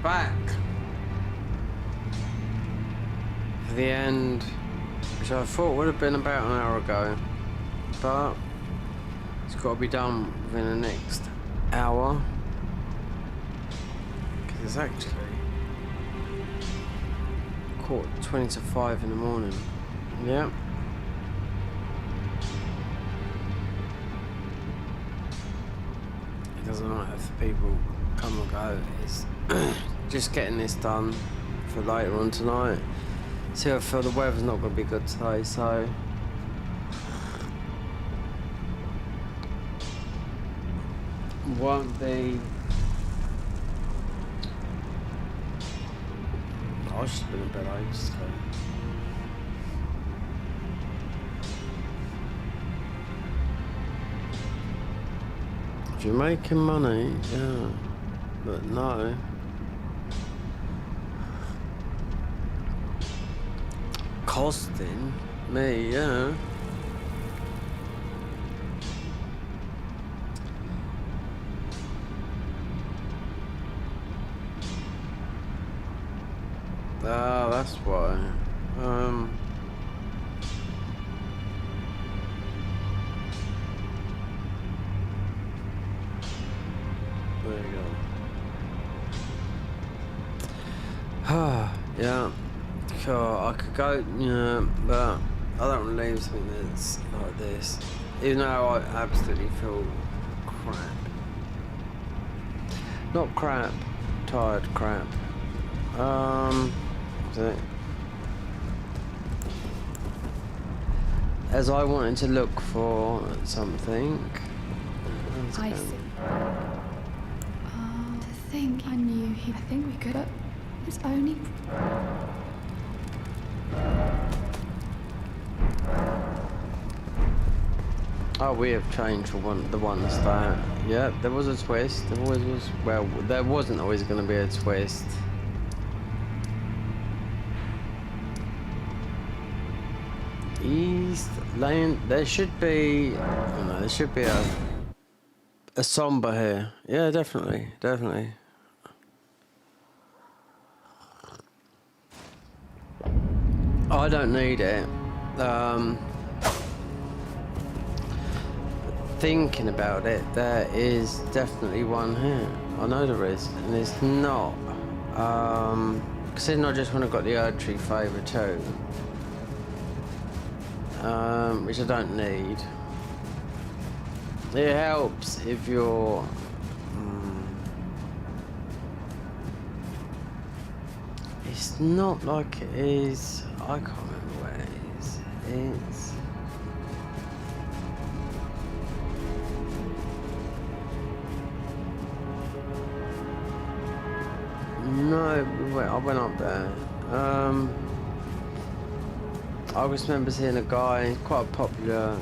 back for the end, which I thought would have been about an hour ago, but it's got to be done within the next hour, because it's actually 4:20 to 5 in the morning. Yeah. It doesn't matter if the people come or go, it's just getting this done for later on tonight. See, I feel the weather's not going to be good today, so won't be. I should have been in bed ages ago. If you're making money, yeah, but no. Costing me, yeah. Ah, that's why. There you go. Ah, yeah. Sure, I could go, yeah, but I don't want to leave something that's like this. Even though I absolutely feel crap. Not crap, tired crap. As I wanted to look for something. I see. To think I knew he. I think we could, but it's only. Oh, we have changed for the ones that. Yeah, there was a twist. There always was. Well, there wasn't always going to be a twist. East Lane. There should be. Oh no, there should be a somber here. Yeah, definitely, definitely. I don't need it. Thinking about it, there is definitely one here. I know there is, and it's not. Considering I just want to got the Erdtree favour too. Which I don't need. It helps if you're it's not like it is. I can't remember where it is. It's no, wait, I went up there. I just remember seeing a guy, quite a popular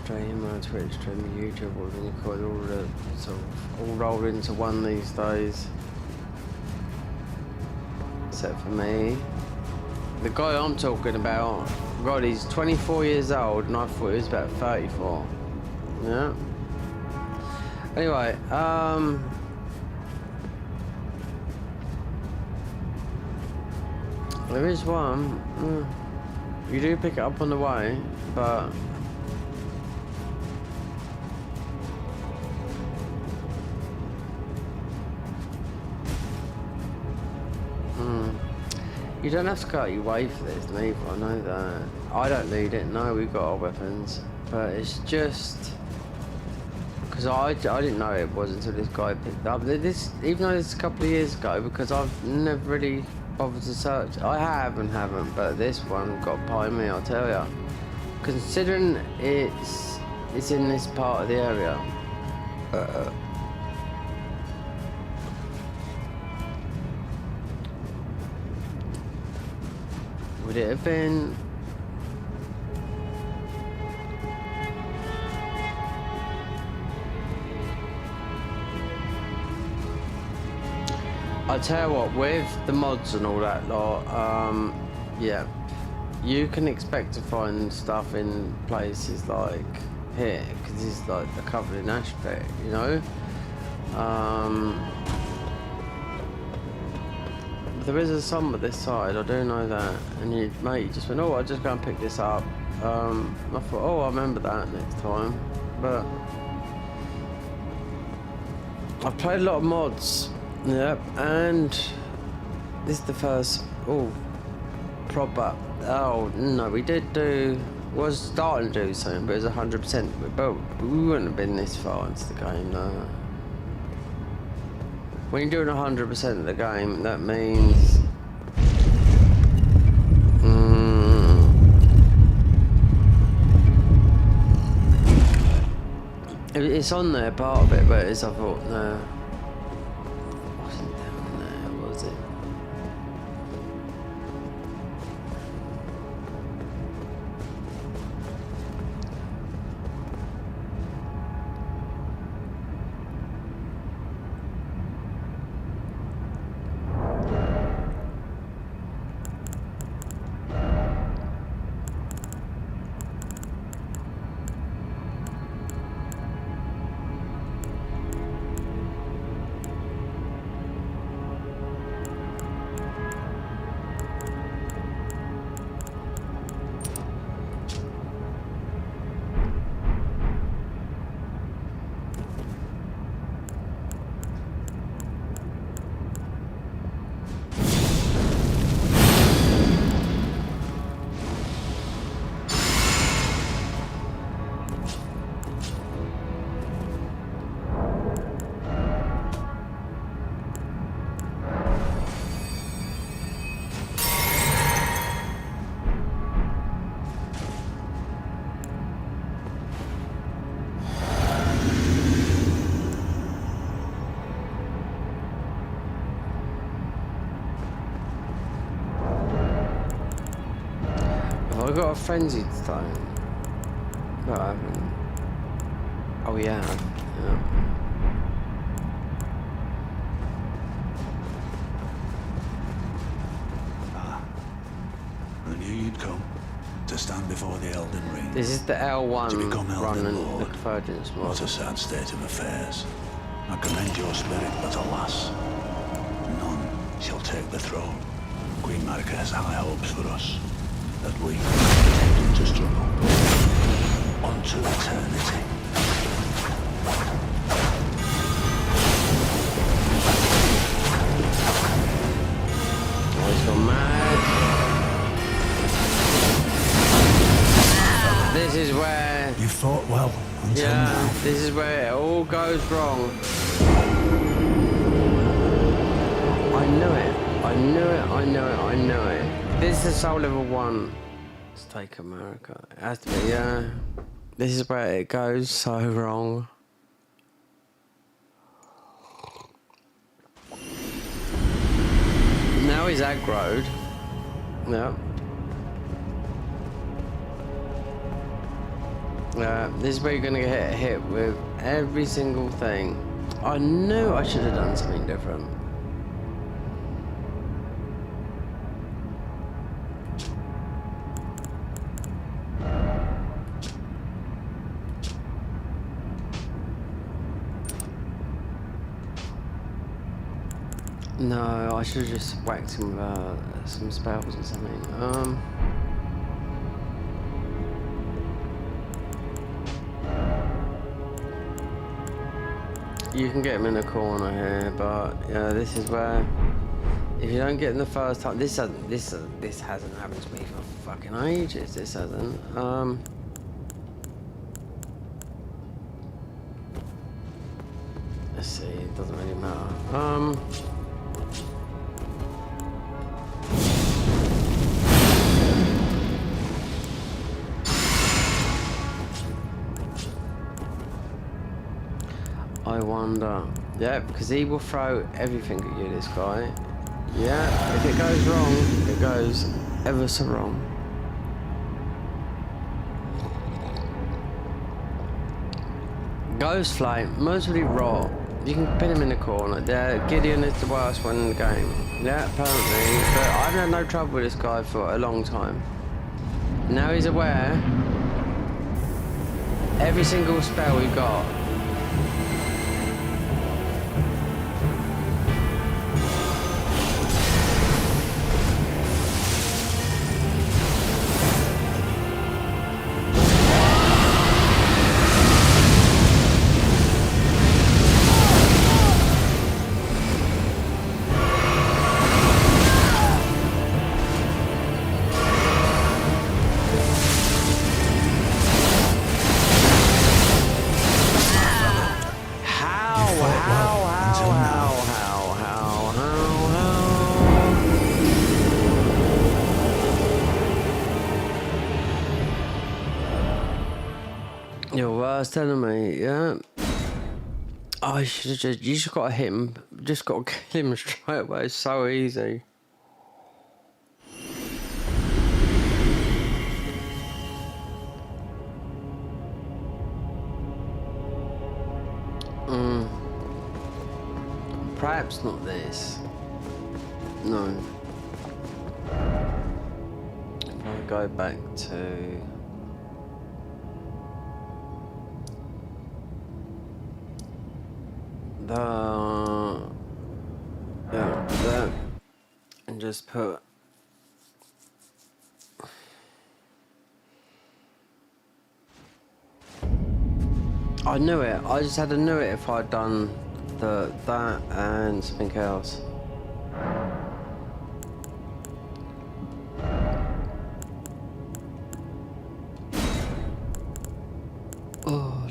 streamer, Twitch streamer, YouTube, whatever you call it, all the sort of all rolled into one these days. Except for me. The guy I'm talking about, God, he's 24 years old, and I thought he was about 34. Yeah. Anyway, there is one. You do pick it up on the way, but you don't have to go out your way for this, neither. I know that. I don't need it. No, we've got our weapons, but it's just because I didn't know it was until this guy picked up this. Even though it's a couple of years ago, because I've never really bothered to search. I have and haven't, but this one got by me, I'll tell ya. Considering it's in this part of the area. Would it have been? I'll tell you what, with the mods and all that lot, yeah, you can expect to find stuff in places like here, because it's like the covered in aspect, you know? There is a summer this side, I do know that. And you, mate, you just went, oh, I'll just go and pick this up. I thought, oh, I'll remember that next time. But I've played a lot of mods. Yep, and this is the first, proper. Oh, no, we did do, was starting to do something, but it was 100%. But we wouldn't have been this far into the game, though. When you're doing 100% of the game, that means it's on there, part of it, but it's, I thought, no, it wasn't down there, was it? I got a frenzied stone, but I haven't. Oh yeah. I knew you'd come to stand before the Elden Ring. This is the L1 To become run Elden and Lord. the Convergence mod. What a sad state of affairs. I commend your spirit, but alas, none shall take the throne. Queen Marika has high hopes for us, that we continue to struggle unto eternity. Oh, he's gone mad. This is where, You fought well until now. this is where it all goes wrong. I knew it. I knew it. I knew it. I knew it. This is soul level 1. Let's take America. It has to be, yeah. This is where it goes so wrong. Now he's aggroed. Yep. This is where you're gonna get hit with every single thing. I knew I should have done something different. No, I should have just whacked him with some spells or something. You can get him in a corner here, but yeah, this is where if you don't get in the first time, this hasn't happened to me for fucking ages. This hasn't. Let's see. It doesn't really matter. I wonder. Yeah, because he will throw everything at you, this guy. Yeah, if it goes wrong, it goes ever so wrong. Ghost Flame, mostly raw. You can pin him in the corner. Yeah, Gideon is the worst one in the game. Yeah, apparently. But I've had no trouble with this guy for a long time. Now he's aware. Every single spell we got. was telling me, yeah. Oh, you just got to hit him. Just got to kill him straight away. It's so easy. Perhaps not this. No. If I go back to... that, and just put I knew it. I just had to know it if I'd done that and something else. Oh.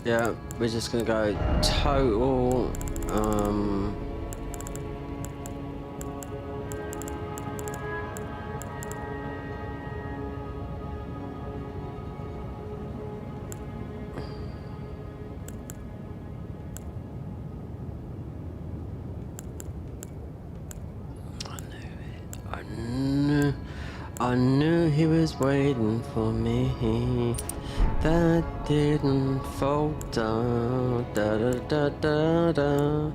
Yeah, we're just gonna go total I knew he was waiting for me. That didn't fall down. Da da da da da.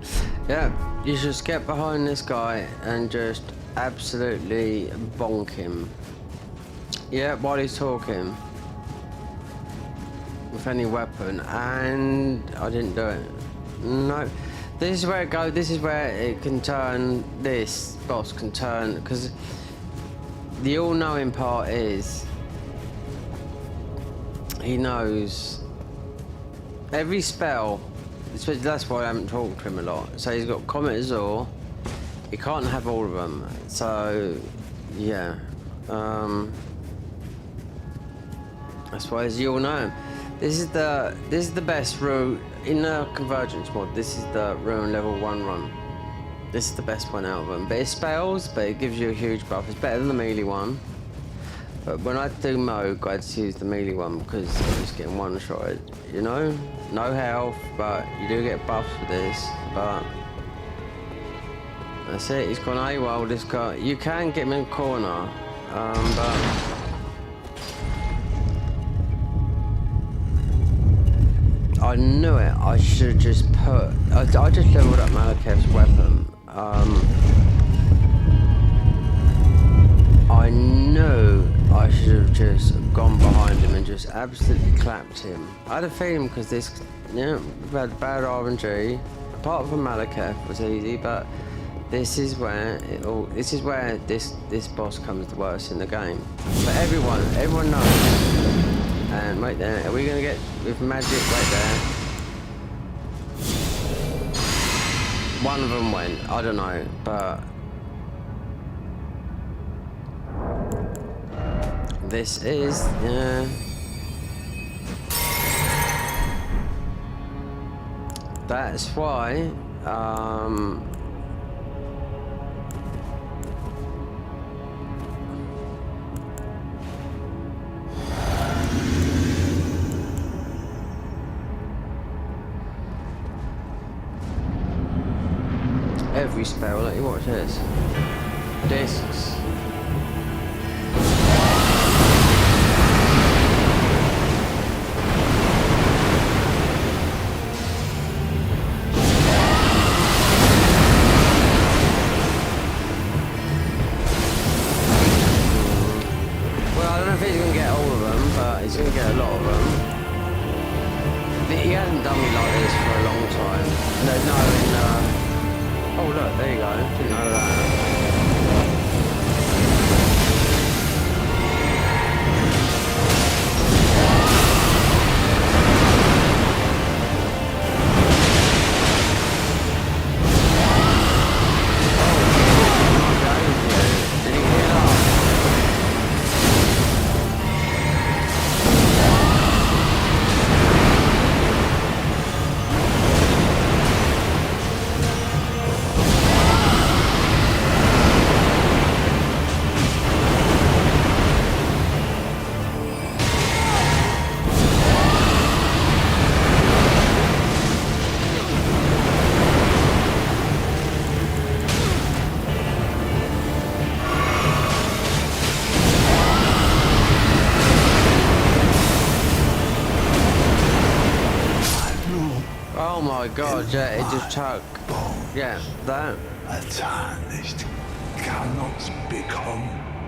Yeah, you just get behind this guy and just absolutely bonk him. Yeah, while he's talking. With any weapon, and I didn't do it. No. This is where it goes. This is where it can turn. This boss can turn, because the all-knowing part is he knows every spell. That's why I haven't talked to him a lot. So he's got Comet Azor. He can't have all of them. So yeah, that's why he's the all-knowing. This is the best route in the Convergence mod. This is the Ruin level 1 run. This is the best one out of them. But it spells, but it gives you a huge buff. It's better than the melee one. But when I do Moog, I just use the melee one because I'm just getting one-shotted. You know? No health, but you do get buffs with this. But that's it. He's gone AWOL, this guy. You can get him in the corner. But I knew it. I should just put... I just leveled up Malekith's weapon. I knew I should have just gone behind him and just absolutely clapped him. I had a feeling because this, yeah, we've had bad RNG. Apart from Malekith was easy, but this is where it all. This is where this boss comes the worst in the game. But everyone knows. And right there, are we gonna get with magic right there? One of them went. I don't know, but. This is, yeah. That's why, every spell, let you watch this. Discs. He's gonna get a lot of them. He hasn't done me like this for a long time. There's no in, oh look, there you go. Didn't know that. Did he heal up? It just chuck. Bones. Yeah, that. A tarnished cannot become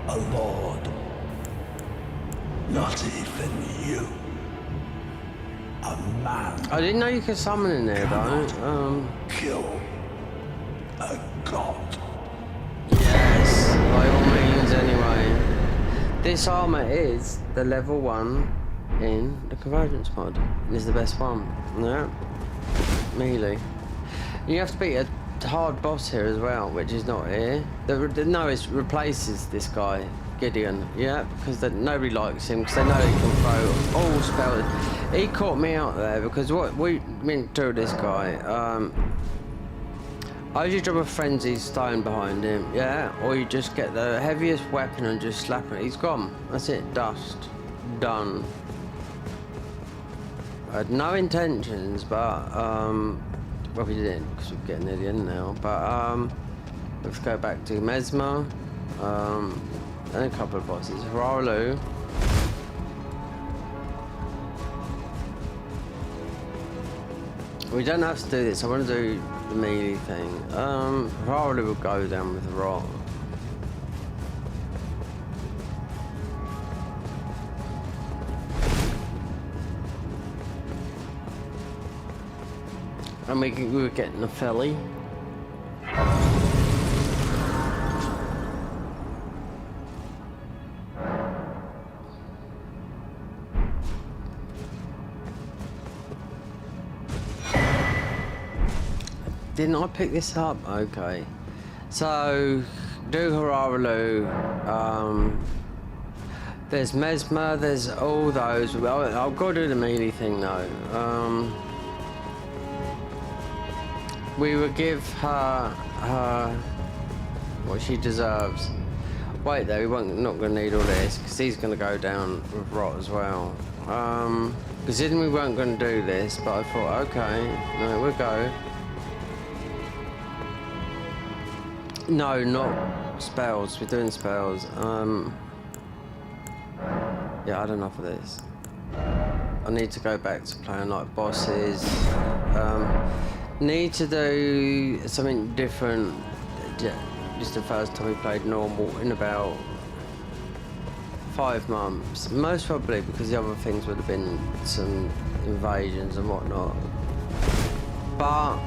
a lord. Not even you. A man I didn't know you could summon in there though. kill a god. Yes, by all means anyway. This armor is the level 1 in the convergence mod. And is the best one. Yeah. Melee. You have to beat a hard boss here as well, which is not here. No, it replaces this guy, Gideon. Yeah, because nobody likes him because they know he can throw all spells. He caught me out there because what we meant to do with this guy. I usually drop a frenzy stone behind him, yeah, or you just get the heaviest weapon and just slap him. He's gone. That's it. Dust. Done. I had no intentions, but well, we didn't because we're getting near the end now. But let's go back to Mesmer, and a couple of bosses. Haralu. We don't have to do this. I want to do the melee thing. Haralu will go down with the rock. And we were getting a felly. Didn't I pick this up? Okay. So, do Haralu. There's Mesmer, there's all those. I've got to do the melee thing though. We will give her what she deserves. Wait though, we're not going to need all this because he's going to go down with rot as well. Considering we weren't going to do this, but I thought, okay, no, we'll go. No, not spells. We're doing spells. Yeah, I don't know for this. I need to go back to playing like bosses. Need to do something different. Just the first time we played normal in about 5 months. Most probably because the other things would have been some invasions and whatnot. But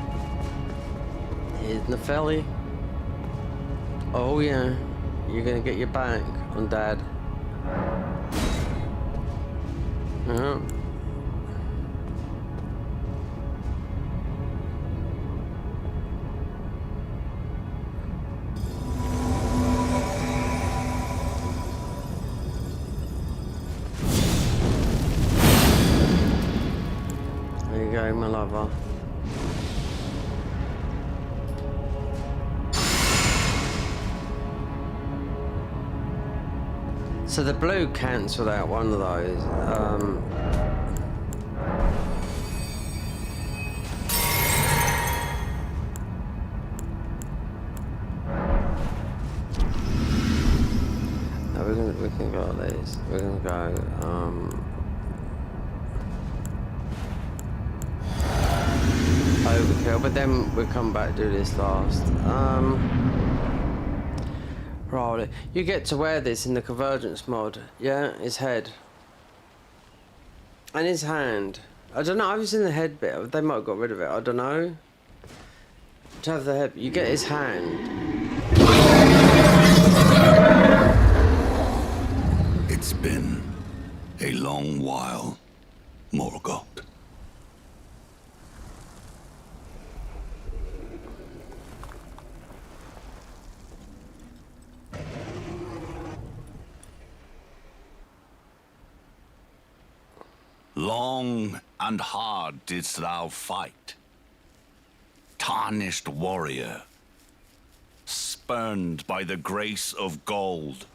here's Nepheli. Oh yeah, you're gonna get your back on Dad. Yeah. There you go, my lover. So the blue cancelled out one of those. No, we can go like this. We're gonna go. Overkill, but then we'll come back to do this last. Right, you get to wear this in the convergence mod, yeah? His head. And his hand. I don't know, I was in the head bit, they might have got rid of it, I don't know. To have the head, you get his hand. It's been a long while, Morgoth. Long and hard didst thou fight, tarnished warrior, spurned by the grace of gold.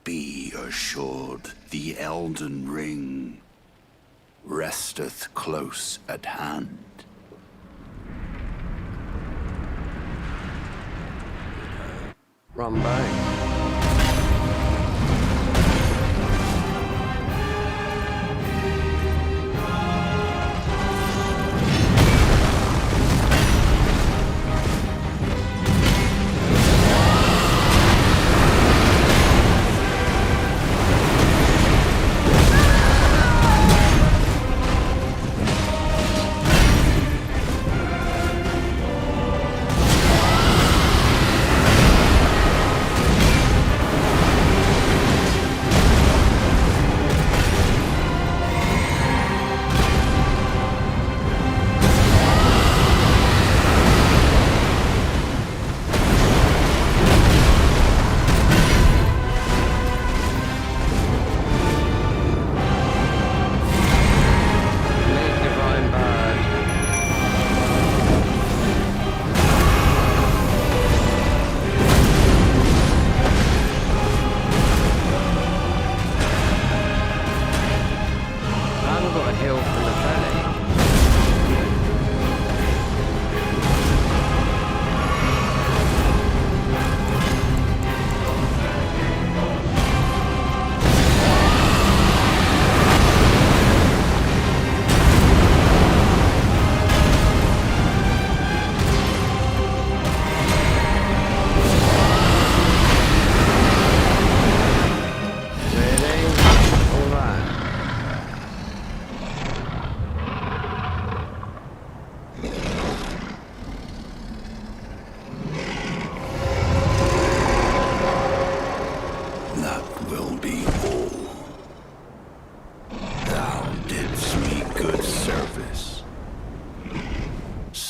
Be assured the ELden ring resteth close at hand. Run back.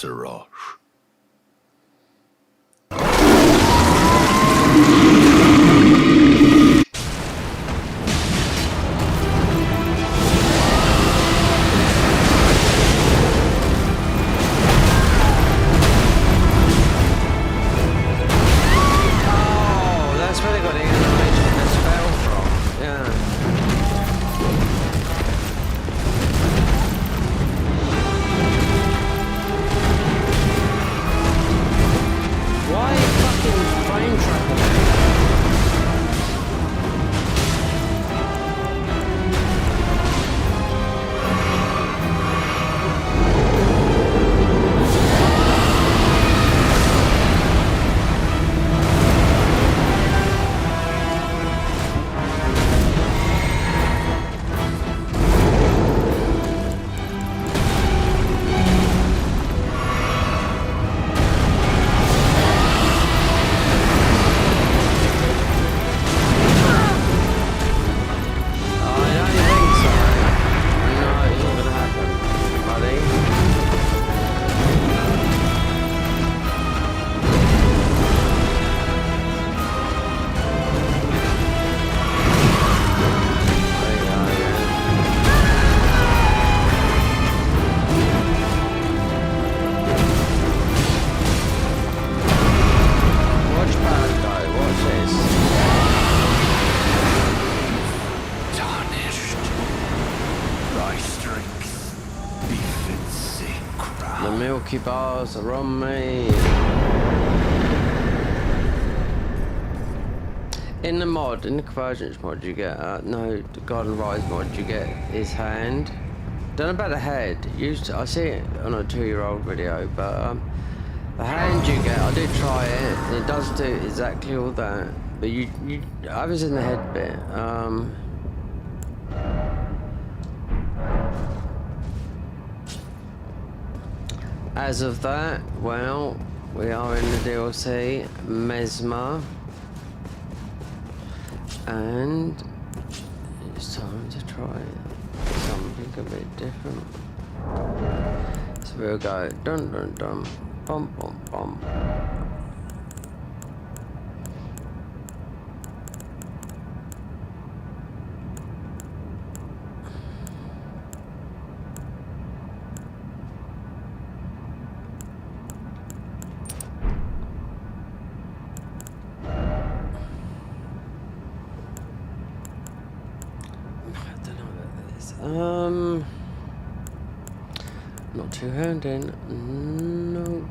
Mr. Roche. Oh, that's where they got the animation of the spell from. Yeah. Why fucking frame tracker? I don't think so. No, it's not gonna happen, buddy. There you go, yeah. Watch bad though, watch this. Tarnished. Thy strength befits a crown. The Milky Bars are on me. In the mod, in the Convergence mod, you get, no, the Garden Rise mod, you get his hand. Don't know about the head. I see it on a 2-year-old video, but the hand you get, I did try it, and it does do exactly all that. But I was in the head bit. As of that, well, we are in the DLC, Mesmer. And it's time to try something a bit different. So we'll go dun dun dun, bum bum bum. Not two-handed. Nope.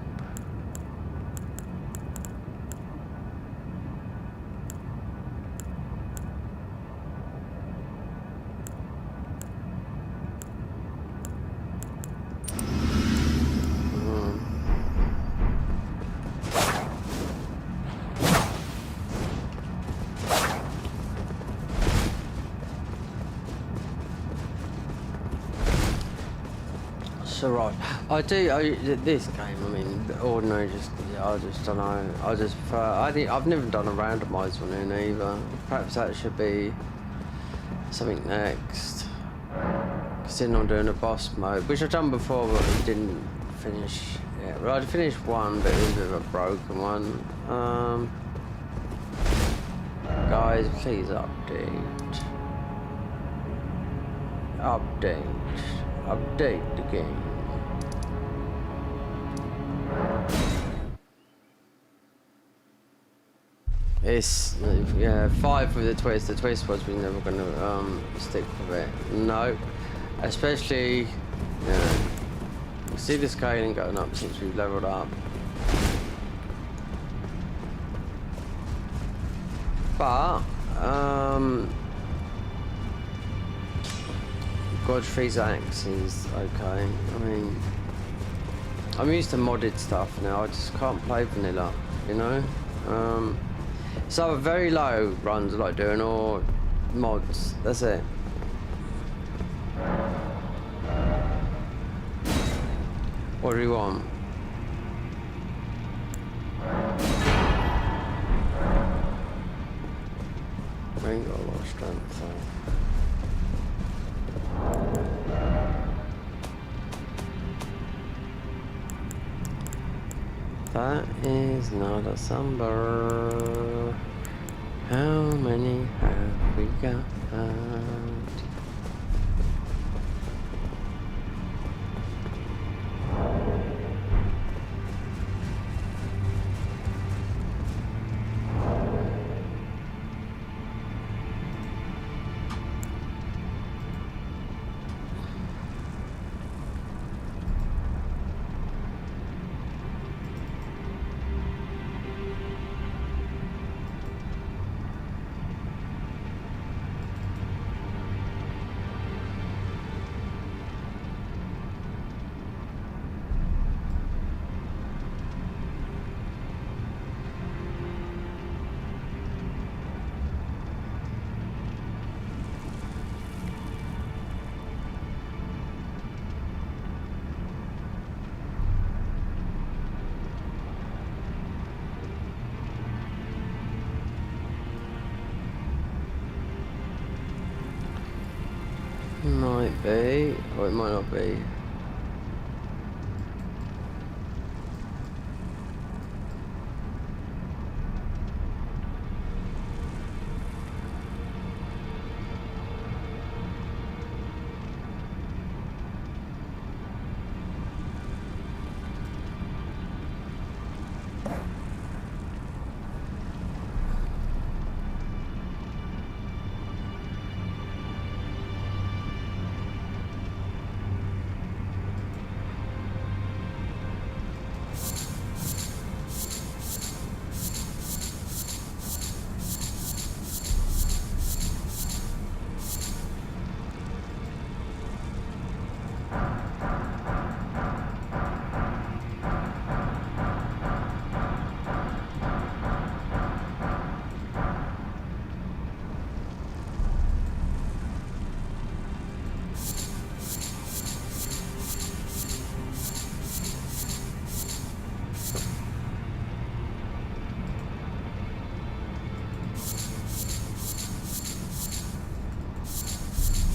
So right, this game, I mean, ordinary, I just don't know, I've never done a randomised one in either. Perhaps that should be something next. Considering I'm doing a boss mode, which I've done before, but I didn't finish it. Well, I finished one, but it was a bit of a broken one. Guys, please update. Update the game. It's, yeah, 5 with the twist. The twist was we're never gonna stick with it. No, especially, you see the scaling going up since we've leveled up. But Godfrey's axe is okay. I mean, I'm used to modded stuff now. I just can't play vanilla, you know. So very low runs I like doing, or mods. That's it. What do you want? I ain't got a lot of strength, so. That is not a number. How many have we got? Might be, or it might not be.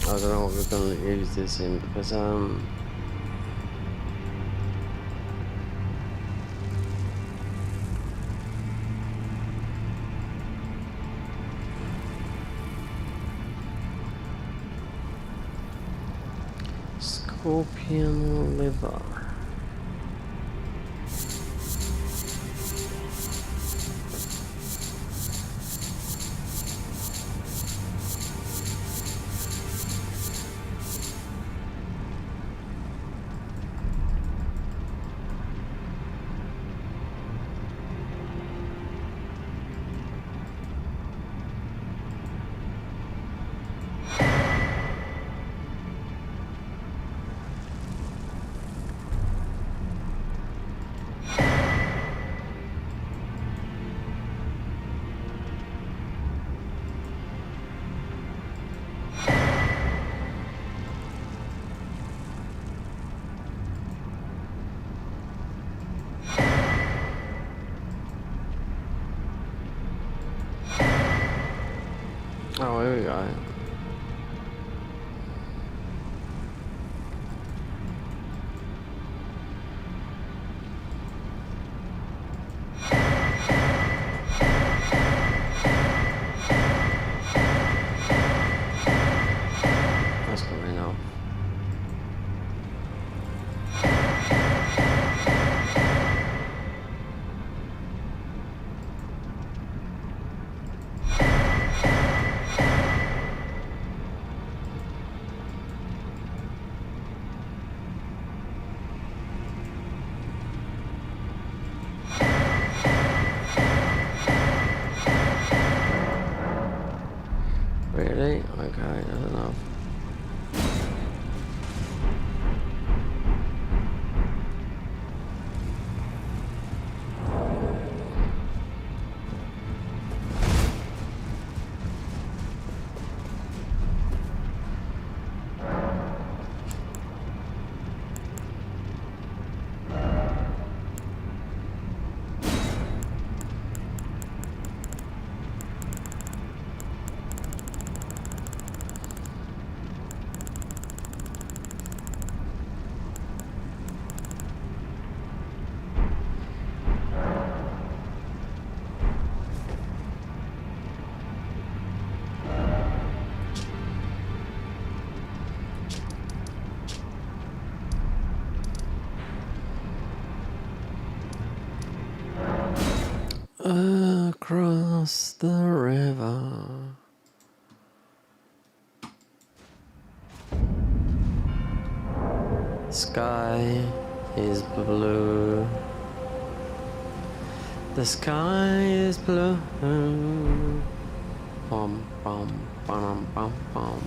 I don't know what we're gonna use this in because scorpion liver. Oh, here we go. That's going off. Across the river. Sky is blue. The sky is blue. Bum bum bum bum bum.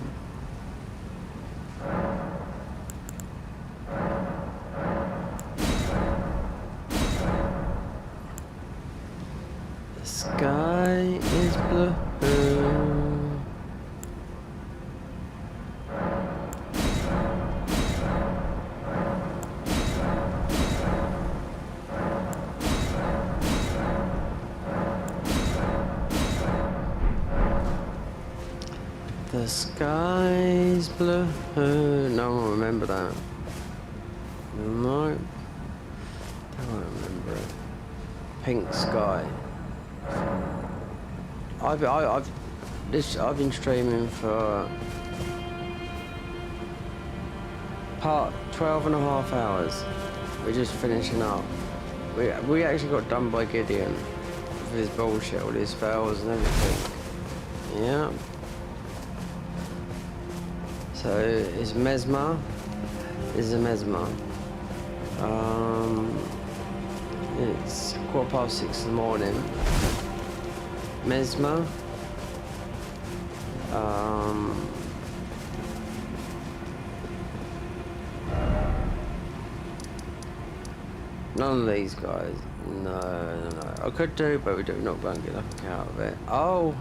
The sky is blue. The sky's blue. No one will remember that. No. I won't remember it. Pink sky. I've been streaming for part 12 and a half hours. We're just finishing up. We actually got done by Gideon with his bullshit, all his spells and everything. Yeah. So it's Mesmer. This is a Mesmer. It's 6:15 in the morning. Mesmer. None of these guys. No. I could do, but we're not going to get nothing out of it. Oh.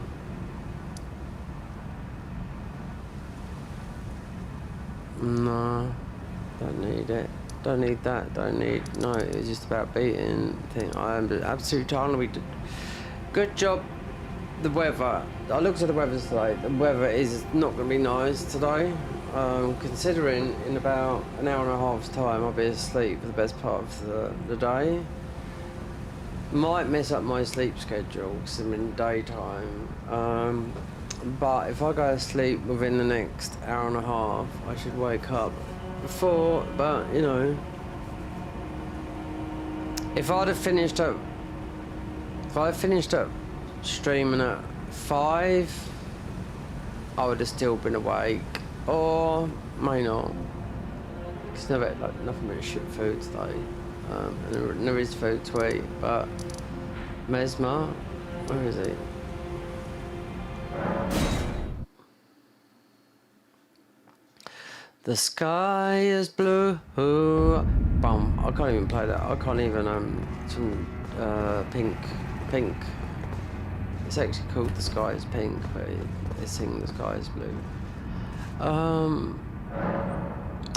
No, don't need it. Don't need that. Don't need. No, it's just about beating thing. I am absolutely tired. We did good job. The weather. I looked at the weather today. The weather is not going to be nice today. Considering in about an hour and a half's time I'll be asleep for the best part of the day. Might mess up my sleep schedule because I'm in daytime. But if I go to sleep within the next hour and a half, I should wake up before. But you know, if I'd have finished up streaming at 5, I would have still been awake, or may not. Cause never like nothing but shit food today, and there is food to eat. But Mesmer, where is he? The sky is blue. Bum. I can't even play that. I can't even some pink. It's actually called The Sky is Pink, but they sing The Sky is Blue.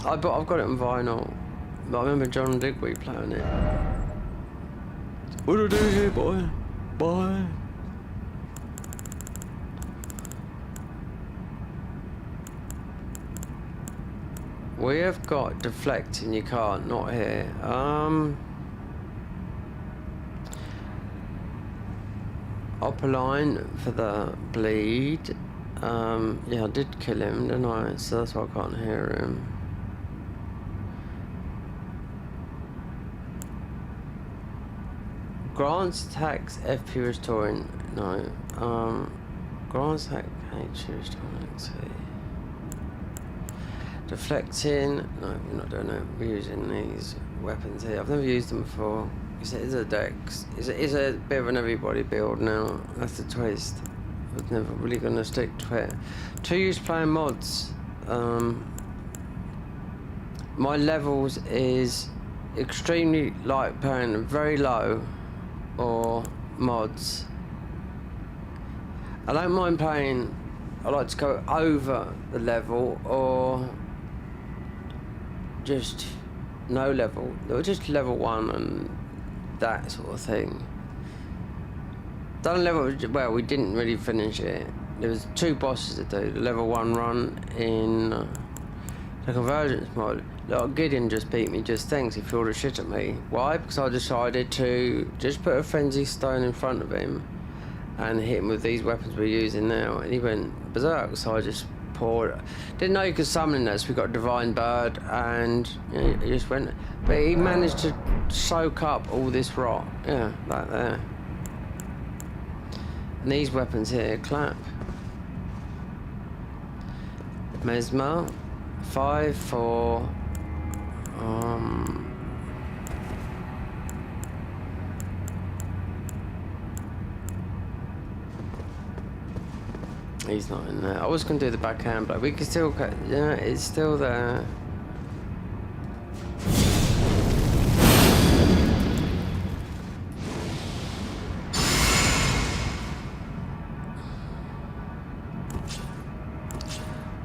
I've got it on vinyl. But I remember John Digby playing it. What do I do here, boy? Bye. We have got deflecting you can't, not here. Upper line for the bleed. Yeah, I did kill him, didn't I? So that's why I can't hear him. Grant's attacks FP restoring. No. Grant's attack HP restoring. Let's see. Deflecting. No, we're not doing it. We're using these weapons here. I've never used them before. It is a dex. It's a bit of an everybody build now. That's the twist. I was never really going to stick to it. To use playing mods. My levels is extremely light playing very low, or mods. I don't mind playing. I like to go over the level or just no level, or just level 1 and that sort of thing. Done level, well, we didn't really finish it. There was 2 bosses to do. The level 1 run in the convergence mode. Look, Gideon just beat me just thanks. He threw all the shit at me. Why? Because I decided to just put a frenzy stone in front of him and hit him with these weapons we're using now, and he went berserk. So I just poured. Didn't know you could summon this. We got Divine Bird, and you know, he just went. But he managed to soak up all this rot. Yeah, like there. These weapons here clap. Mesmer. 5, 4. He's not in there. I was going to do the backhand, but we can still cut. Yeah, it's still there.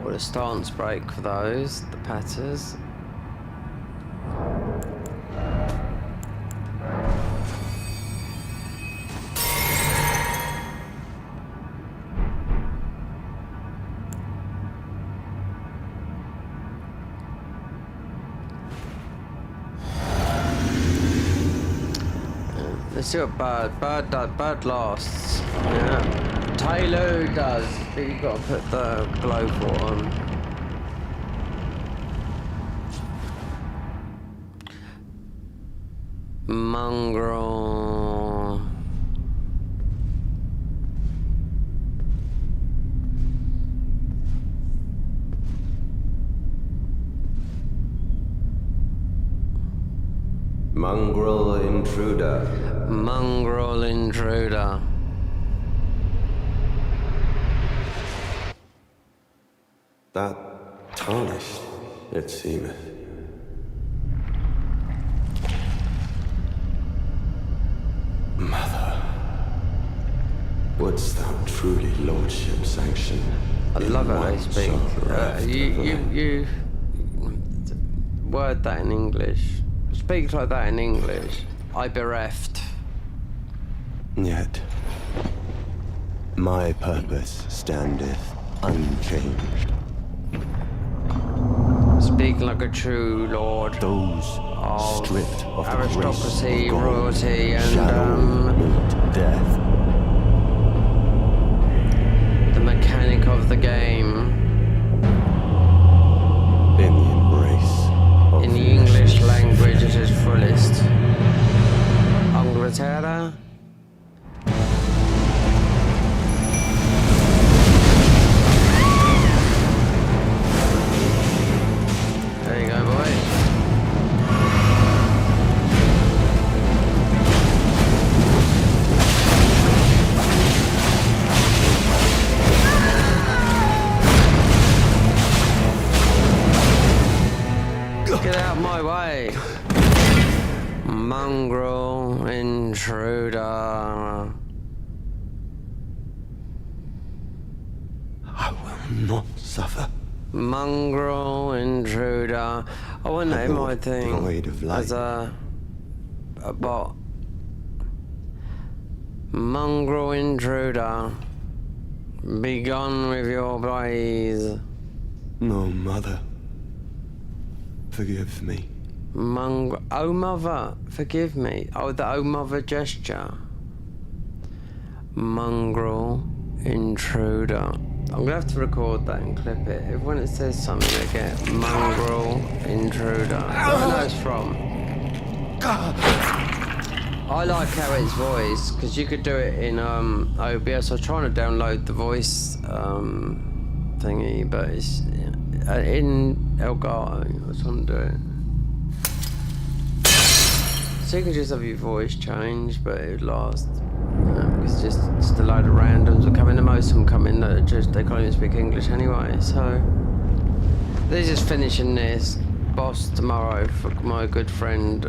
Or a stance break for those, the patters. Let's do a bird. Bird lasts. Yeah. Taylor does, but you've got to put the blowport on. Mongrel. Mongrel intruder. Mongrel intruder. That tarnished, it seemeth. Mother, wouldst thou truly lordship sanction? I love how they speak. You word that in English. Speak like that in English. I bereft. Yet, my purpose standeth unchanged. Speak like a true lord. Those of stripped of the aristocracy, grace of God royalty, and shall meet death. the mechanic of the game. In the embrace of In the English language at its fullest. Anglaterra. There you go, boy. Get out of my way. Mongrel intruder. I will not suffer. Mongrel intruder. I want that in my thing Void of light. as a bot. Mongrel intruder. Be gone with your blaze. No, mother. Forgive me. Oh mother, forgive me. Oh, the oh mother gesture. Mongrel intruder. I'm gonna have to record that and clip it. If when it says something, I get mongrel intruder. I don't know where it's from. I like how it's voiced because you could do it in OBS. I was trying to download the voice thingy, but it's in Elgato. I was trying to do it. So you can just have your voice change, but it would last. It's just a load of randoms that come in. Most of them come in that are just they can't even speak English anyway. So they're just finishing this boss tomorrow for my good friend.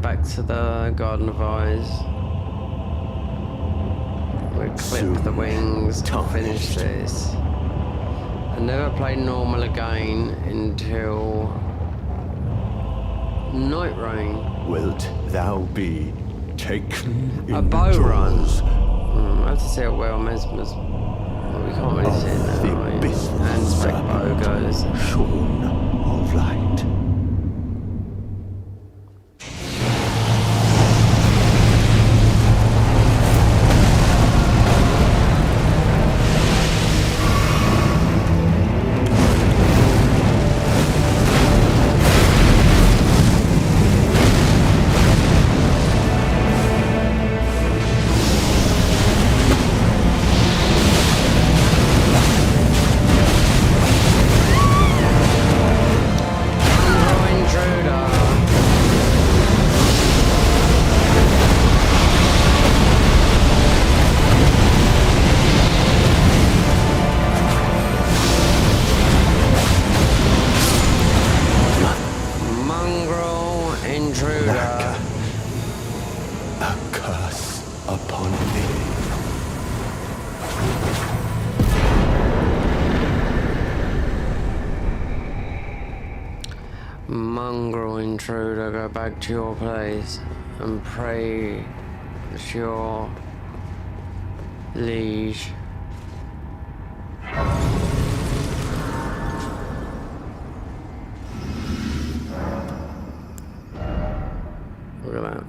Back to the Garden of Eyes. We clip the wings to finish this. I never played normal again until Night Rain. Wilt thou be taken in A bow run. jaws I have to see how well Mesmer's. Well, we can't really of see it now. the right? abyss And Spec Bow goes. shorn of light? Mongrel intruder, go back to your place and pray that your liege look at that.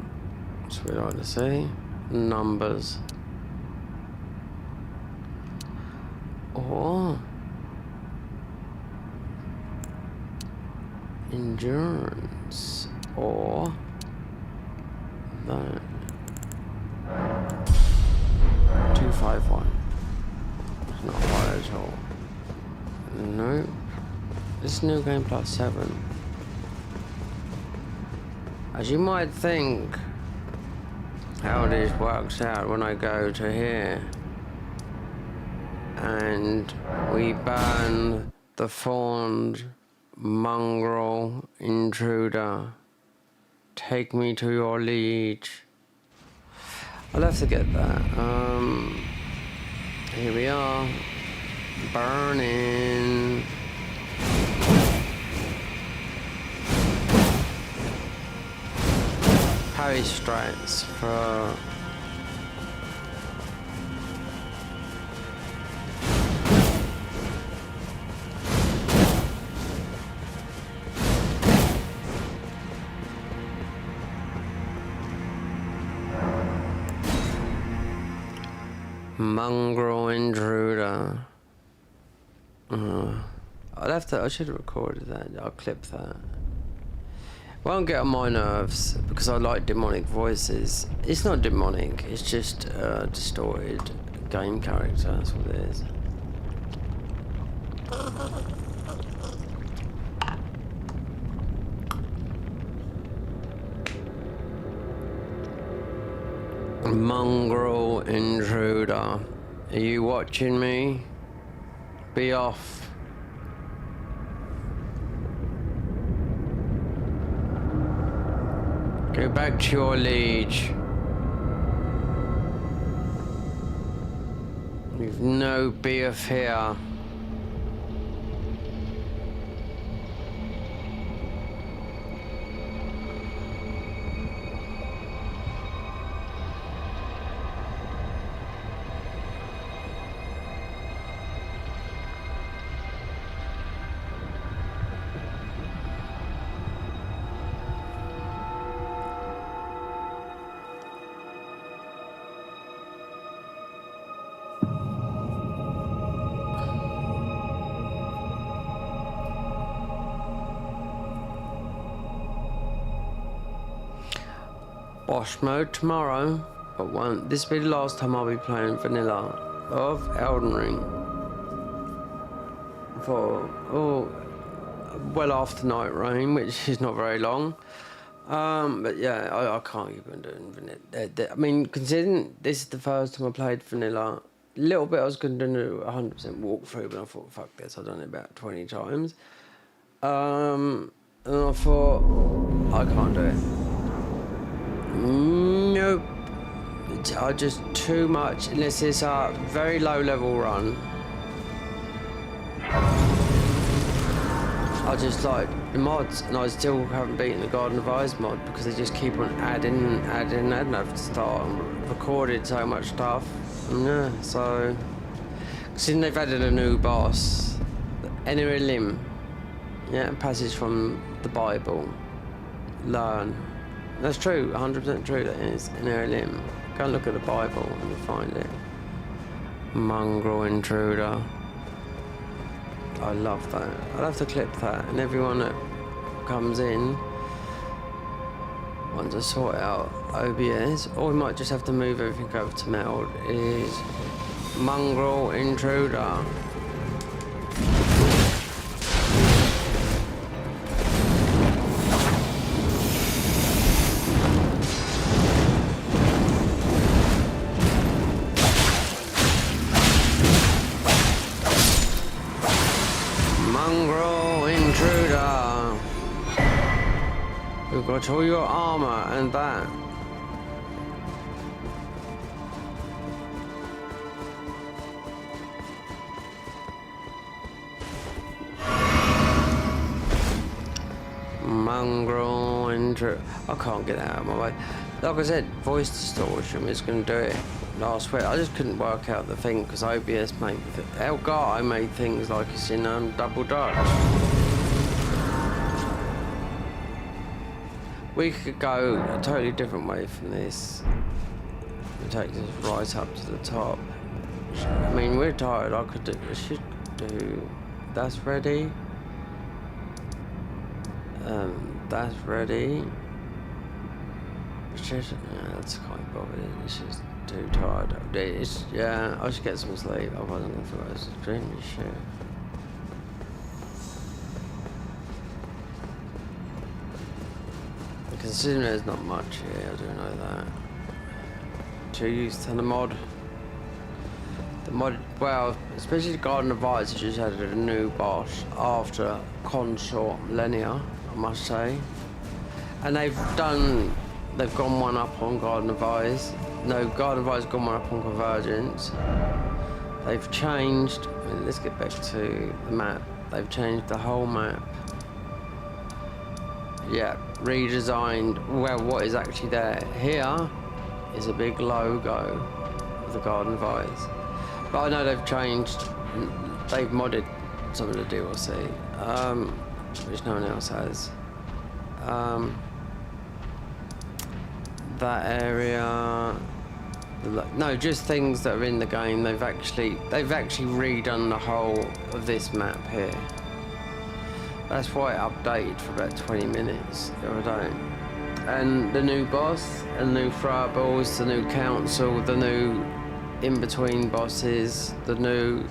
That's what we like to see. Numbers. Or endurance. Or that. 251. It's not right at all. Nope. This is new game plus 7. As you might think, how this works out when I go to here and we ban the fawned mongrel intruder. Take me to your liege. I'll have to get that. Here we are. Burning. Parry strikes for mongrel intruder. I should have recorded that. I'll clip that. Won't get on my nerves because I like demonic voices. It's not demonic, it's just a distorted game character, that's what it is. Mongrel intruder, are you watching me? Be off. Go back to your liege. You've no beef here. Boss mode tomorrow, but won't this be the last time I'll be playing vanilla of Elden Ring for well after Night Rain, which is not very long. But yeah, I can't keep on doing vanilla. I mean, considering this is the first time I played vanilla, a little bit I was going to do 100% walkthrough, but I thought, fuck this, I've done it about 20 times. And I thought, I can't do it. Nope. It's just too much, unless it's a very low level run. I just like the mods, and I still haven't beaten the Garden of Eyes mod because they just keep on adding. I've started and recorded so much stuff. And yeah, so since they've added a new boss, ELden, yeah, passage from the Bible, learn. That's true, 100% true. That is in ELden. Go and look at the Bible and you'll find it. Mongrel intruder. I love that. I'll have to clip that, and everyone that comes in, once I sort out OBS, or we might just have to move everything over to Meld, is Mongrel intruder. Mongrel intruder. We've got all your armor and that. Mongrel intruder. I can't get out of my way. Like I said, voice distortion is going to do it. Last week, I just couldn't work out the thing because OBS made Elgato made things like it's in double Dutch. We could go a totally different way from this. It takes us right up to the top. I mean, we're tired. I should do. That's ready. That's ready. Just, yeah, that's quite bothered. It's just too tired. Yeah, I should get some sleep. I wasn't going to feel I was extremely shit. Considering there's not much here, I do know that. Too used to the mod. The mod, well, especially the Garden of Ice, just added a new boss after Consort Millennia, I must say. And they've gone one up on Garden of Ice. No, Garden of Ice gone one up on Convergence. They've changed, let's get back to the map. They've changed the whole map. Yeah, redesigned, well, what is actually there. Here is a big logo of the Garden of Ice. But I know they've changed, they've modded some of the DLC, which no one else has. That area, no, just things that are in the game. They've actually redone the whole of this map here. That's why it updated for about 20 minutes the other day. And the new boss, and new throwables, the new council, the new in-between bosses, the new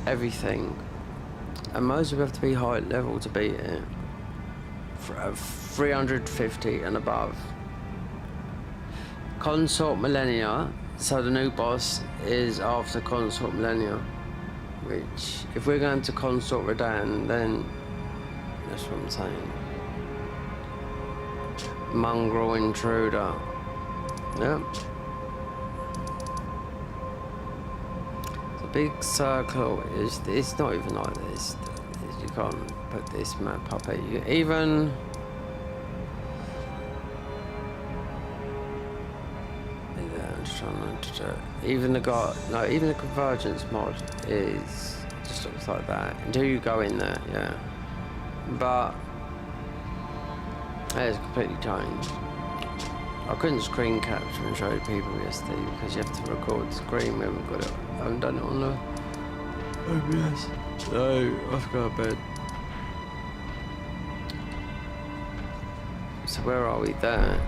everything. And most of you have to be high level to beat it. 350 and above. Consort Millennia, so the new boss is after Consort Millennia. Which, if we're going to Consort Redan, then that's what I'm saying. Mongrel intruder. Yep. The big circle is. It's not even like this. You can't put this map up at you. Even. Yeah, I'm just trying not to do it. Even the convergence mod is just looks like that until you go in there. Yeah. But it's completely changed. I couldn't screen capture and show people yesterday because you have to record the screen. We haven't got it. I haven't done it on the OBS. So I have to go to bed. So where are we there?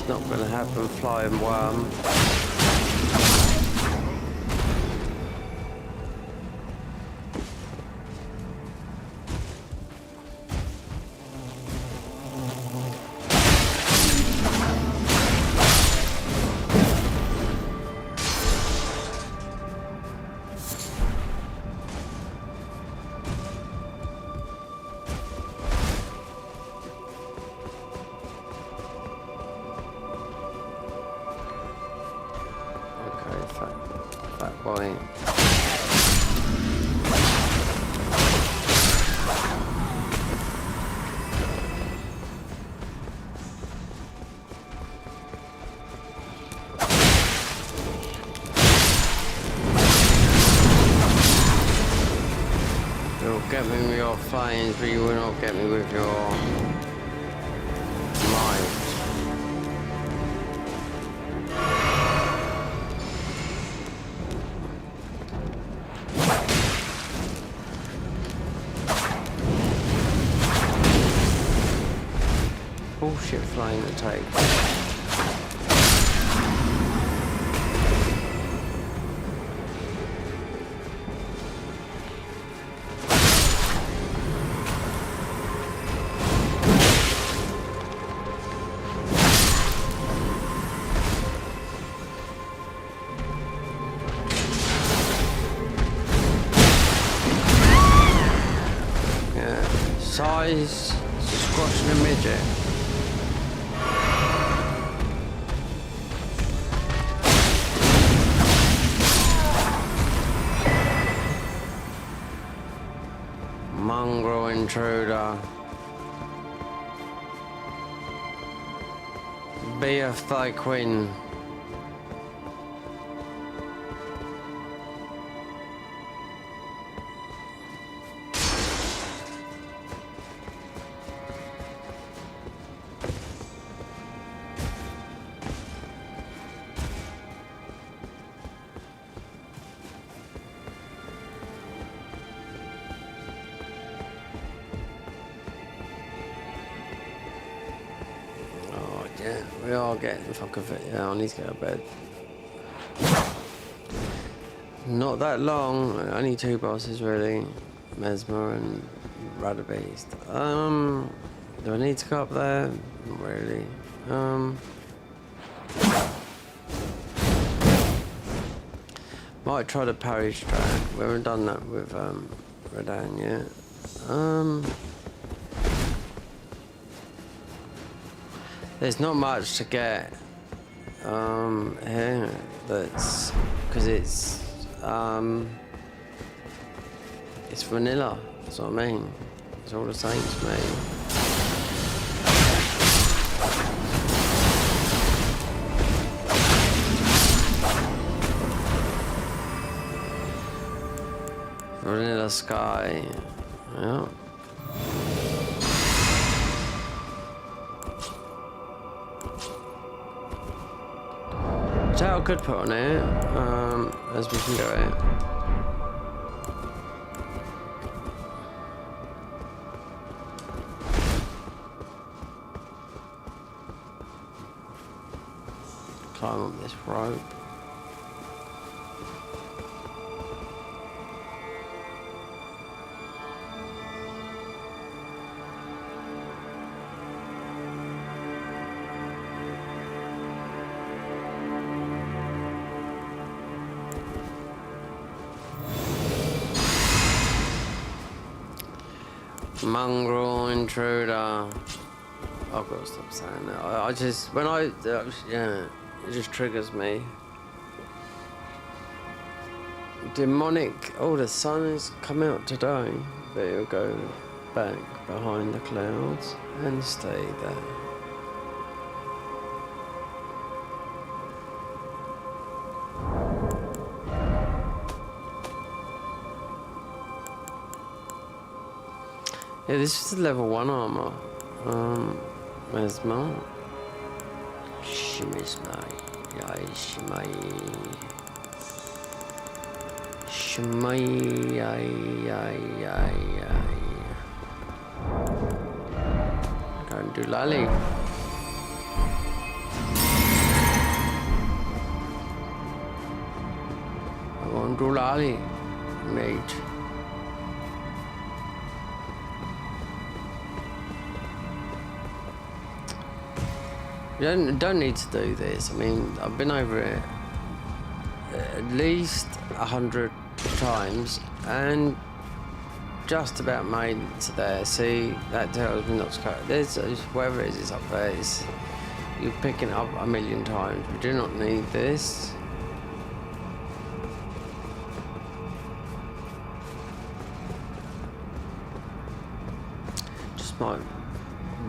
Not gonna happen, flying worm. Fat boy. You'll get me with your flames, but you will not get me with your might. bullshit flame to take. Size, squashing a midget. Mongrel intruder. Be of thy queen. Yeah, we are getting the fuck of it. Yeah, I need to go to bed. Not that long. Only 2 bosses really. Mesmer and Radabeast. Do I need to go up there? Not really. Might try the parry strat. We haven't done that with Radan yet. There's not much to get here. That's because it's vanilla. That's what I mean. It's all the same to me. Vanilla sky. Yeah. So I could put on it, as we can do it. Climb up this rope. Mongrel intruder. I've got to stop saying that. I just, when yeah, it just triggers me. Demonic. Oh, the sun has come out today, but it'll go back behind the clouds and stay there. Yeah, this is level 1 armor. Where's Mark? Shimmy. Go and do lally. I want to do lally, mate. You don't need to do this. I mean, I've been over it at least 100 times and just about made it to there. See, that tells me not to cut. There's whatever it is, it's up there. You're picking it up 1,000,000 times. We do not need this. Just might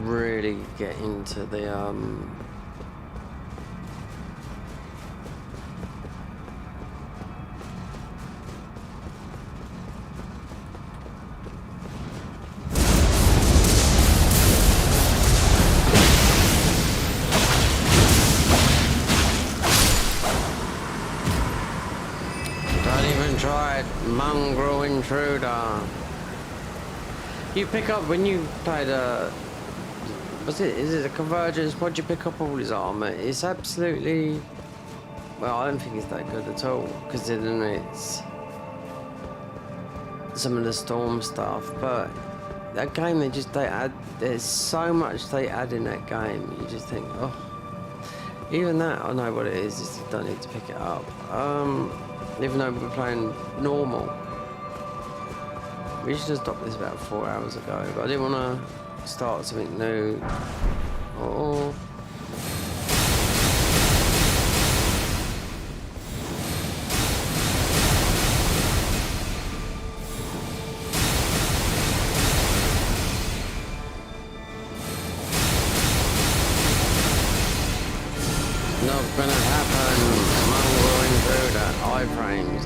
really get into the don't even try it, mongrel intruder. You pick up when you play the Was it? Is it a convergence? Once you pick up all his armor, it's absolutely. Well, I don't think it's that good at all, considering it's some of the storm stuff. But that game, they add. There's so much they add in that game. You just think, oh, even that I know what it is. Just don't need to pick it up. Even though we're playing normal, we should have stopped this about 4 hours ago. But I didn't want to start something new. Oh. Not gonna happen. Mongrel intruder, iframes.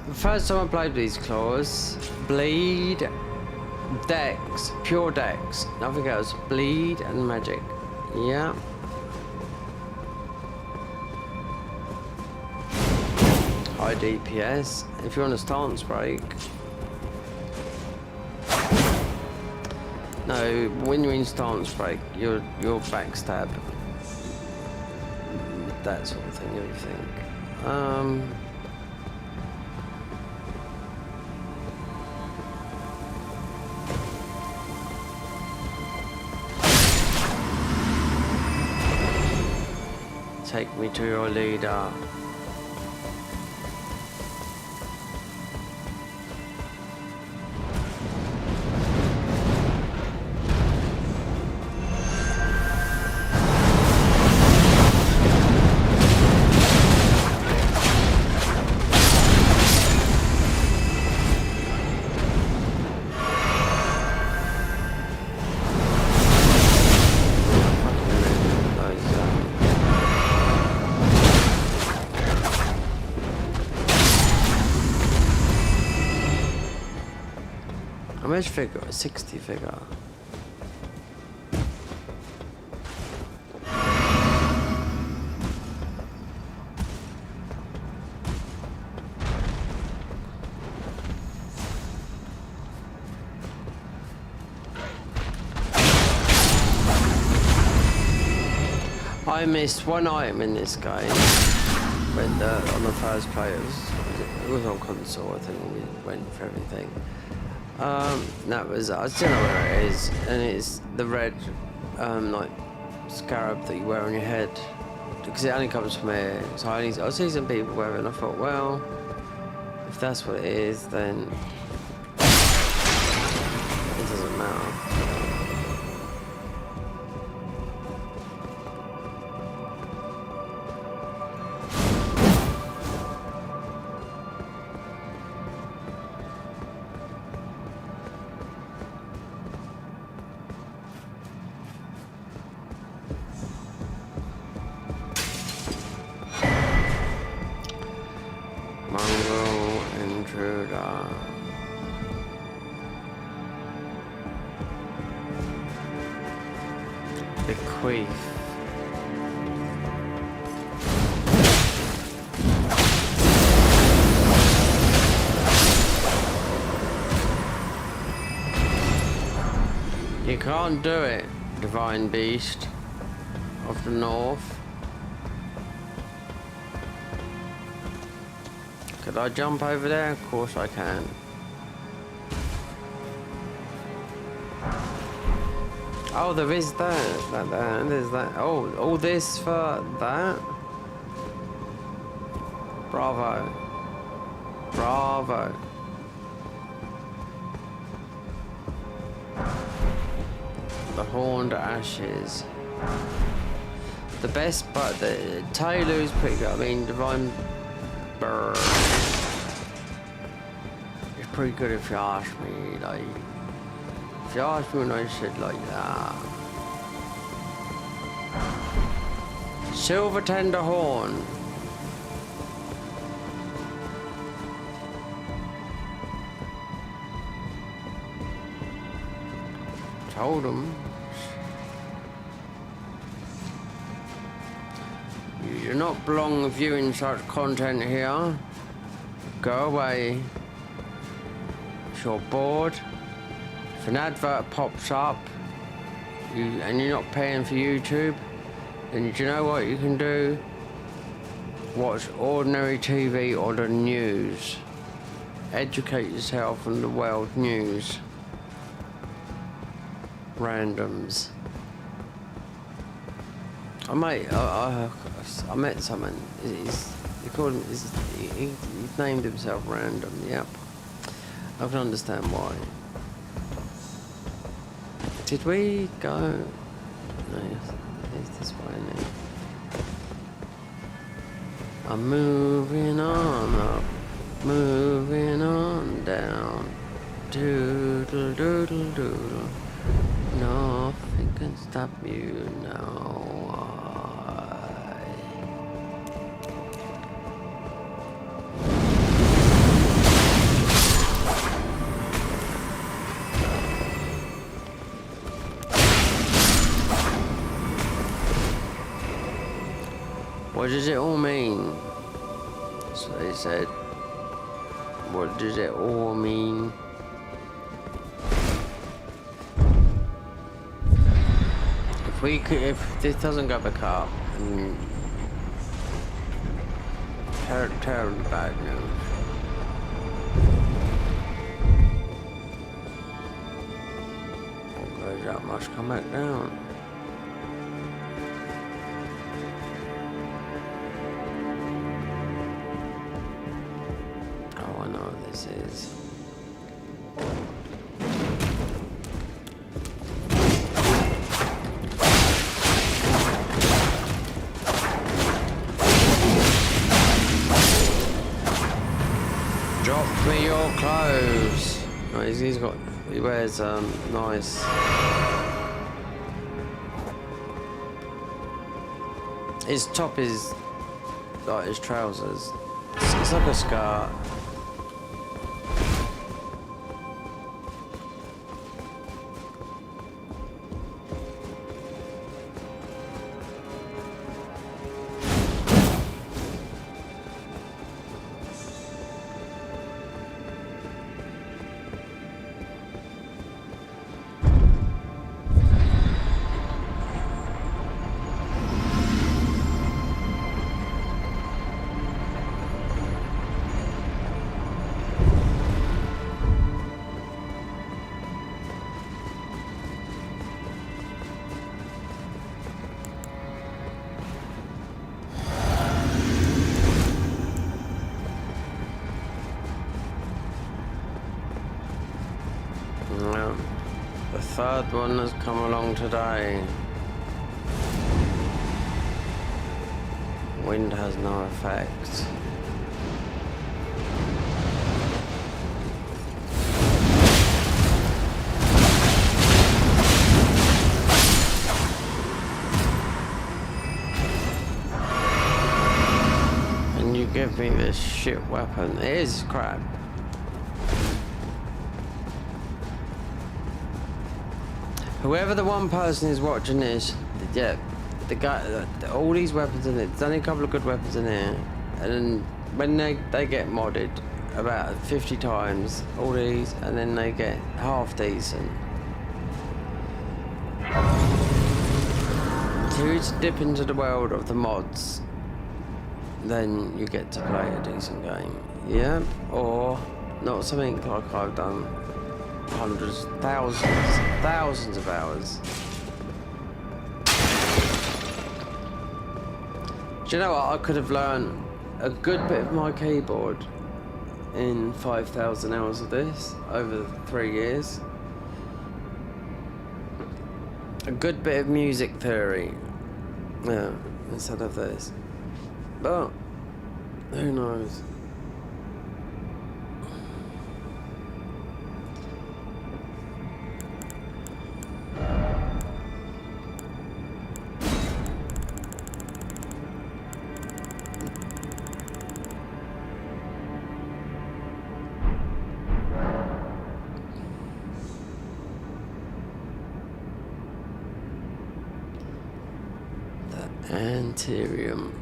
The first time I played these claws, bleed. Dex, pure Dex, nothing else. Bleed and magic. Yeah. High DPS. If you're on a stance break. No, when you're in stance break, you're backstab. That sort of thing, everything. Take me to your leader. How much figure? 60 figure. I missed one item in this game when on the first play. It was on console, I think, when we went for everything. That was, I still know where it is, and it's the red, like, scarab that you wear on your head, because it only comes from here. So I see some people wearing it, and I thought, well, if that's what it is, then it doesn't matter. Mongrel intruder. Bequeath. You can't do it, divine beast of the north. Could I jump over there? Of course I can. Oh, there is that. There's that. Oh, all this for that? Bravo. Bravo. The horned ashes. The best, but the Taylor's pretty good. I mean, divine burn. It's pretty good if you ask me, like, if you ask me when I said like that. Silver tender horn. told them. You're not belong viewing such content here. Go away. If you're bored, if an advert pops up and you're not paying for YouTube, then do you know what you can do? Watch ordinary TV or the news. Educate yourself on the world news. Randoms. I met someone. He named himself Random. Yep. I can understand why. Did we go? No, it's this way now. I'm moving on up, moving on down. Doodle doodle doodle. Nothing can stop you now. What does it all mean? So they said, what does it all mean? If this doesn't go back up, terribly bad news. What goes up must come back down. Oh, I know what this is. Drop me your clothes. No, he wears nice. His top is like his trousers. It's like a skirt. Yeah. The third one has come along today. Wind has no effect. And you give me this shit weapon. It is crap. Whoever the one person is watching this, yeah, the guy, all these weapons in it, there's only a couple of good weapons in here, and then when they get modded about 50 times, all these, and then they get half decent. So you dip into the world of the mods, then you get to play a decent game. Yeah, or not something like I've done. Hundreds, thousands of hours. Do you know what? I could have learned a good bit of my keyboard in 5,000 hours of this over 3 years. A good bit of music theory, yeah, instead of this. But who knows? Anterium.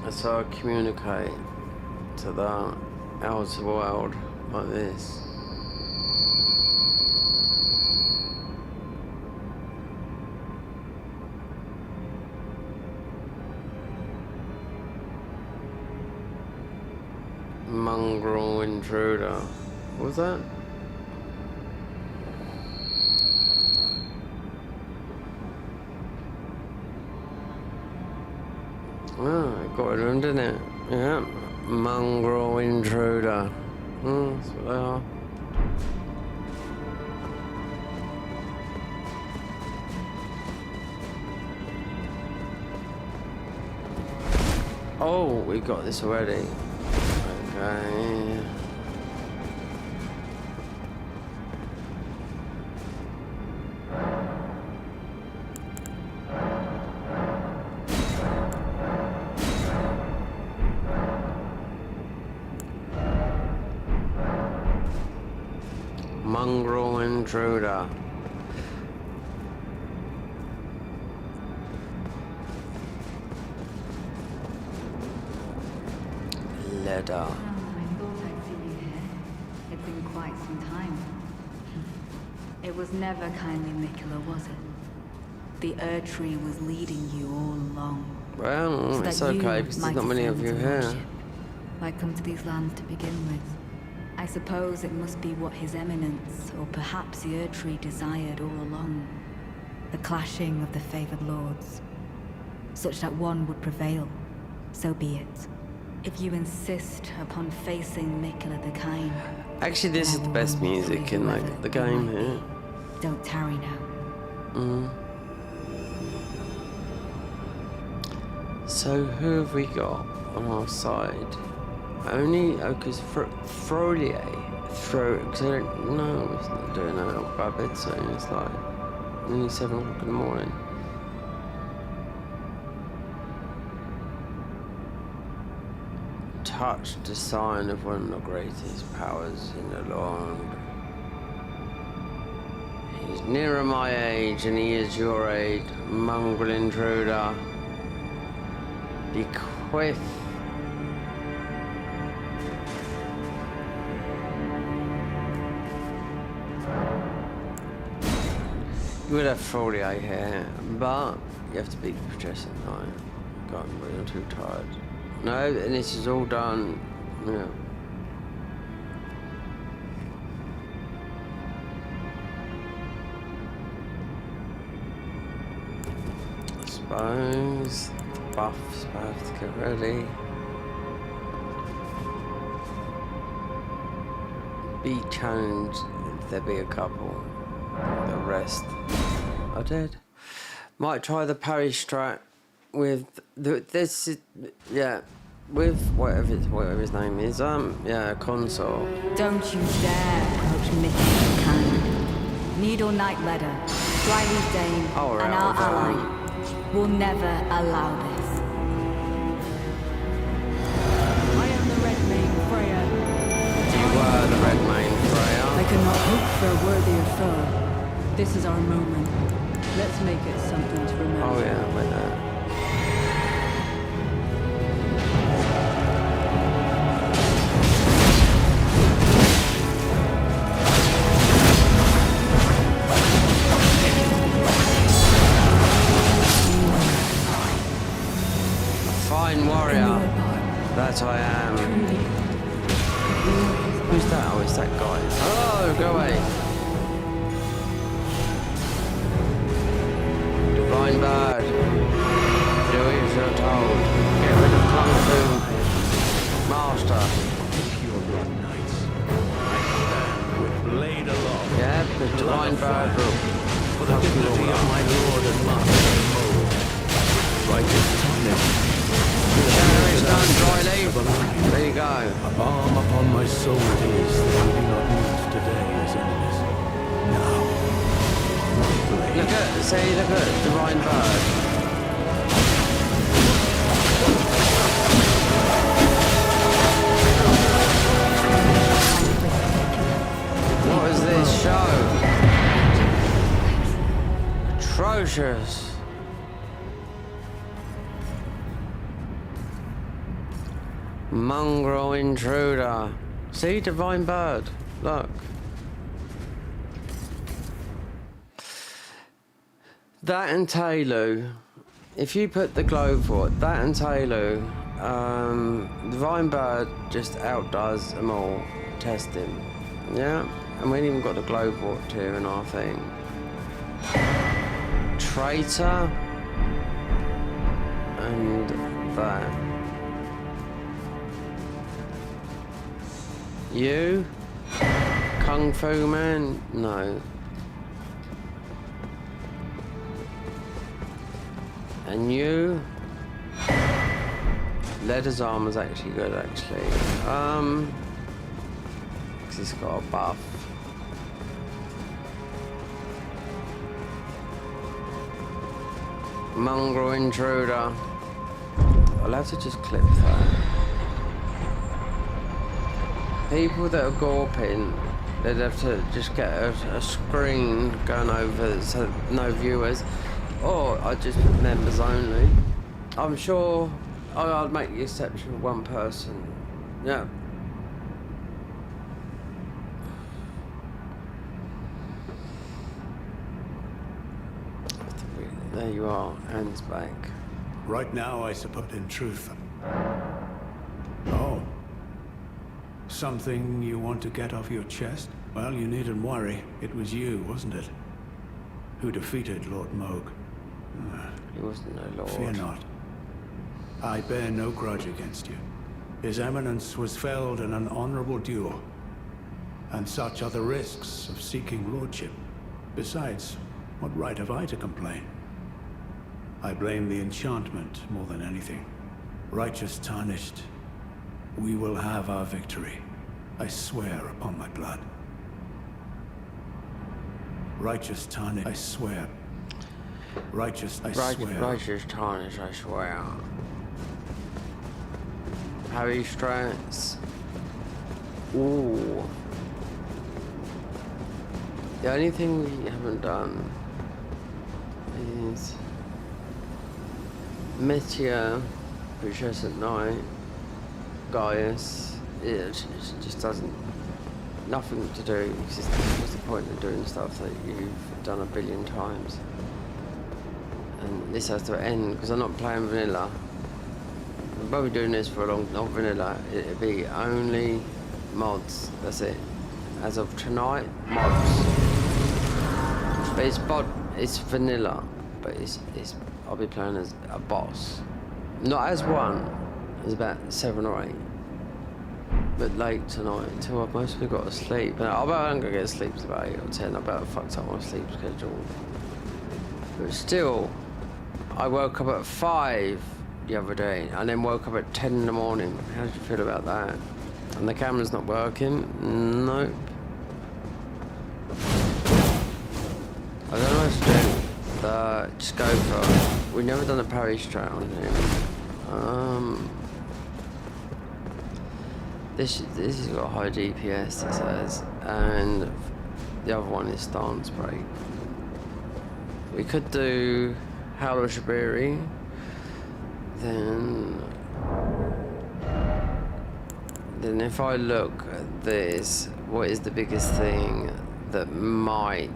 So I communicate to the outer world like this. Mongrel intruder. What was that? Oh, it got rid of him, didn't it? Yeah. Mongrel intruder. That's what they are. Oh, we got this already. Okay. Mongrel intruder. Leather. I thought I'd see you here. It's been quite some time. It was never kindly Nicola, was it? The Erd-tree was leading you all along. Well, So it's that okay you because there's might not many of you ascend to here. lordship, might come to these lands to begin with. I suppose it must be what His Eminence, or perhaps the Erd-tree, desired all along. The clashing of the favored lords. Such that one would prevail. So be it. If you insist upon facing Nicola the Kind, Actually, this is the best music in like the game here. don't tarry now. So who have we got on our side? Only because Frolier. Because I don't know, it's not doing that. I'll go to bed soon. It's like nearly 7 o'clock in the morning. Touched the sign of one of the greatest powers in the land. He's nearer my age and he is your age, mongrel intruder. Bequeath. You would have Frolier here, but you have to beat Patricia at night. God, I'm too tired. No, and this is all done. Yeah. I suppose the buffs have to get ready. Be challenged if there be a couple. The rest are dead. Might try the parry strat with with whatever his name is. Console. Don't you dare approach Nicola the Kind. Needle Knight Ledder, Dryleaf Dane, Oh, and right, our okay. ally will never allow this. I am the Red Mane, Freya. You were the red mane, I Freya. could not hope for a worthier foe. This is our moment. Let's make it something to remember. Oh yeah, like that. Fine warrior. That I am. Who's that? Oh, it's that guy. Oh, go away. Divine bird. Do as you're told. Get rid of Kung Fu. Master. Pure blood knights. I stand with blade aloft. Yeah, the divine bird will For the dignity of my lord and master of Mole. Righteous timing. There is done, Dryleaf. There you go. A balm upon my soul it is that we do not meet today as enemies. Now, Look at, see, look at Divine Bird. Mongrel intruder. See, divine bird. Look. That and Talu. If you put the globe for it, that and Talu, divine bird just outdoes them all. Test him. Yeah? And we ain't even got the globe warped here in our thing. Traitor. And that. You? Kung Fu Man? No. And you? Leather's armor's actually good, actually. Because he's got a buff. Mongrel intruder. I'll have to just clip that. People that are gawping, they'd have to just get a screen going over so no viewers, or I'd just put members only. I'm sure I'd make the exception of one person. Yeah. There you are, hands back. Right now, I suppose, in truth. Oh. Something you want to get off your chest? Well, you needn't worry. It was you, wasn't it? Who defeated Lord Moog. He wasn't no lord. Fear not. I bear no grudge against you. His Eminence was felled in an honorable duel. And such are the risks of seeking lordship. Besides, what right have I to complain? I blame the enchantment more than anything. Righteous tarnished. We will have our victory. I swear upon my blood. Righteous tarnish, I swear. Righteous, I swear. Righteous tarnish, I swear. Harry Strats. Ooh. The only thing we haven't done is Meteor, Princess at Night, Gaius. It just doesn't. Nothing to do. What's the point of doing stuff that you've done a billion times? And this has to end because I'm not playing vanilla. We'll be doing this for a long, not vanilla. It'll be only mods. That's it. As of tonight, mods. But it's vanilla, but it's I'll be playing as a boss. Not as one. There's about 7 or 8. But late tonight until I've mostly got to sleep. And I bet I'm gonna get to sleep till about 8 or 10. I better fucked up my sleep schedule. But still, I woke up at 5 the other day and then woke up at 10 in the morning. How did you feel about that? And the camera's not working? Nope. I don't know what to do. Just go for it. We've never done a parry strat on him. This has got high DPS, it says, and the other one is stance break. We could do Howl of Shabiri, then if I look at this, what is the biggest thing that might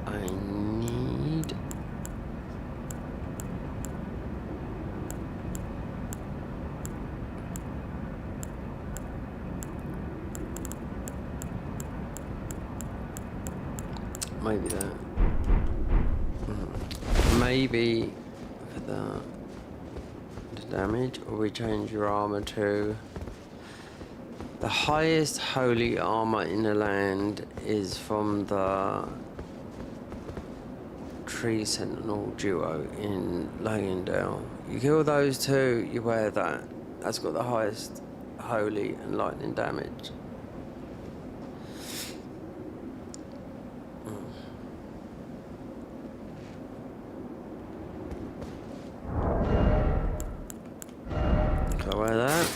I need? Maybe that. Maybe for the damage, or we change your armor to the highest holy armor in the land is from the Tree Sentinel duo in Langendale. You kill those two, you wear that. That's got the highest holy and lightning damage. So I wear that.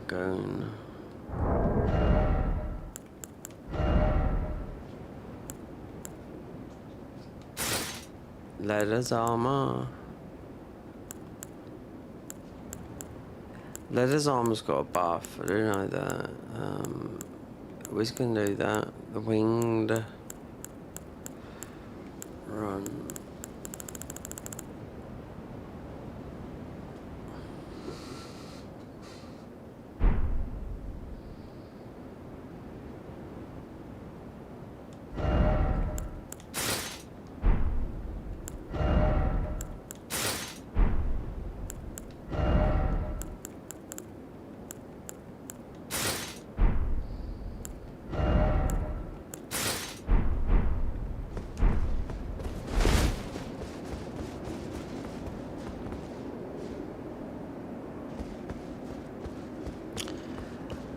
goon. Leather's armor. Leather's armor's got a buff, I do know that. We're just gonna do that. The winged run.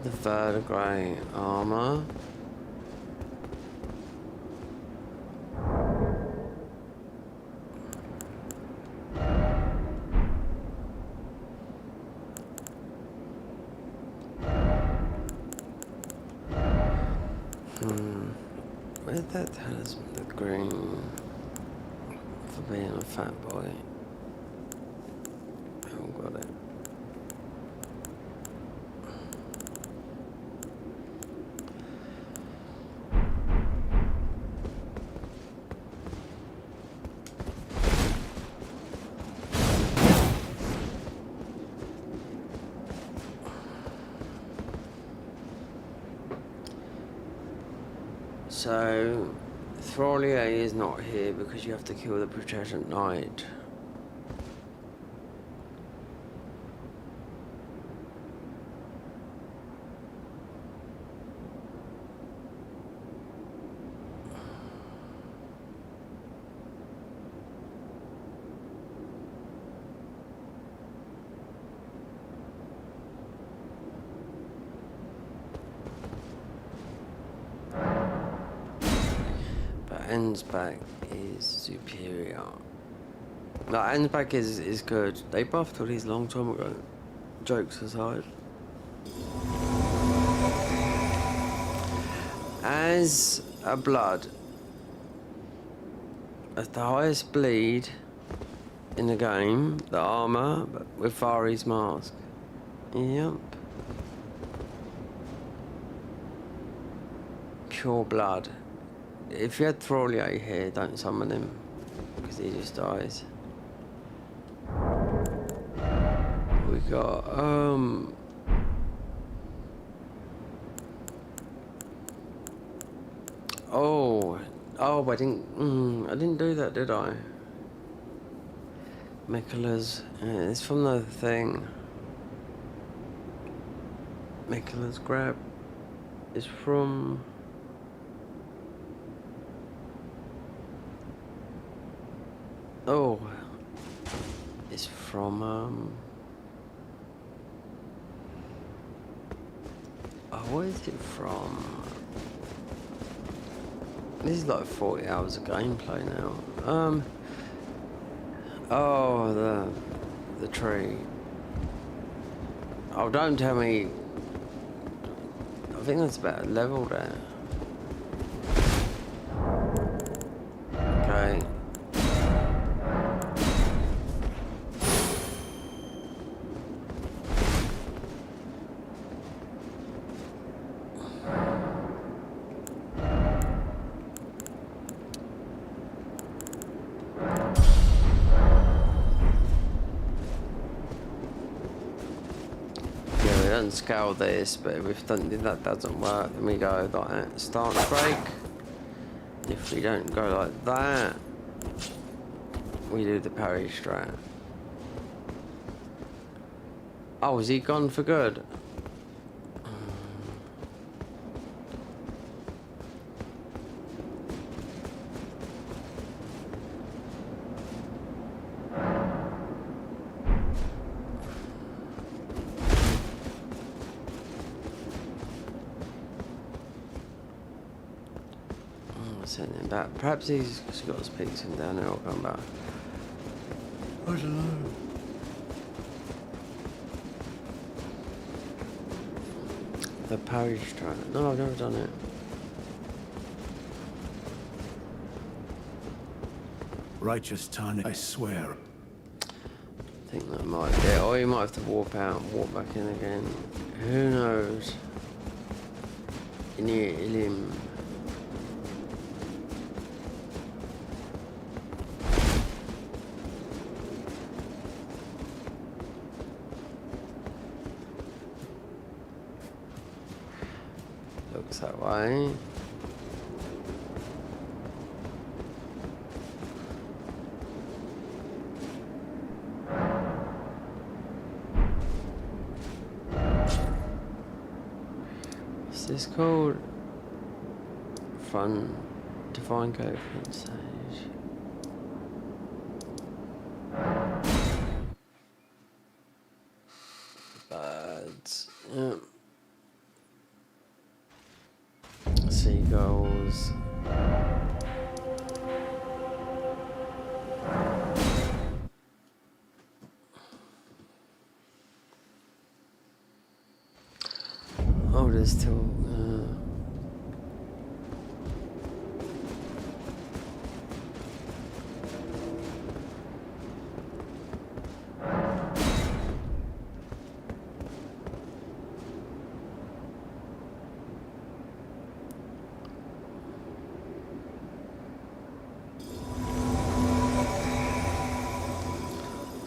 The vertebrae armor. Where'd that talisman, the green, for being a fat boy? I haven't got it. So, Throlier is not here because you have to kill the Protestant Knight. Ansback is superior. No, Ansback is good. They buffed all these long time ago. Jokes aside. As a blood, at the highest bleed in the game, the armor, but with Fari's mask. Yep. Pure blood. If you had Throlier here, don't summon him, because he just dies. We got, Oh, I didn't do that, did I? Mikola's, it's from the thing. Mikola's grab is from... Oh, it's from, oh, where is it from? This is like 40 hours of gameplay now. Oh, the tree. Oh, don't tell me. I think that's about a level there. Okay. Scale this, but if that doesn't work, then we go like that, start break. If we don't go like that, we do the parry strat. Oh, is he gone for good? Send him back. Perhaps he's got his pigs in down there. I'll come back. I don't know. The parish track. No, I've never done it. Righteous Tani, I swear. I think that might be it. Or you might have to warp out and walk back in again. Who knows? In ELden. Looks that way. What's this called? Fun Divine Code front stage. Birds. Yeah. Seagulls. Oh, there's still.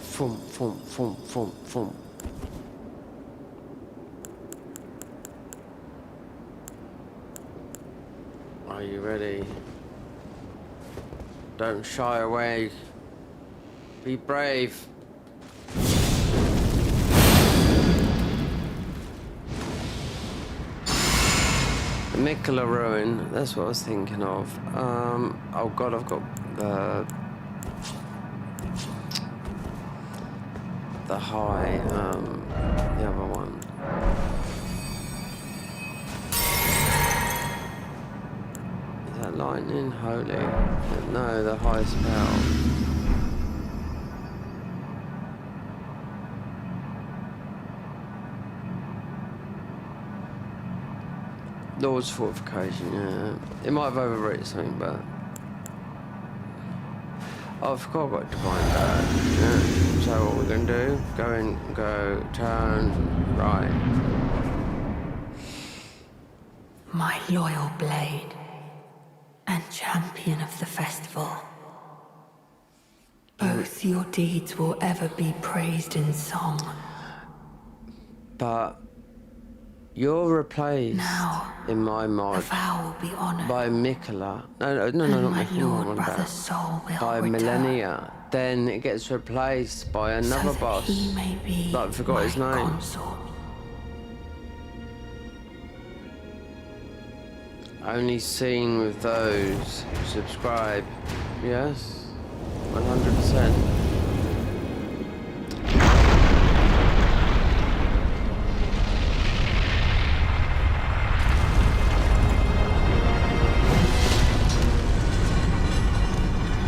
Fum, fum, fum, fum, fum. Are you ready? Don't shy away. Be brave. The Mikula ruin, that's what I was thinking of. Oh god, I've got the high, the other one. Is that lightning? Holy. No, the high spell. Lord's Fortification, yeah. It might have overwritten something, but... Oh, I forgot about Divine Bird. Yeah. So what we're going to do, go in, go, turn, right. My loyal blade and champion of the festival. Both your deeds will ever be praised in song. But you're replaced Now, in my the mod vow will be honored. by Mikula. No, and not my Mikula. lord What brother's about? soul will By return. millennia. Then it gets replaced by another so that boss. he may be But I forgot my his name. consort. Only seen with those who subscribe. Yes, 100%.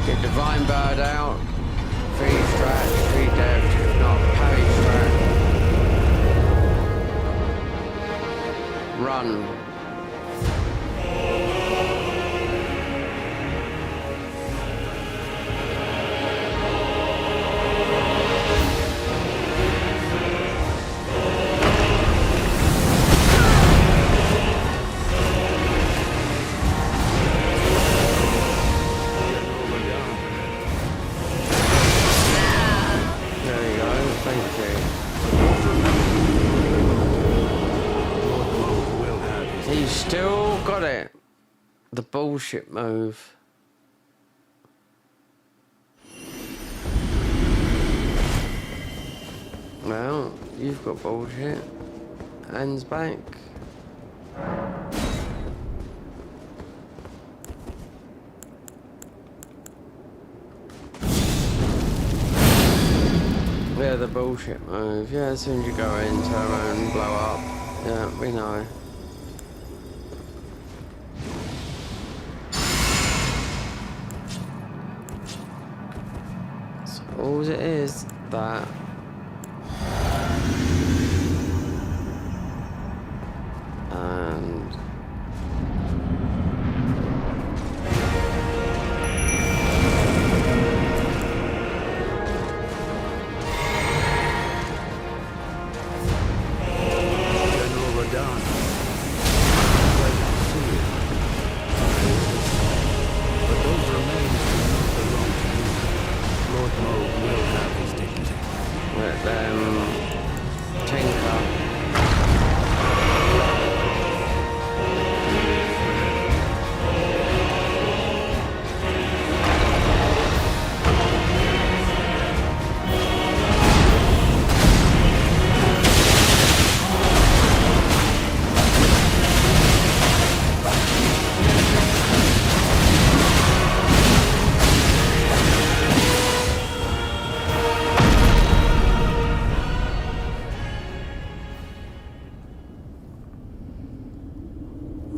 Get Divine Bird out. Free strat, free dev, if not parry strat. Run. There you go, thank you. He's still got it. The bullshit move. Well, you've got bullshit. Hands back. Yeah, the bullshit move. Yeah, as soon as you go in, turn around and blow up. Yeah, we know. So all it is that Mo will have his dignity. Let them tinker.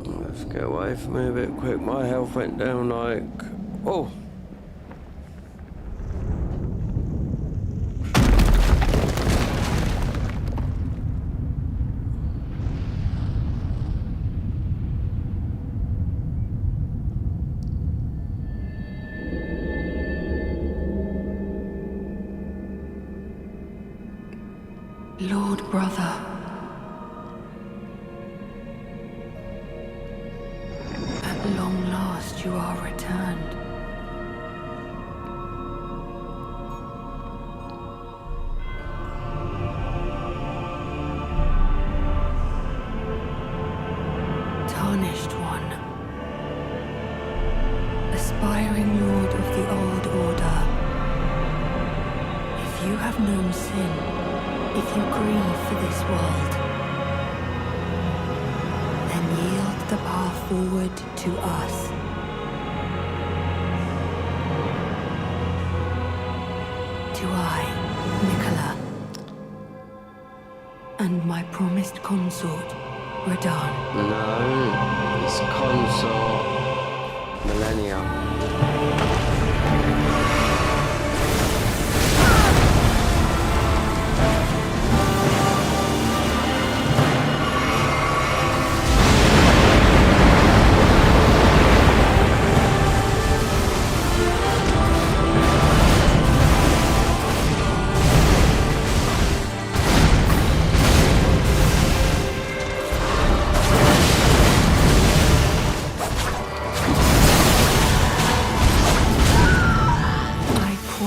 Let's get away from me a bit quick. My health went down like... Oh! Lord brother. At long last you are returned. Tarnished one. Aspiring lord of the old order. If you have known sin, if you grieve for this world, then yield the path forward to us. To I, Nicola, and my promised consort, Radahn. No, it's consort Millennia.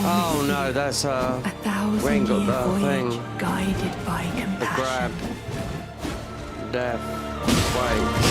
Oh no, that's A we ain't got 1,000-year that voyage thing. guided by The grab. compassion. Death. Wait.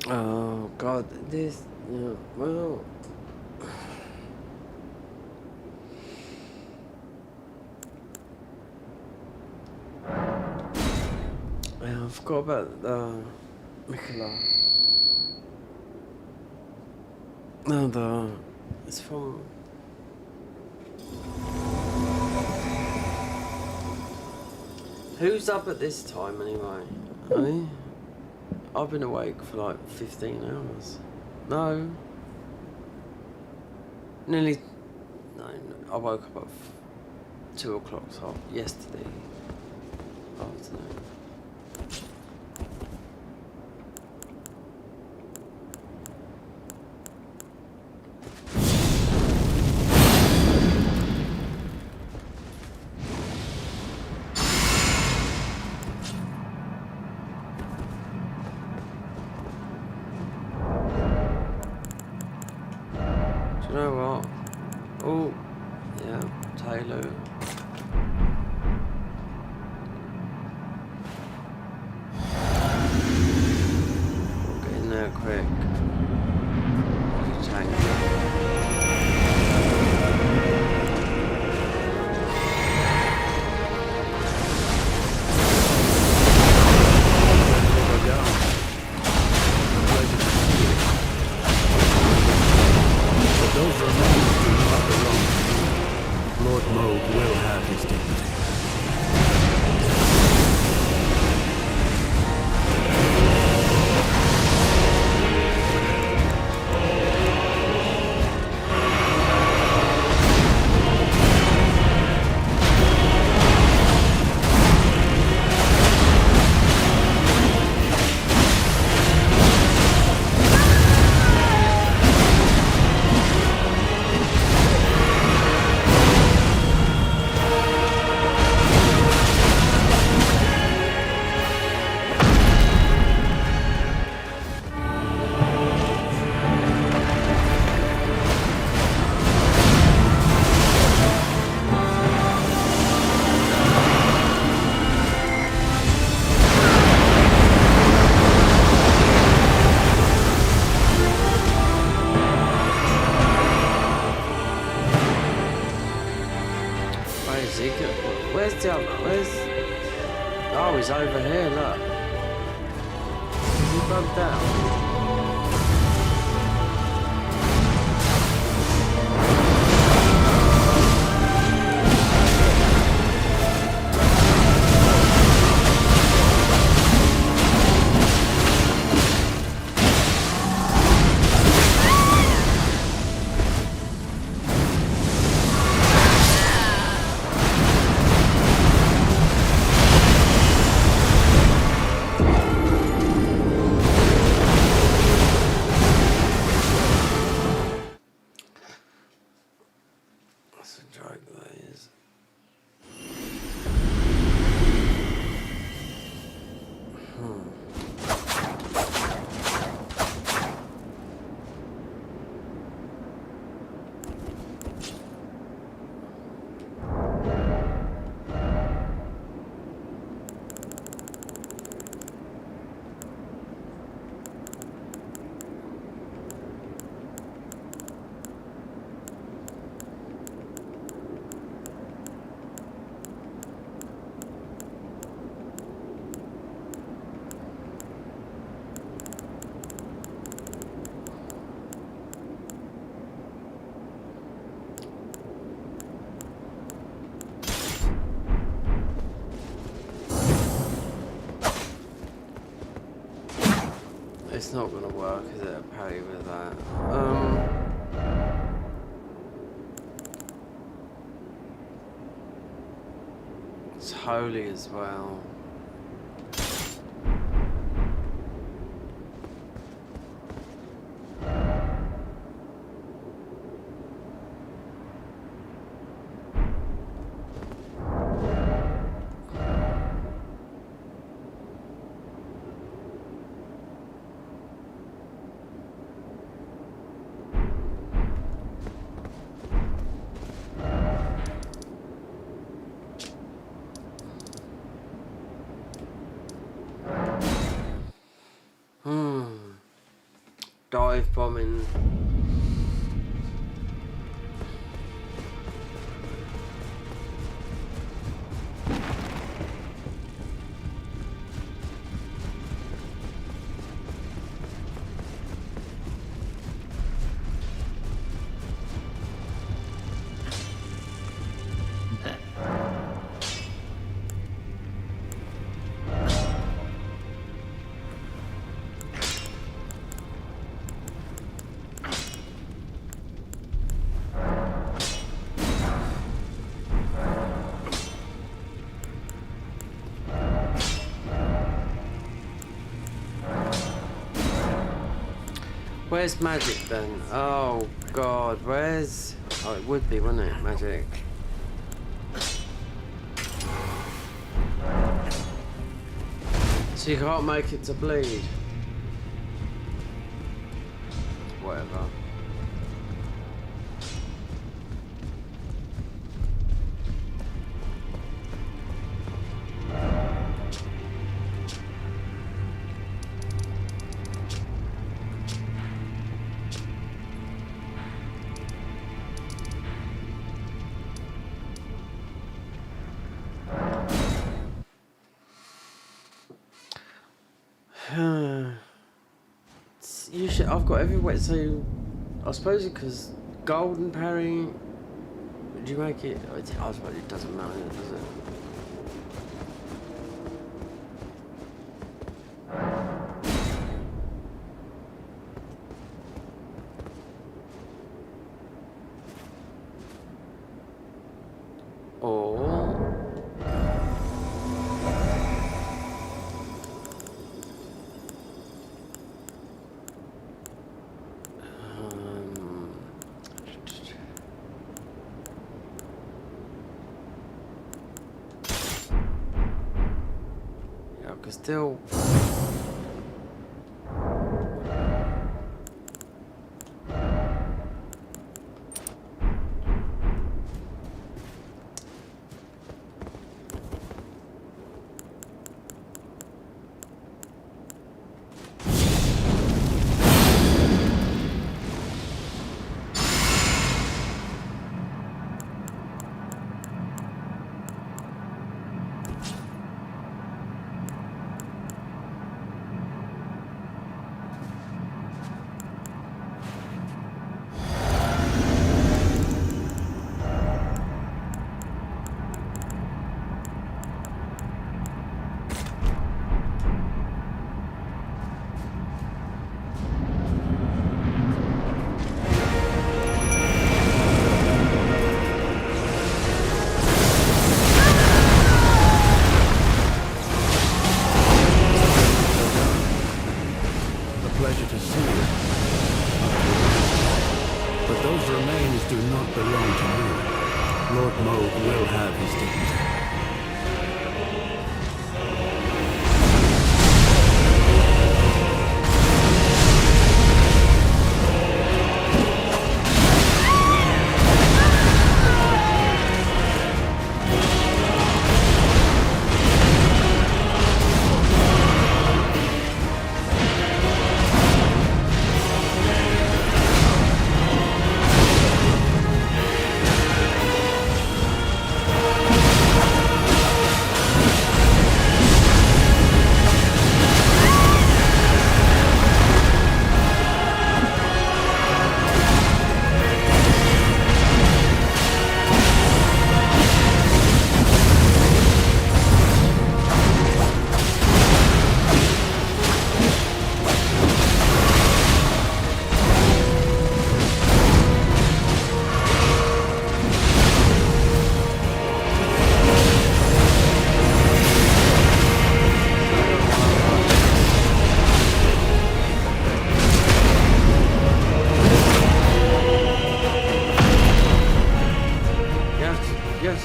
Oh god, this, yeah, well, yeah, I forgot about Mikola. No, it's from, who's up at this time anyway? Eh? I've been awake for like 15 hours. No. Nearly. No, I woke up at 2 o'clock so yesterday afternoon. You know what? Oh, yeah, Taylor. We'll get in there quick. Tank. Those remains do not belong to you. Lord Moog will have his dignity. Where's he go? Where's the other? Where's... Oh, he's over here, look. Is he bugged out? That's a drag that is. It's not gonna work, is it? Apparently with that. It's holy as well. Dive bombing. Where's magic then? Oh god, where's... Oh, it would be, wouldn't it? Magic. So you can't make it to bleed? Whatever. you should. I've got everywhere. So I suppose because golden parry. Do you make it? I suppose it doesn't matter, does it? Because still. Pleasure to see you. But those remains do not belong to you. Lord Moog will have his dignity.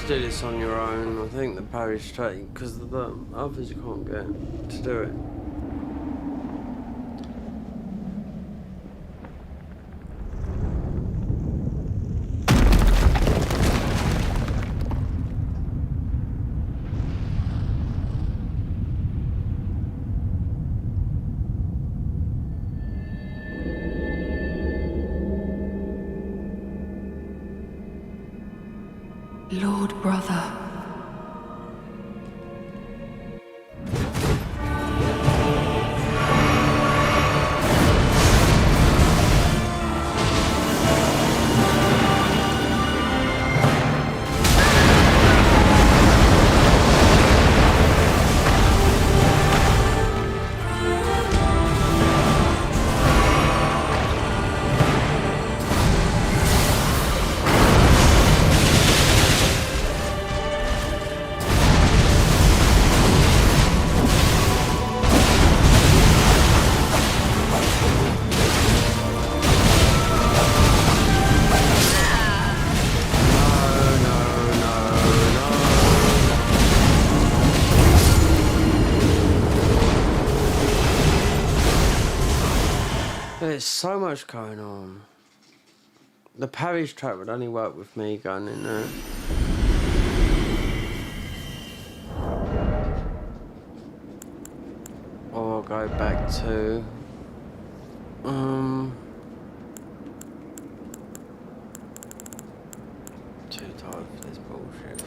Do this on your own. I think the parry straight because the others you can't get to do it. Lord Brother. There's so much going on. The parry trap would only work with me going in there. Or go back to too tired for this bullshit.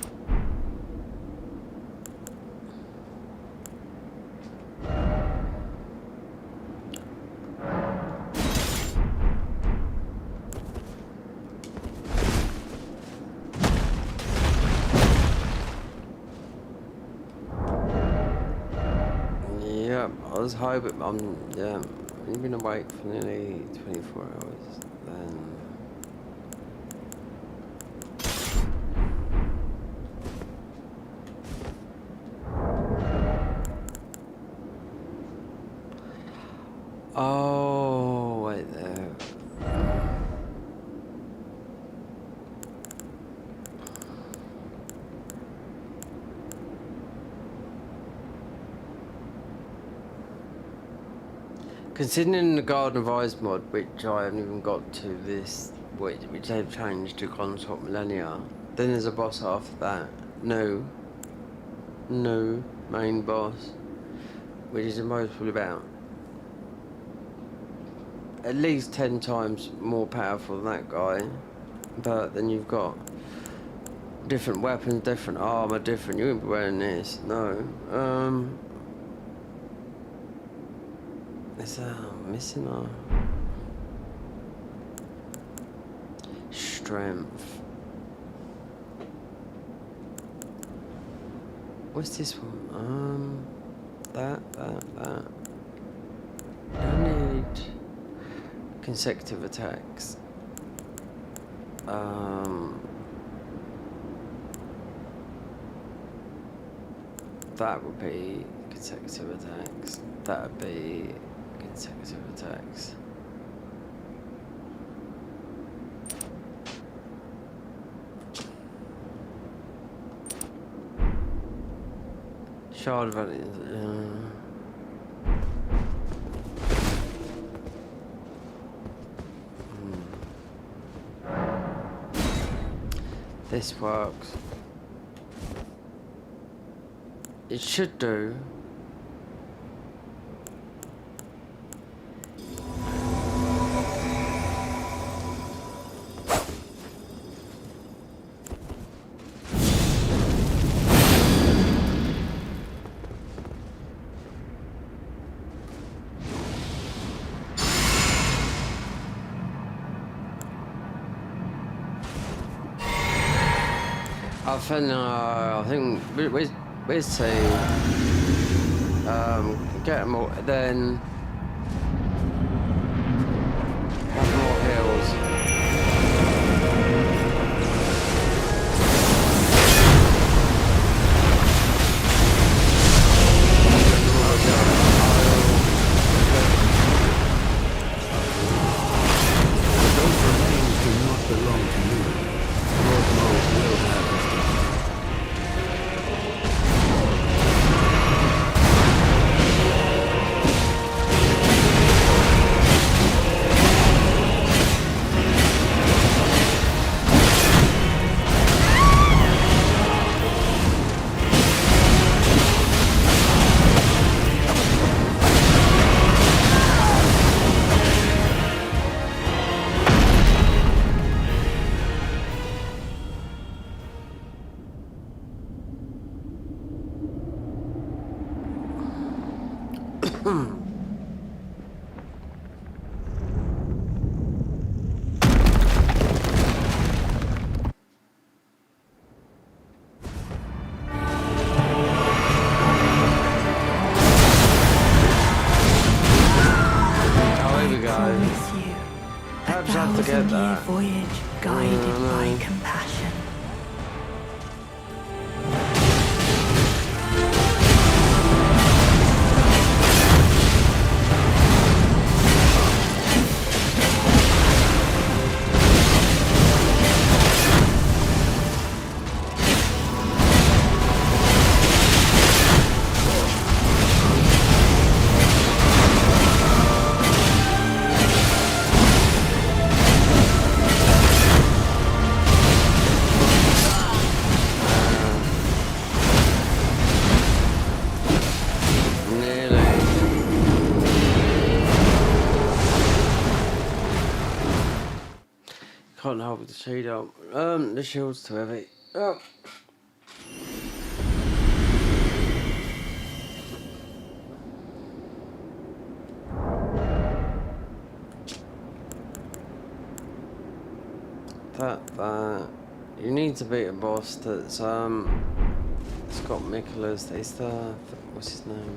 was hoping. Yeah. You've been awake for nearly 24 hours. Then. Oh, wait there. Considering the Garden of Eyes mod, which I haven't even got to this, which they've changed to Consort Millennia, then there's a boss after that. No, main boss, which is probably about at least 10 times more powerful than that guy. But then you've got different weapons, different armor, different. You wouldn't be wearing this, no. Is missing our strength? What's this one? That. I need consecutive attacks. That would be consecutive attacks. That would be consecutive attacks. Shard advantage. This works. It should do. I think where's T? Get them all, then have more heals. Those remains do not belong to you. Lord Moog will have his desire. Perhaps I have to get that. Voyage guided by compassion. Can't hold the shield up. The shield's too heavy. Oh. That. You need to beat a boss that's, it's got Mikola's, it's the, what's his name?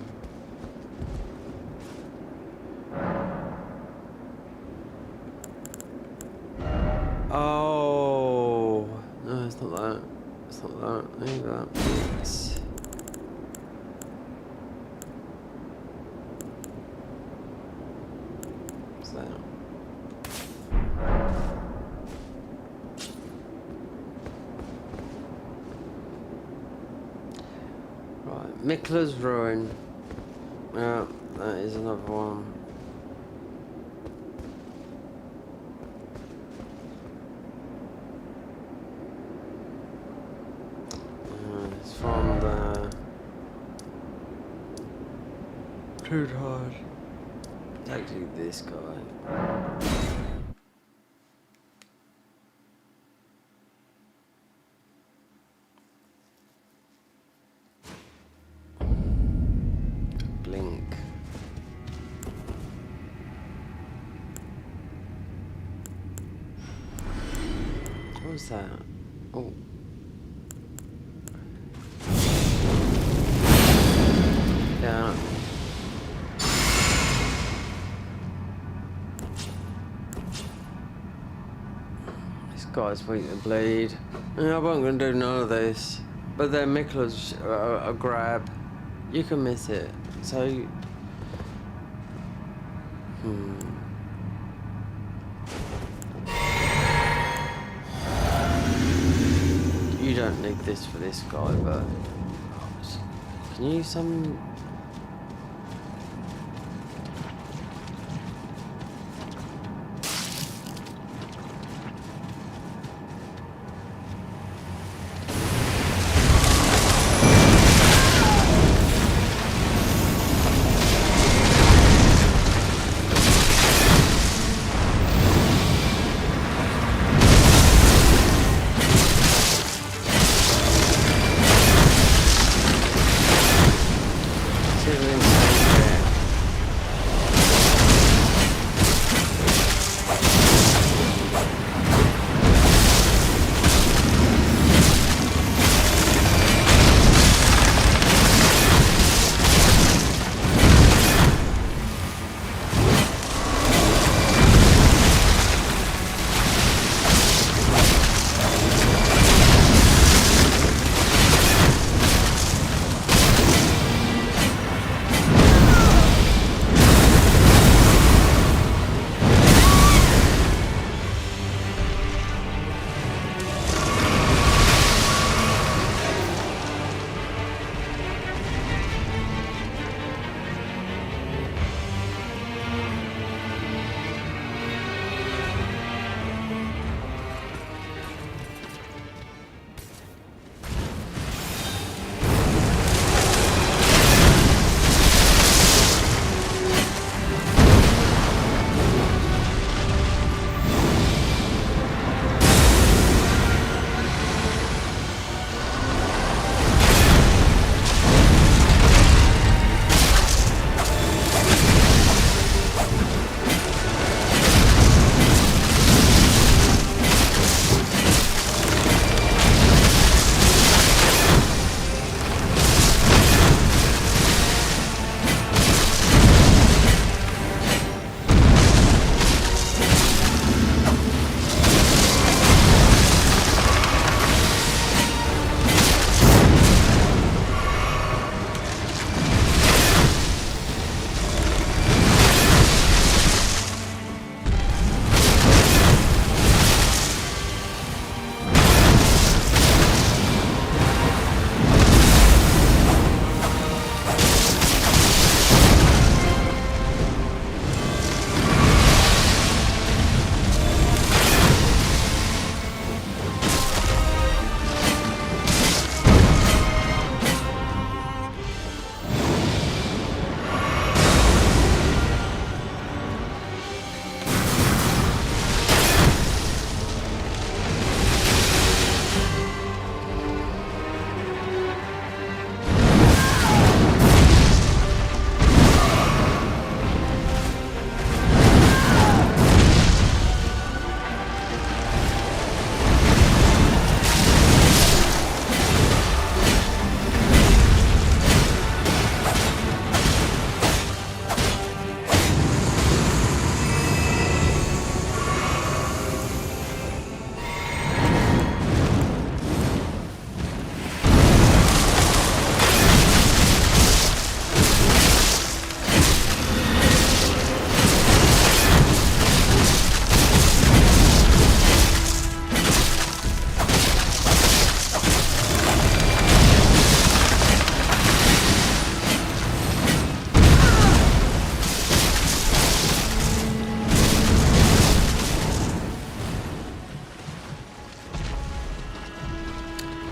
Oh no, it's not that. It's not that either. It's what's that? Right, Mikla's Ruin. Yeah, that is another one. It's from the Too hard. It's actually this guy. Blink. What was that? Oh. Yeah. This guy's weak to bleed. Yeah, I wasn't going to do none of this. But then Mikla's a grab. You can miss it. So... You don't need this for this guy, but... Can you use some...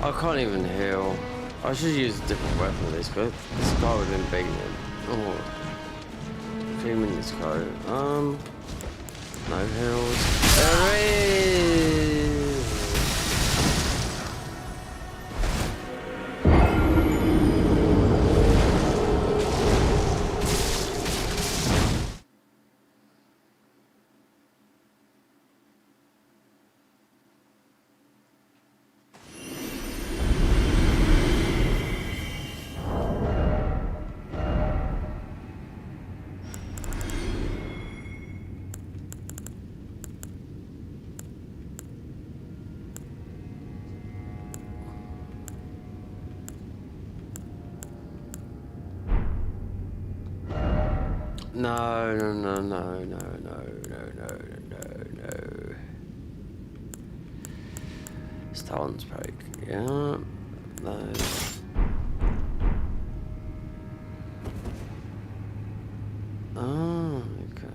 I can't even heal. I should use a different weapon with this, but this guy would have been beating him. Oh, a few minutes ago. No heals. There is. No, no, no, no, no, no, no, no, no, no. Stance break, yeah. No. Oh, okay.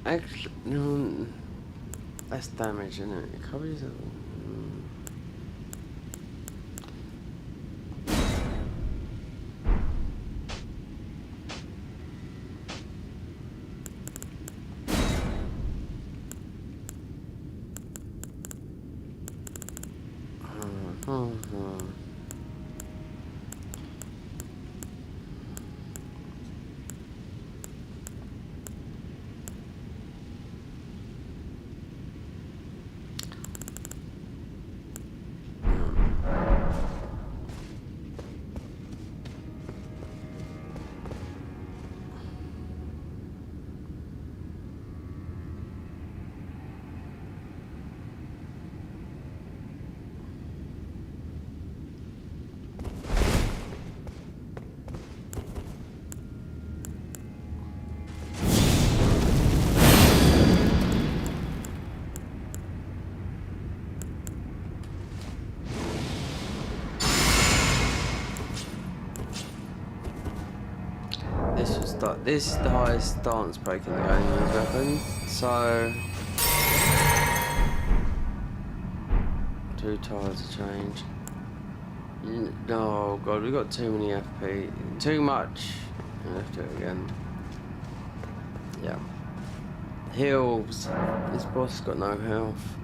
Actually, no, less damage, isn't it? It covers it. This is the highest stance break in the game with weapons, so 2 tiles to change. Oh god, we got too many FP, too much. Let's do it again. Yeah. Heals. This boss has got no health.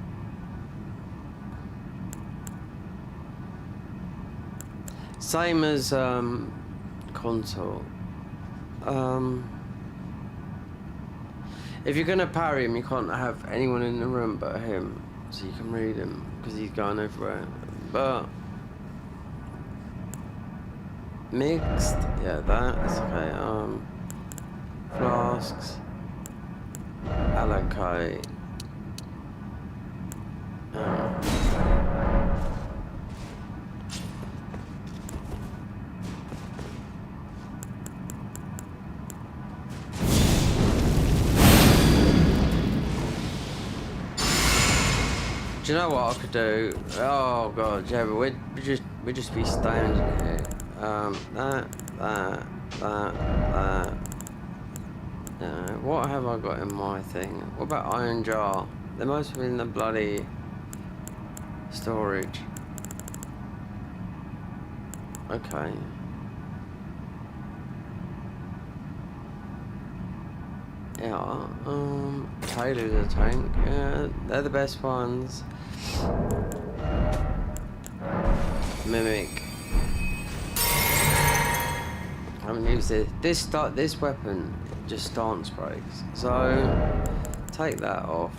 Same as console. If you're gonna parry him, you can't have anyone in the room but him, so you can read him because he's going everywhere. But mixed, yeah, that's okay. Flasks, Alakite. Do you know what I could do? Oh god, yeah, but we'd just be standing here. That. Yeah, what have I got in my thing? What about iron jar? They must have been in the bloody storage. Okay. Yeah, Taylor's a tank. Yeah, they're the best ones. Mimic. I haven't used it. This weapon just stance breaks. So take that off.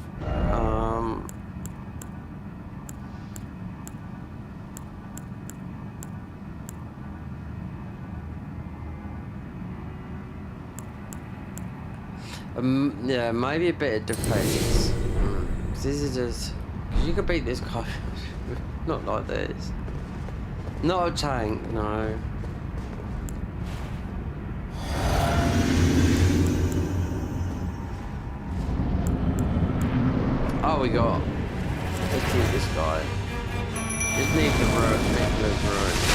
Yeah, maybe a bit of defense. 'Cause this is just... Because you could beat this guy. Not like this. Not a tank, no. Oh, we got... Let's do this guy. Just need the road. Need the road.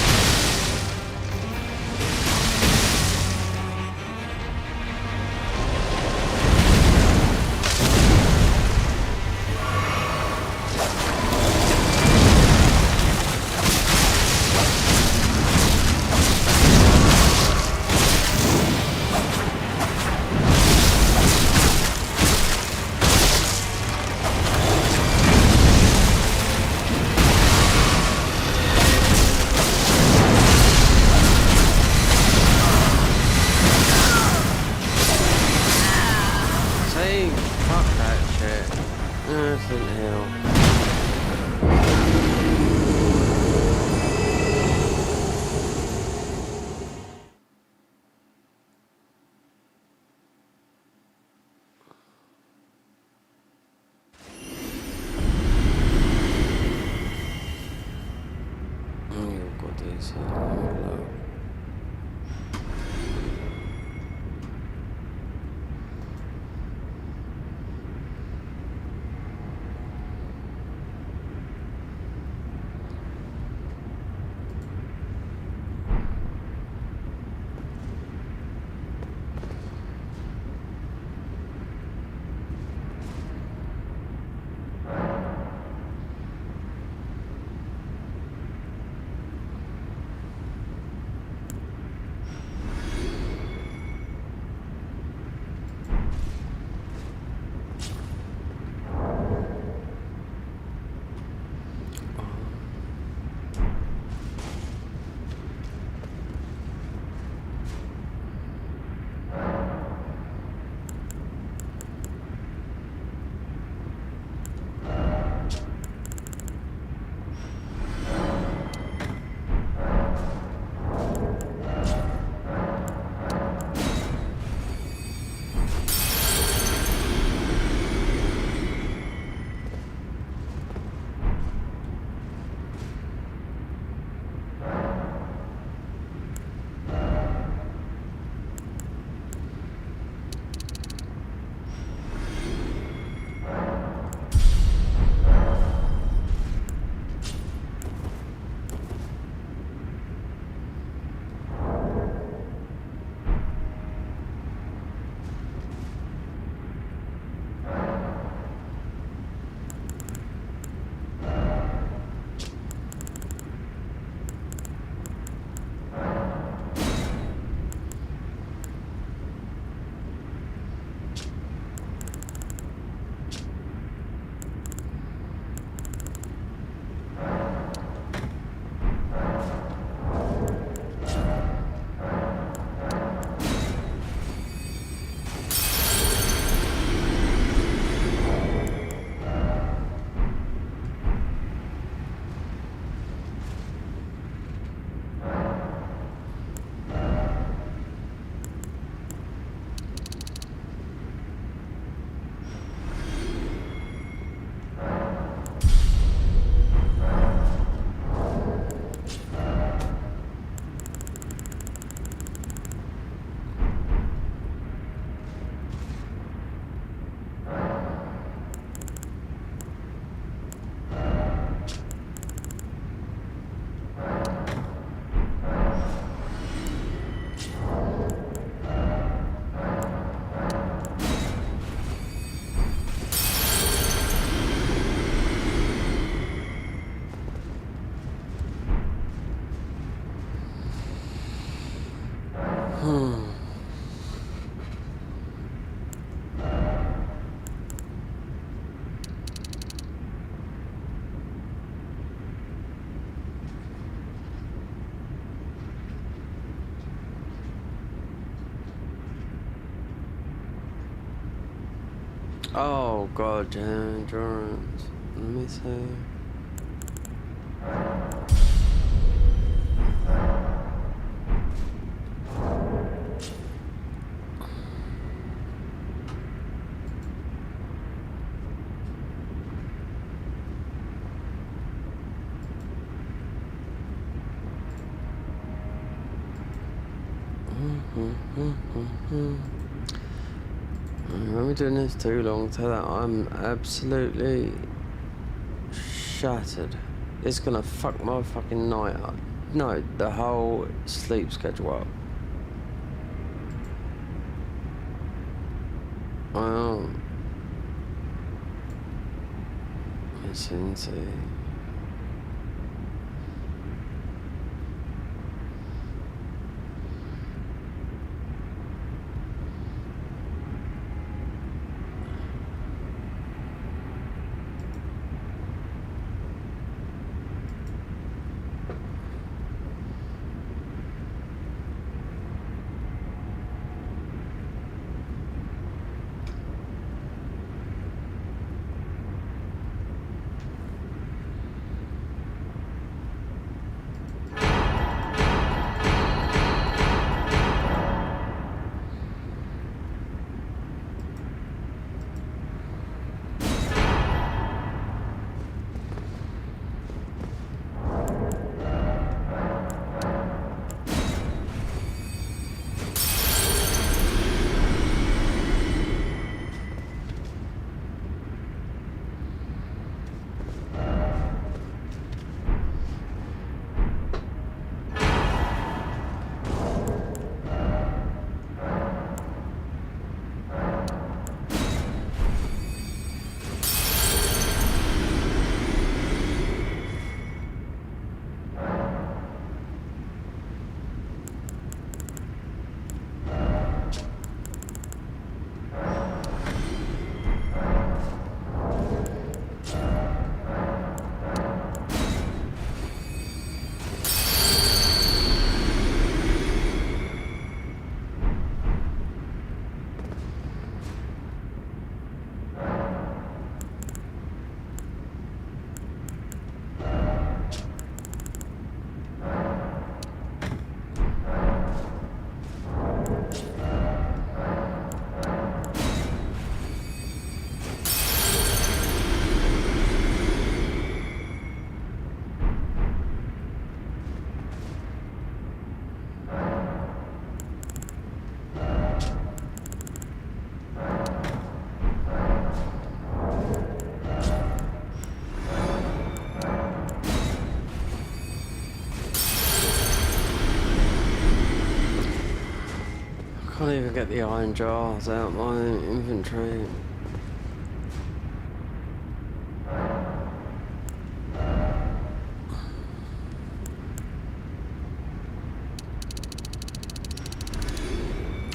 Oh god, endurance. Let me see. When we're doing this too long, tell that I'm absolutely shattered. It's gonna fuck my fucking night up. No, the whole sleep schedule up. Well, it's into. Can't even get the iron jars out my inventory.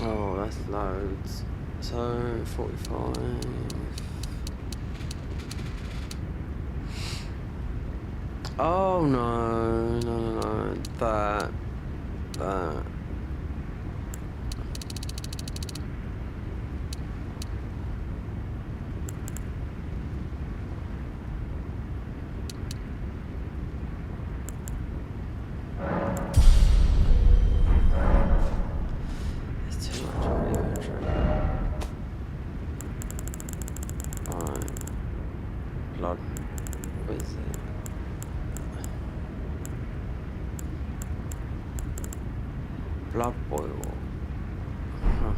Oh, that's loads. So 45. Oh no, no. That. It's too much on the inventory. Alright. Blood. What is it? Blood boil. Huh.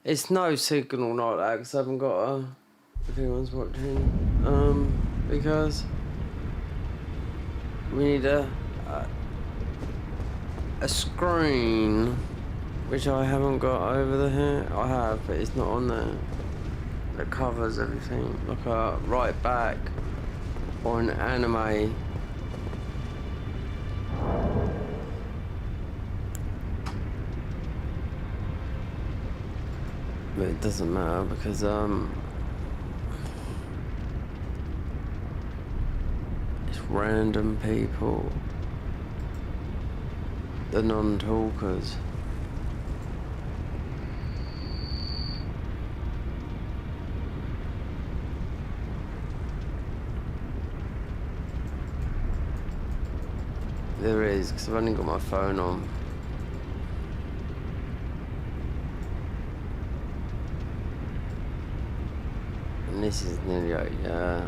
It's no signal like that because I haven't got a. If anyone's watching, because we need a screen, which I haven't got over the here. I have, but it's not on there. That covers everything, like a right back or an anime. But it doesn't matter because it's random people, the non-talkers. There is, because I've only got my phone on. And this is nearly like, yeah.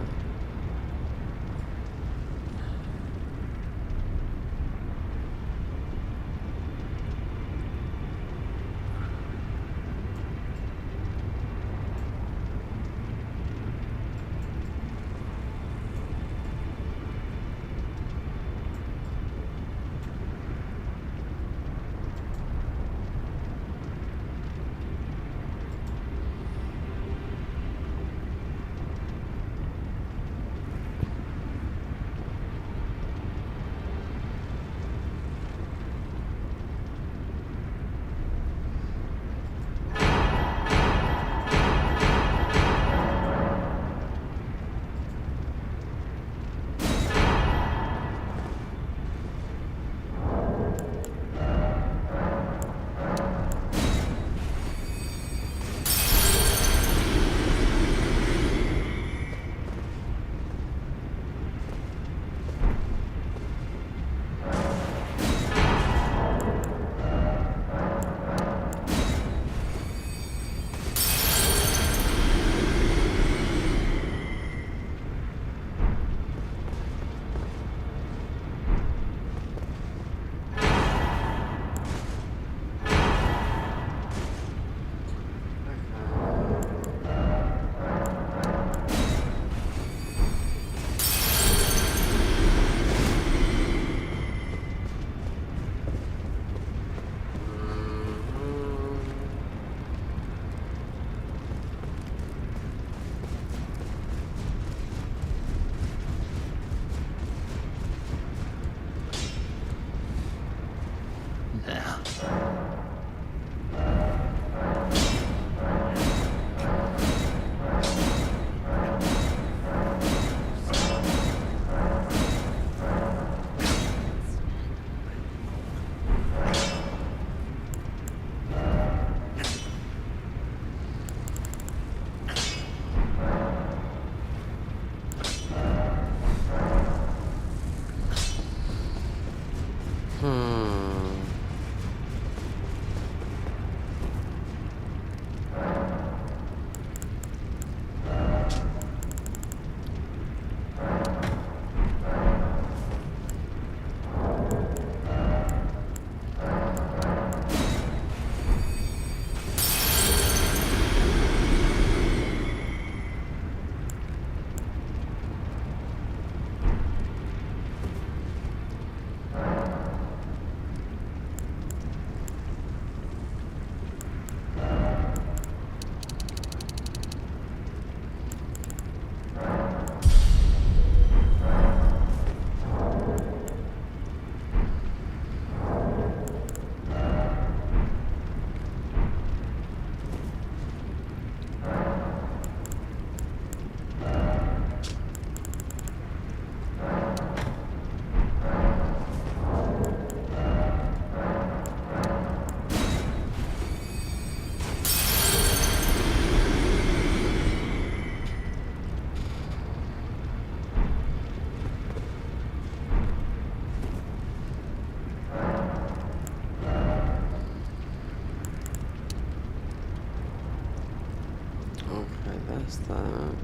That's that.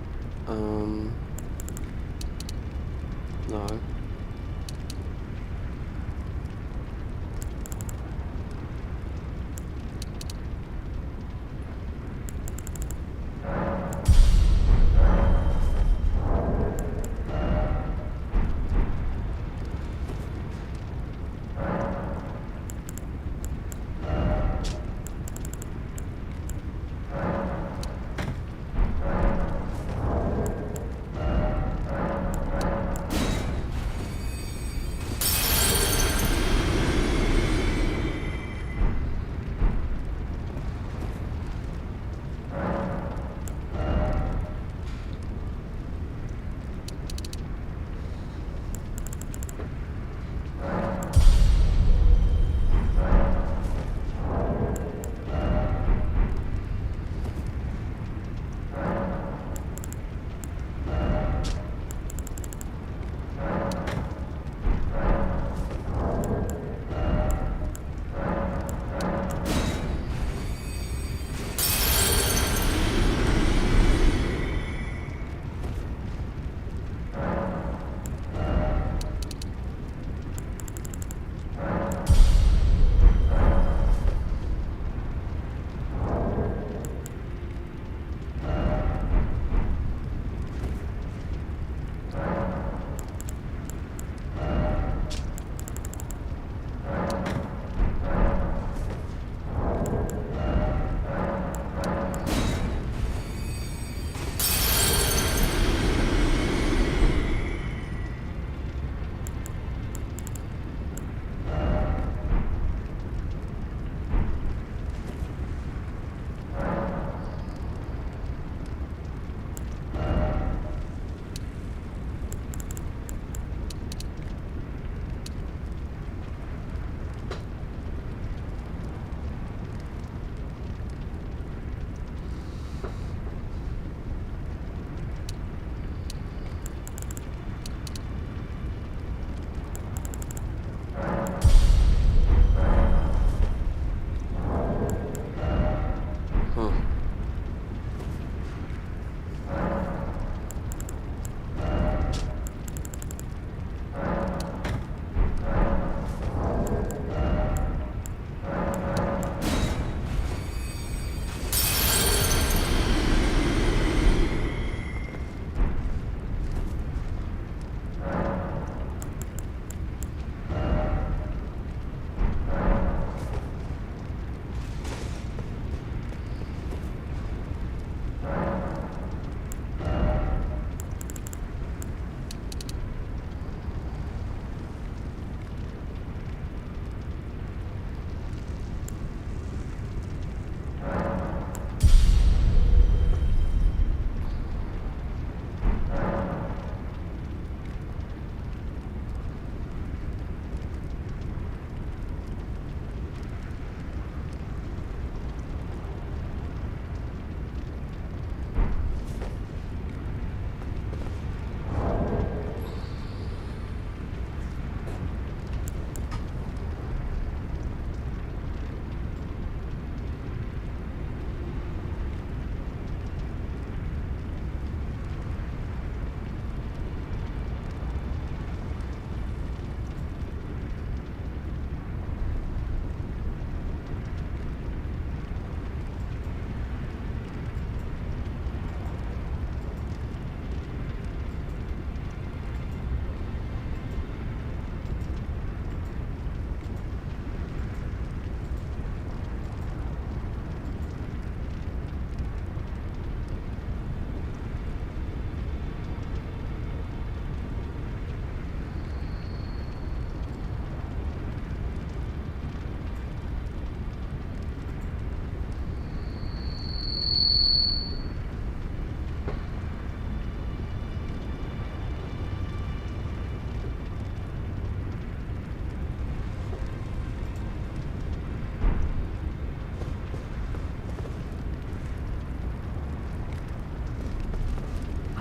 No.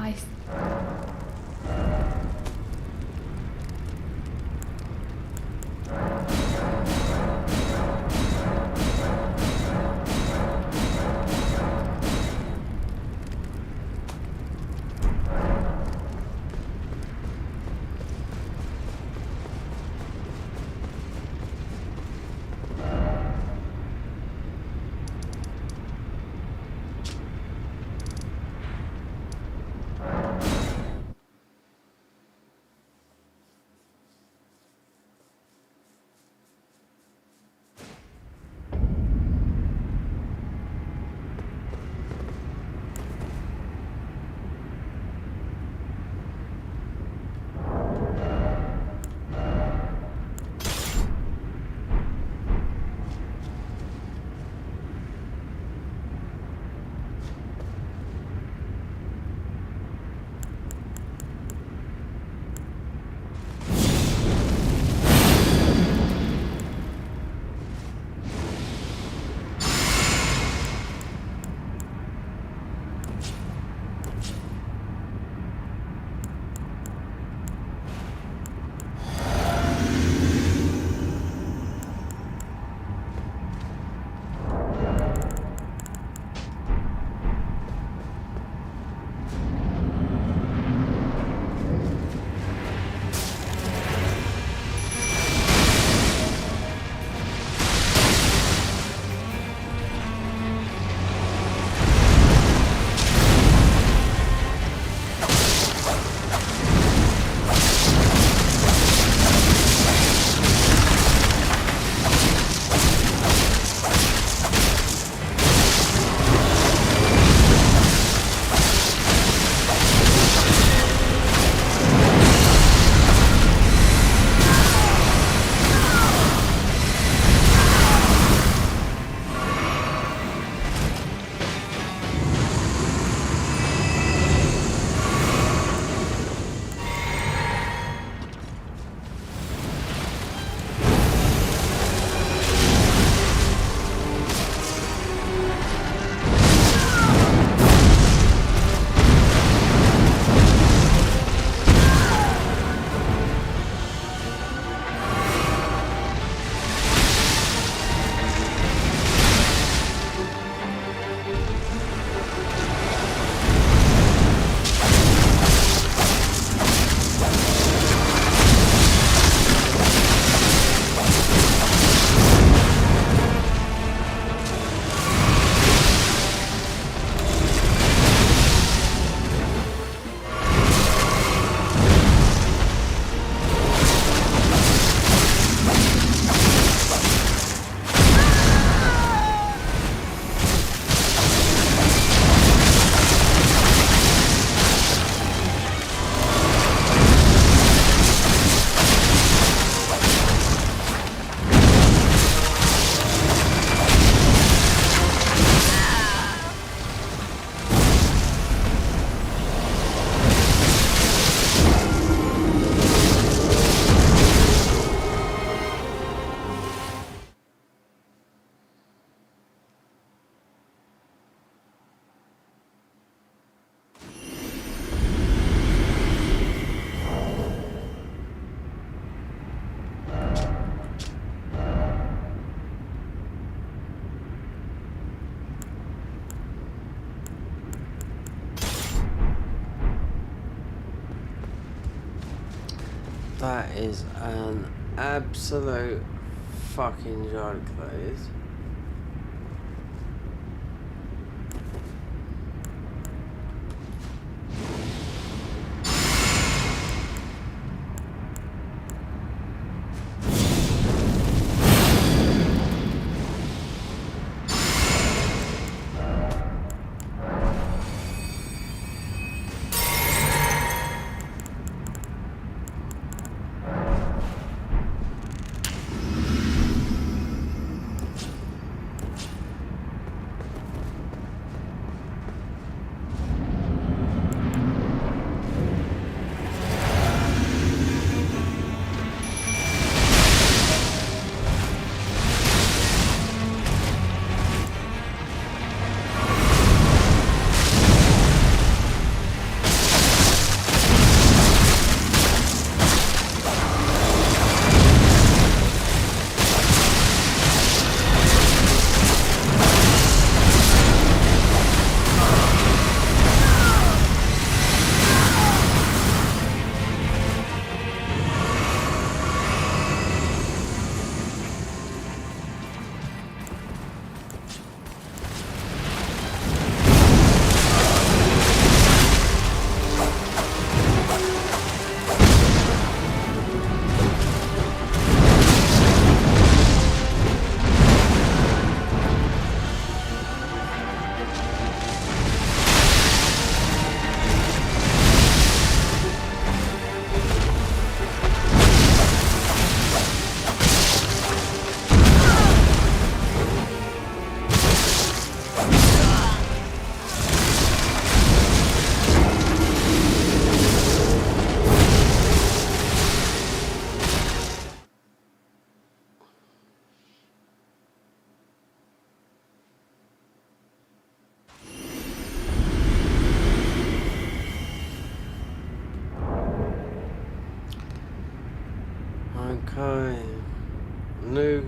advice. That is an absolute fucking joke, that is.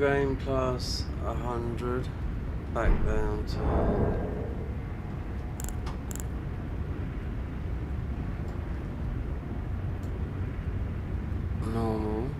game plus 100. Back down to normal.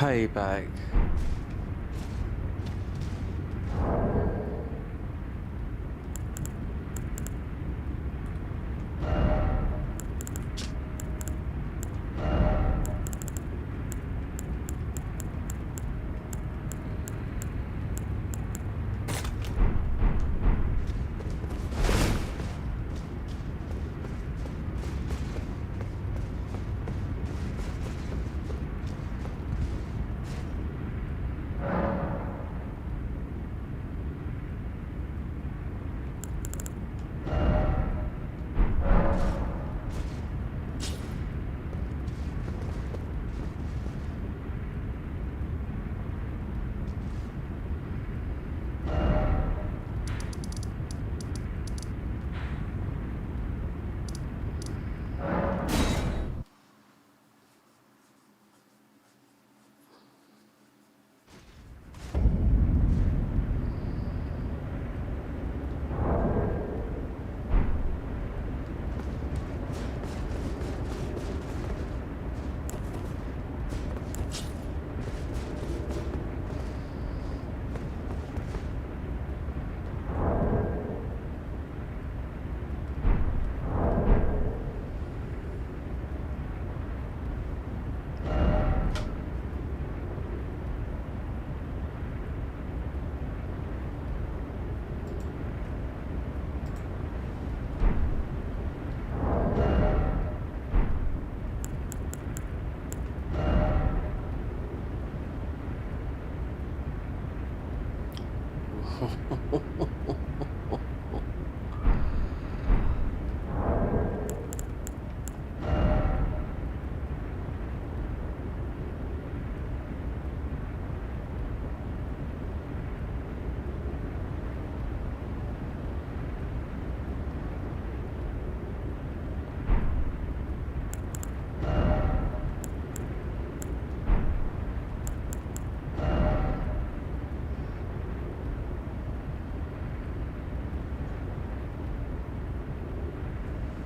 Payback.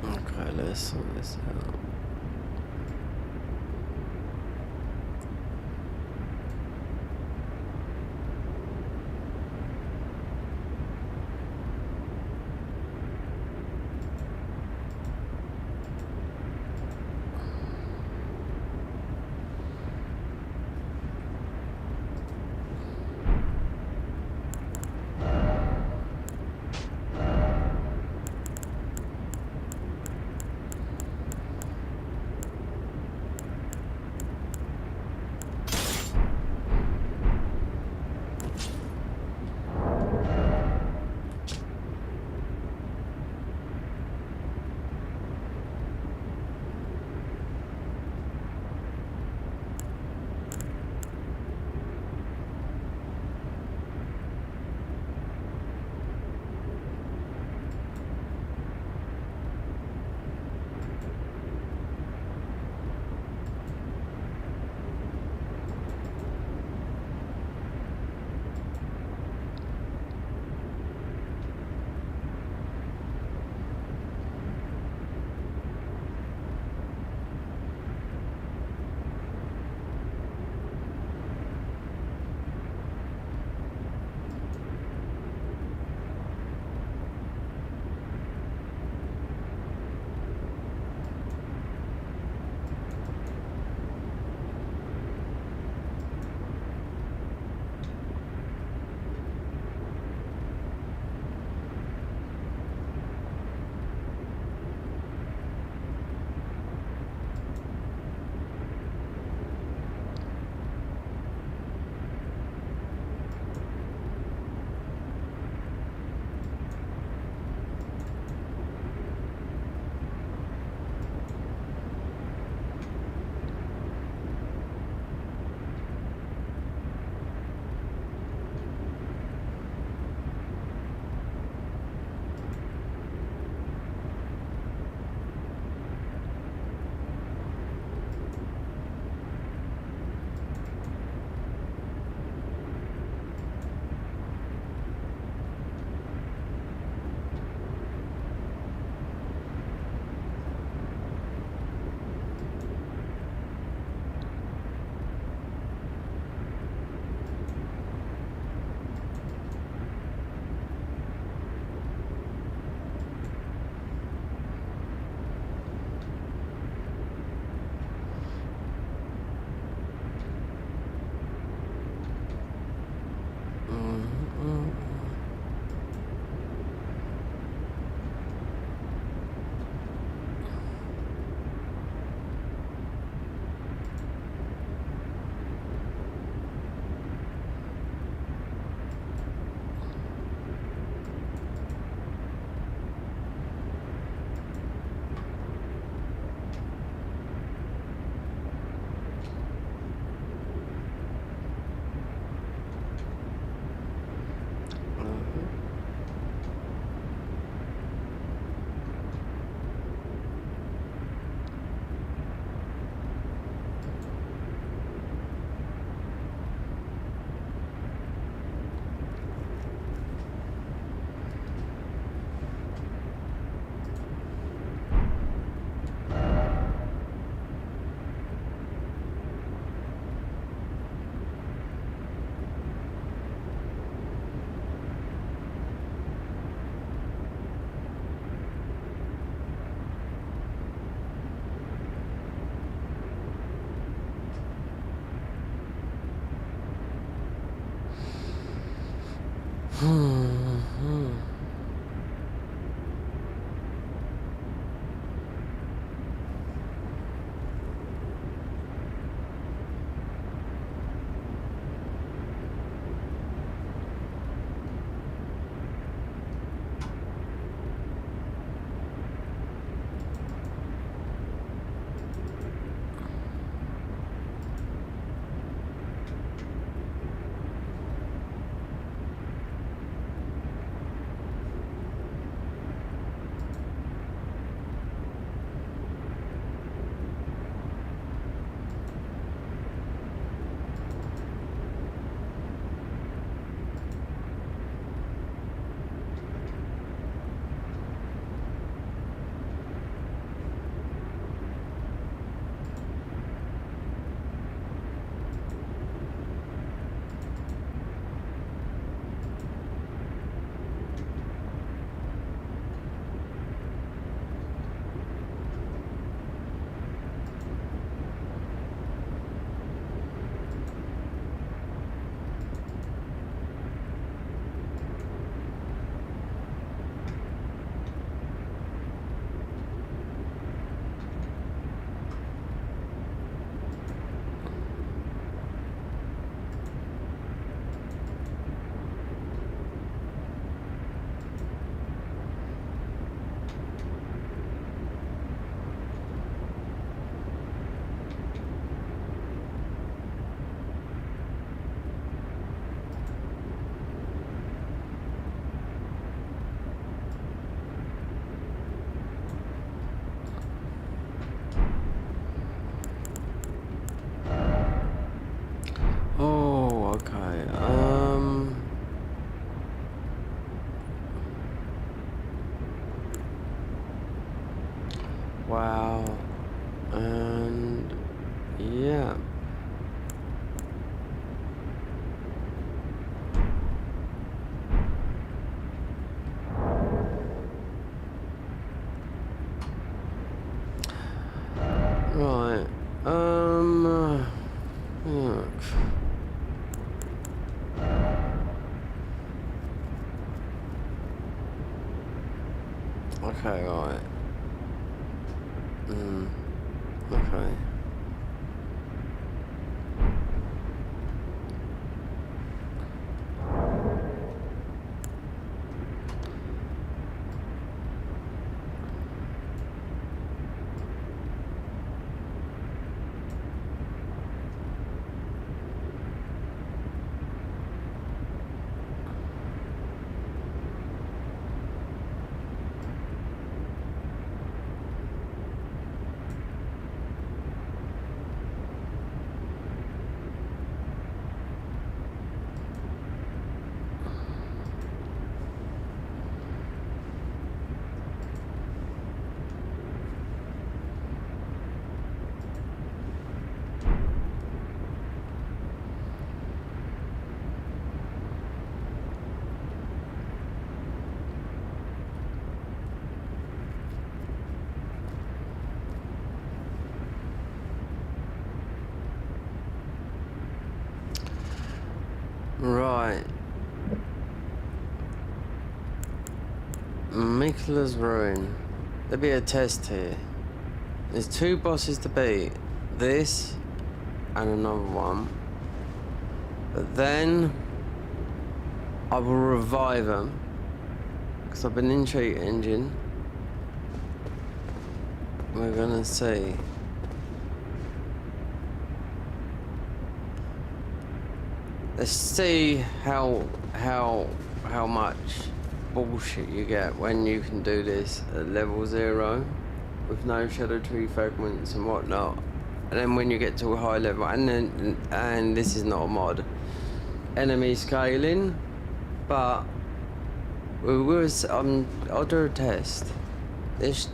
Okay, let's sort this out. Oh, okay. Wow. And yeah. Right. Look. Okay, right. Okay. Right. Mikula's Ruin. There'll be a test here. There's 2 bosses to beat. This and another one. But then I will revive them because I've been in cheat engine. We're gonna see. Let's see how much bullshit you get when you can do this at level 0 with no shadow tree fragments and whatnot. And then when you get to a high level, and this is not a mod, enemy scaling, but I'll do a test. This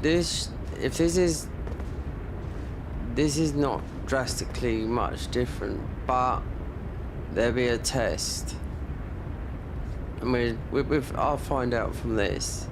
is not drastically much different, but there'll be a test, and I'll find out from this.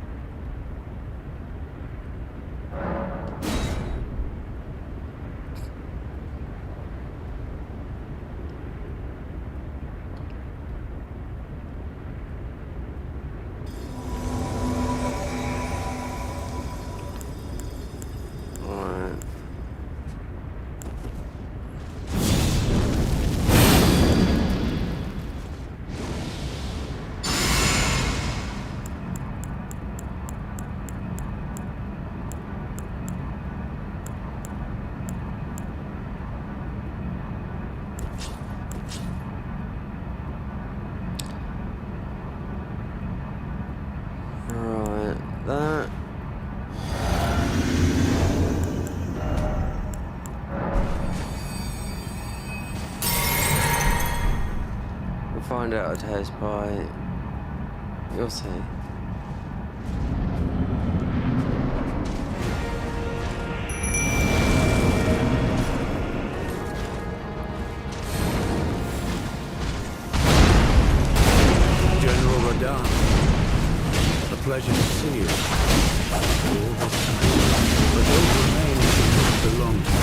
We'll find out a test by. You'll see. General Radon, a pleasure to see you. All this time. But those remains do not belong to you.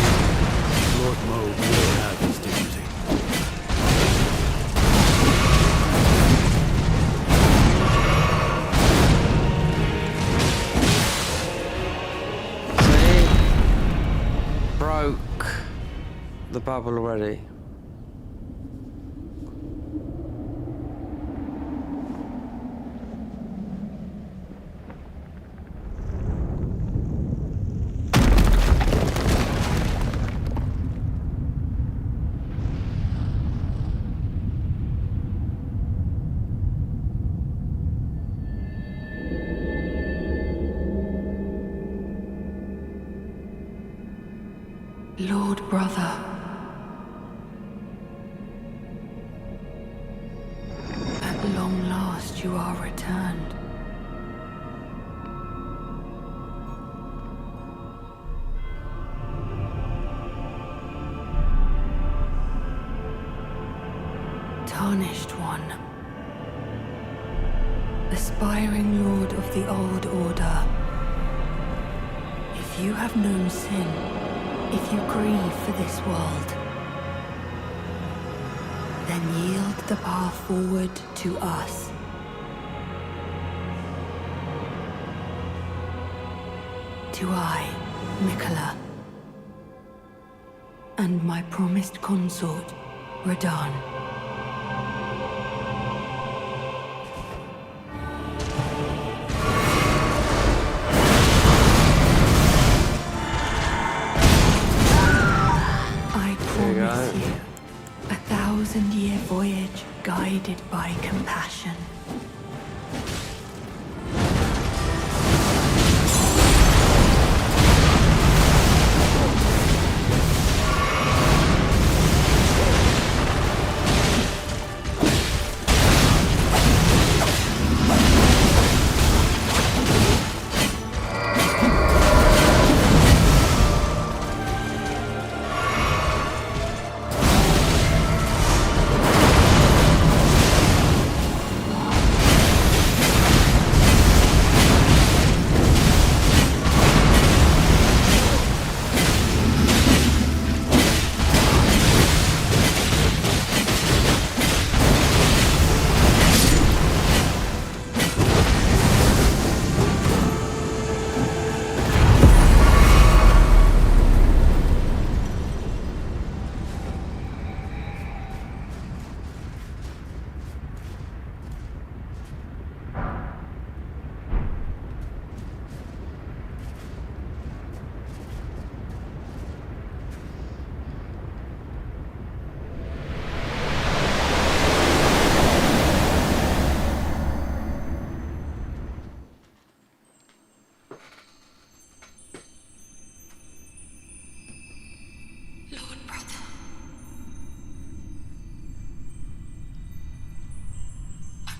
Lord Moog will have his dignity. See? Broke the bubble already. Lord Brother. At long last you are returned. Tarnished One. Aspiring Lord of the Old Order. If you have known sin, if you grieve for this world, then yield the path forward to us. To I, Mikola, and my promised consort, Radon. A 1,000-year voyage guided by compassion.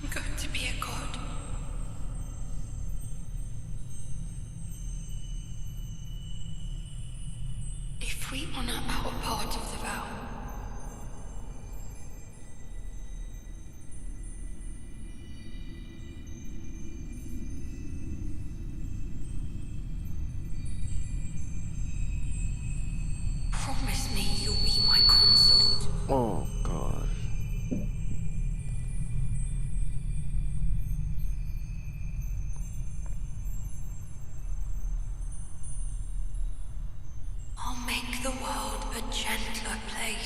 I'm going to be a god. If we honor our part of the vow, promise me you'll be my consort. Oh, God. I'll make the world a gentler place.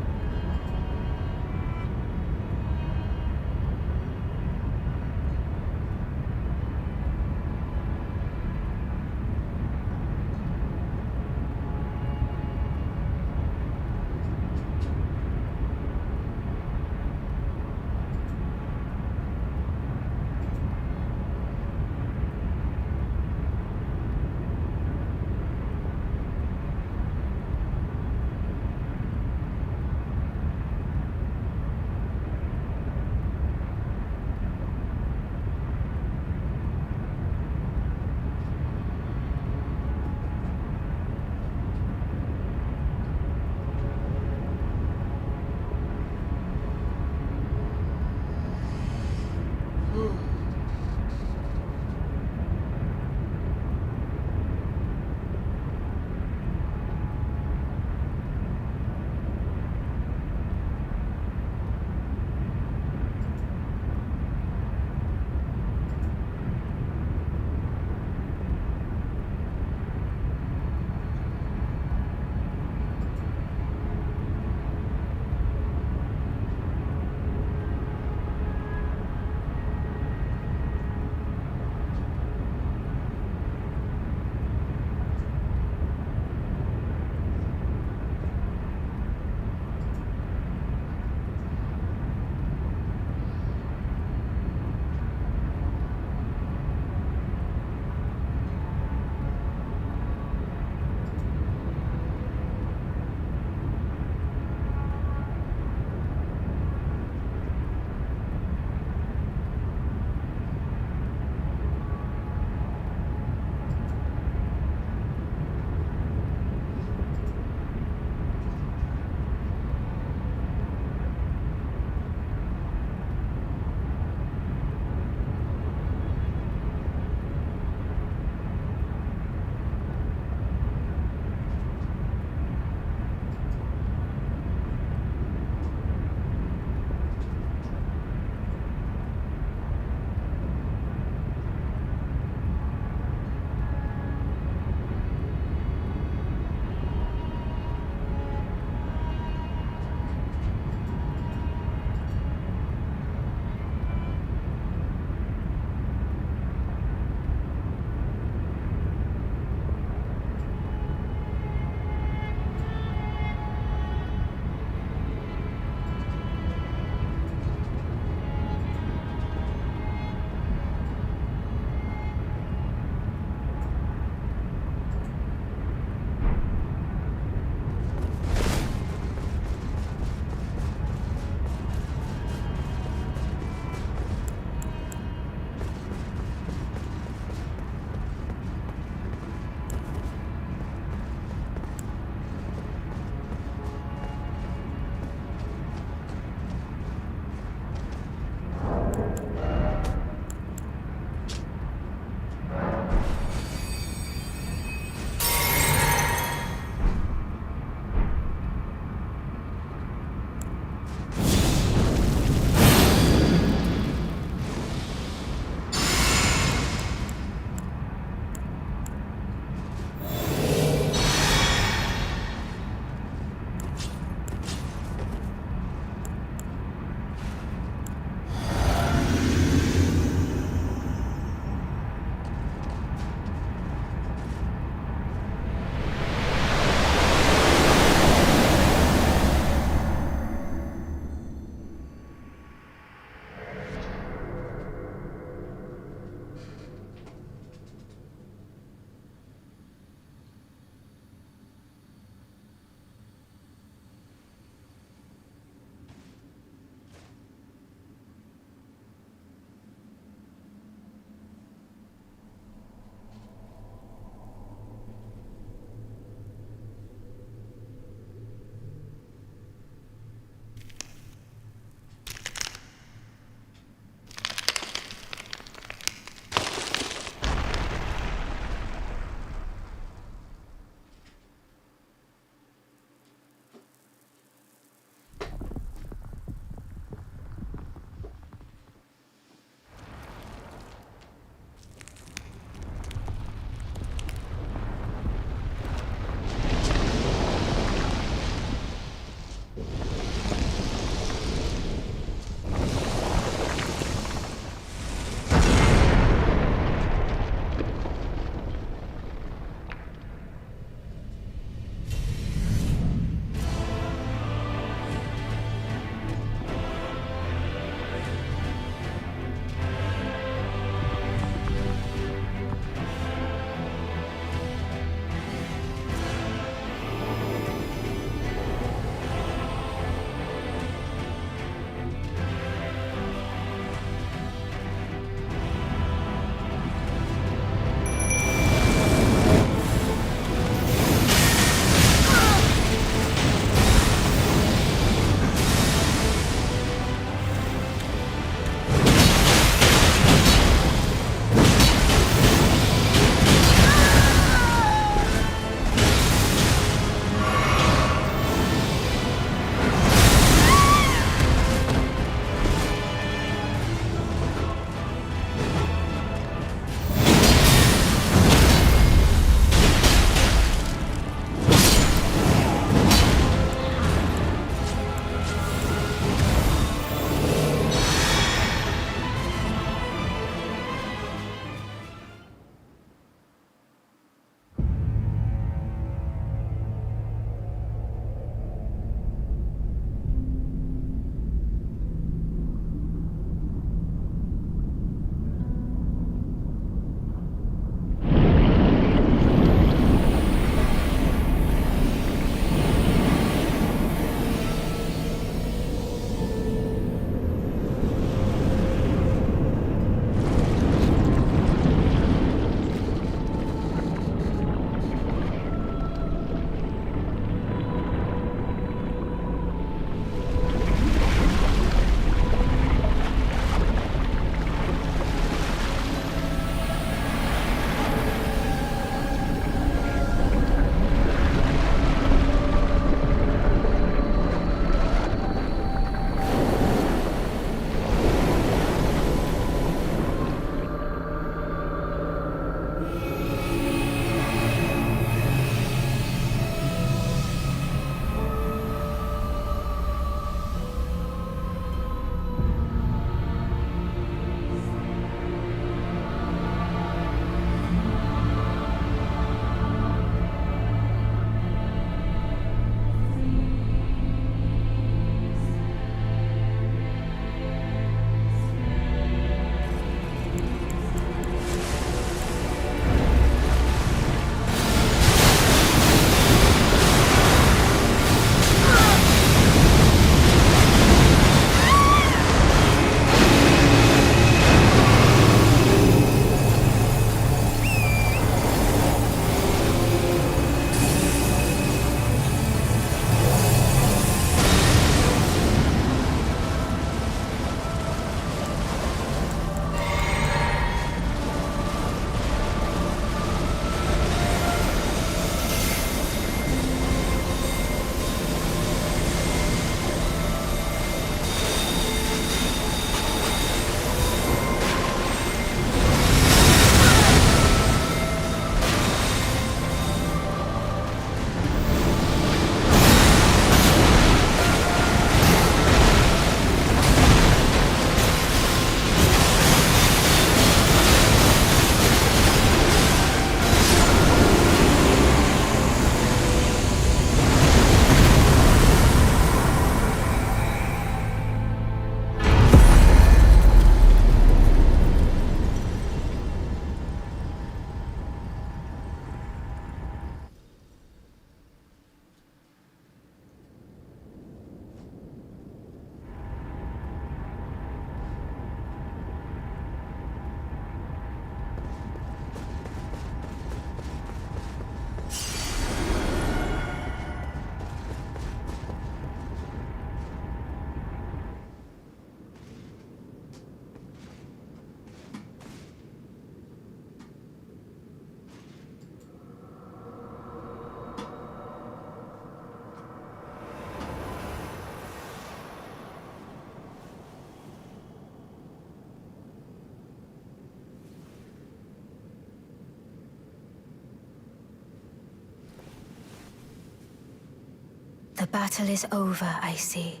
The battle is over, I see.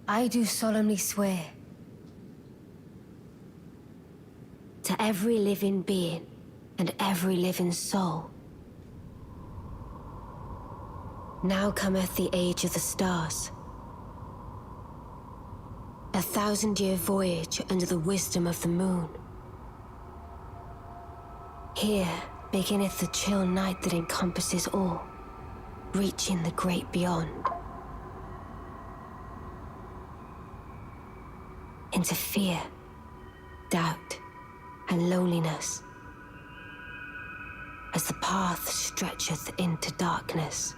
I do solemnly swear to every living being and every living soul. Now cometh the age of the stars. 1,000-year voyage under the wisdom of the moon. Here beginneth the chill night that encompasses all, reaching the great beyond. Into fear, doubt, and loneliness, as the path stretcheth into darkness.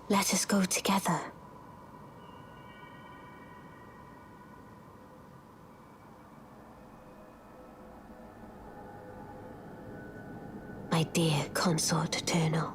Let us go together. My dear consort eternal.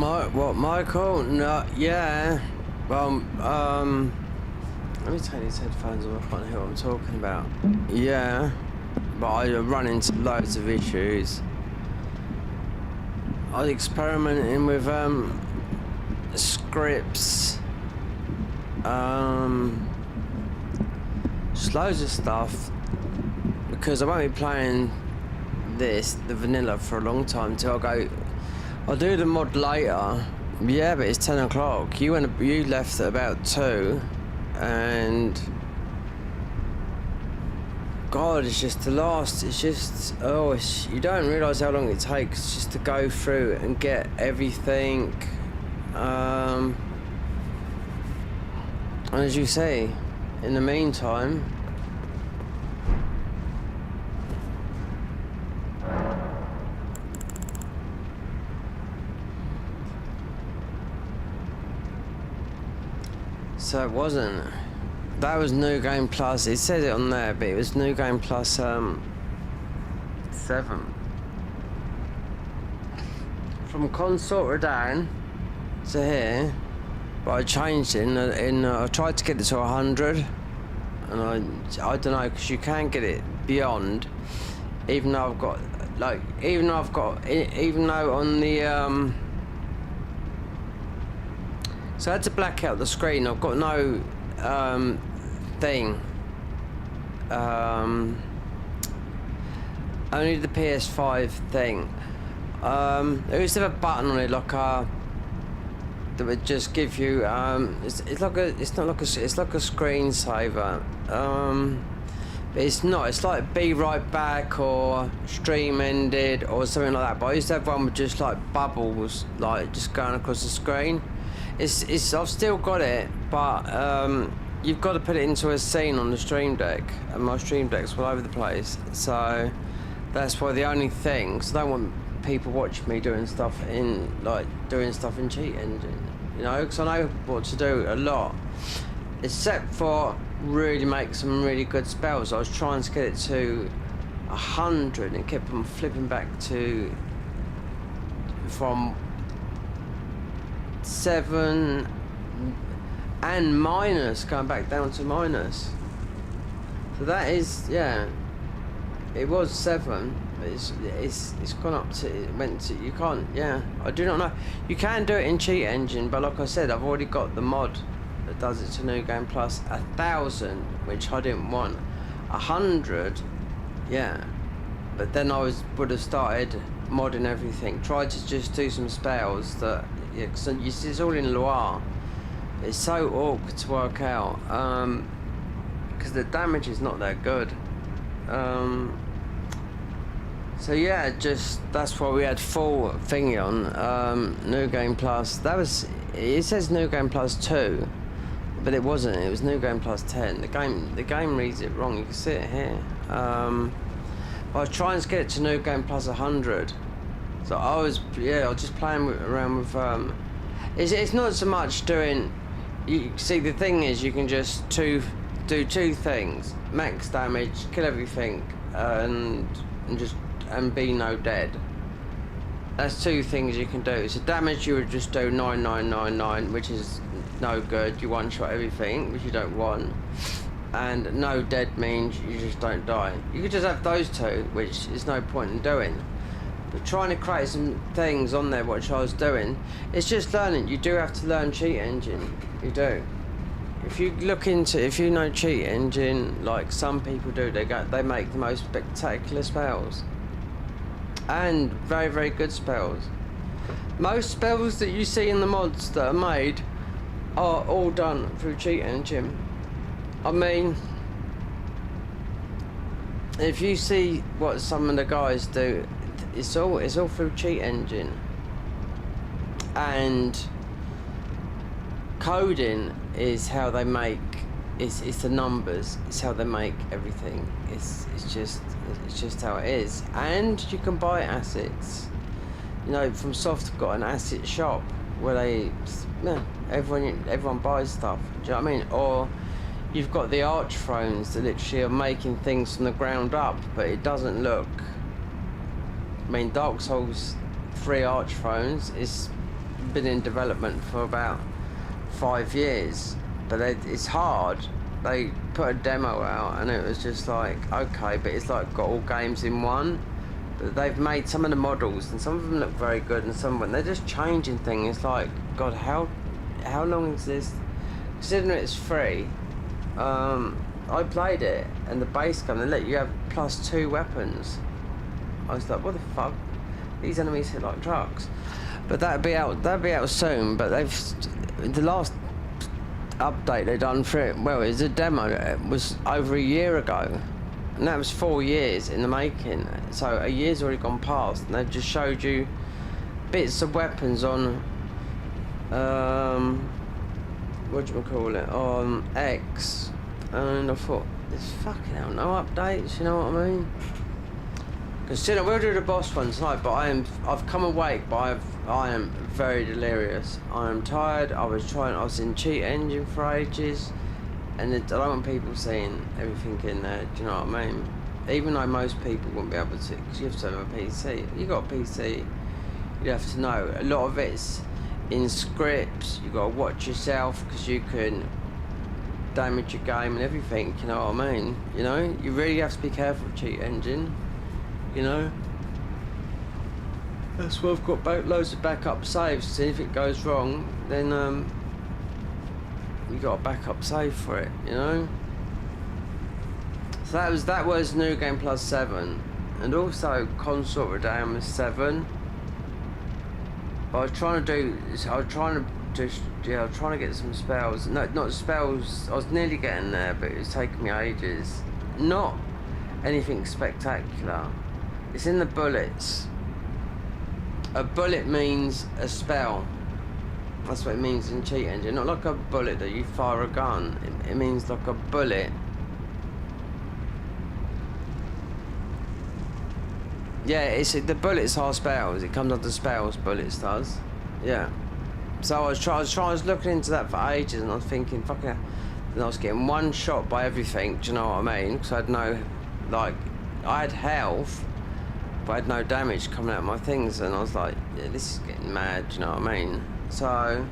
What, Michael? No, yeah. Well, let me take these headphones off. I can't hear what I'm talking about. Yeah, but I run into loads of issues. I was experimenting with scripts, just loads of stuff, because I won't be playing the vanilla for a long time until I'll do the mod later. Yeah, but it's 10 o'clock. You left at about 2, and God, it's just you don't realise how long it takes just to go through and get everything. And as you say, in the meantime, so it wasn't. That was New Game Plus. It said it on there, but it was New Game Plus 7. From Consort down to here, but I changed it. I tried to get it to 100, and I don't know, because you can get it beyond, even though on the so I had to black out the screen. I've got no thing. Only the PS5 thing. There used to have a button on it, like that would just give you. It's like a screensaver. But it's not. It's like be right back or stream ended or something like that. But I used to have one with just like bubbles, like just going across the screen. I've still got it, but you've got to put it into a scene on the stream deck, and my stream deck's all over the place. So that's why the only thing. So I don't want people watching me doing stuff in Cheat Engine, you know, because I know what to do a lot, except for really make some really good spells. I was trying to get it to 100 and kept on flipping back from 7 and minus, going back down to minus. So that is, yeah, it was 7, but it's gone up to, it went to, you can't, yeah, I do not know. You can do it in Cheat Engine, but like I said, I've already got the mod that does it to New Game Plus. 1,000, which I didn't want. 100, yeah, but then I would have started modding everything, tried to just do some spells that, yeah, cause you see it's all in Loire. It's so awkward to work out, because the damage is not that good. So yeah, that's why we had full thingy on New Game Plus. It says New Game Plus 2, but it wasn't. It was New Game Plus 10. The game reads it wrong. You can see it here. But I was trying to get it to New Game Plus 100. So I was just playing around with. It's not so much doing. You see, the thing is, you can just do two things: max damage, kill everything, and be no dead. That's 2 things you can do. So damage, you would just do 9999, which is no good. You one shot everything, which you don't want. And no dead means you just don't die. You could just have those 2, which is no point in doing. But trying to create some things on there, which I was doing, it's just learning. You do have to learn Cheat Engine. You do. If you know Cheat Engine, like some people do, they make the most spectacular spells. And very, very good spells. Most spells that you see in the mods that are made are all done through Cheat Engine. I mean, if you see what some of the guys do, it's all through Cheat Engine. And coding is how they make. It's the numbers. It's how they make everything. It's just how it is. And you can buy assets. You know, from Soft got an asset shop where everyone buys stuff. Do you know what I mean? Or you've got the arch thrones that literally are making things from the ground up, but it doesn't look. I mean, Dark Souls 3 arch thrones is been in development for about 5 years, but it's hard. They put a demo out and it was just like, okay, but it's like got all games in one. But they've made some of the models and some of them look very good and some of them, they're just changing things. It's like, God, how long is this? Considering it's free, I played it and the base gun, they let you have +2 weapons. I was like, what the fuck? These enemies hit like trucks. But that'd be out soon. But the last update they done for it, well, it's a demo. It was over a year ago, and that was 4 years in the making. So a year's already gone past, and they've just showed you bits of weapons on what do you call it, on X, and I thought, there's fucking hell no updates. You know what I mean? Consider we'll do the boss one tonight, but I've come awake, but I am very delirious. I am tired. I was in cheat engine for ages, and I don't want people seeing everything in there. Do you know what I mean? Even though most people wouldn't be able to, because you have to have a PC. You got a PC, you have to know. A lot of it's in scripts. You got to watch yourself because you can damage your game and everything. You know what I mean? You know, you really have to be careful with cheat engine. You know, that's why I've got loads of backup saves. So if it goes wrong, then you got a backup save for it. You know. So that was New Game Plus 7, and also Consort Redeem was 7. But I was trying to get some spells. No, not spells. I was nearly getting there, but it was taking me ages. Not anything spectacular. It's in the bullets. A bullet means a spell. That's what it means in cheat engine. Not like a bullet that you fire a gun. It means like a bullet. Yeah, the bullets are spells. It comes under spells. Bullets does. Yeah. So I was looking into that for ages, and I was thinking, fucking hell. And I was getting one shot by everything. Do you know what I mean? Because I had no, like, I had health, but I had no damage coming out of my things, and I was like, yeah, this is getting mad, do you know what I mean? So,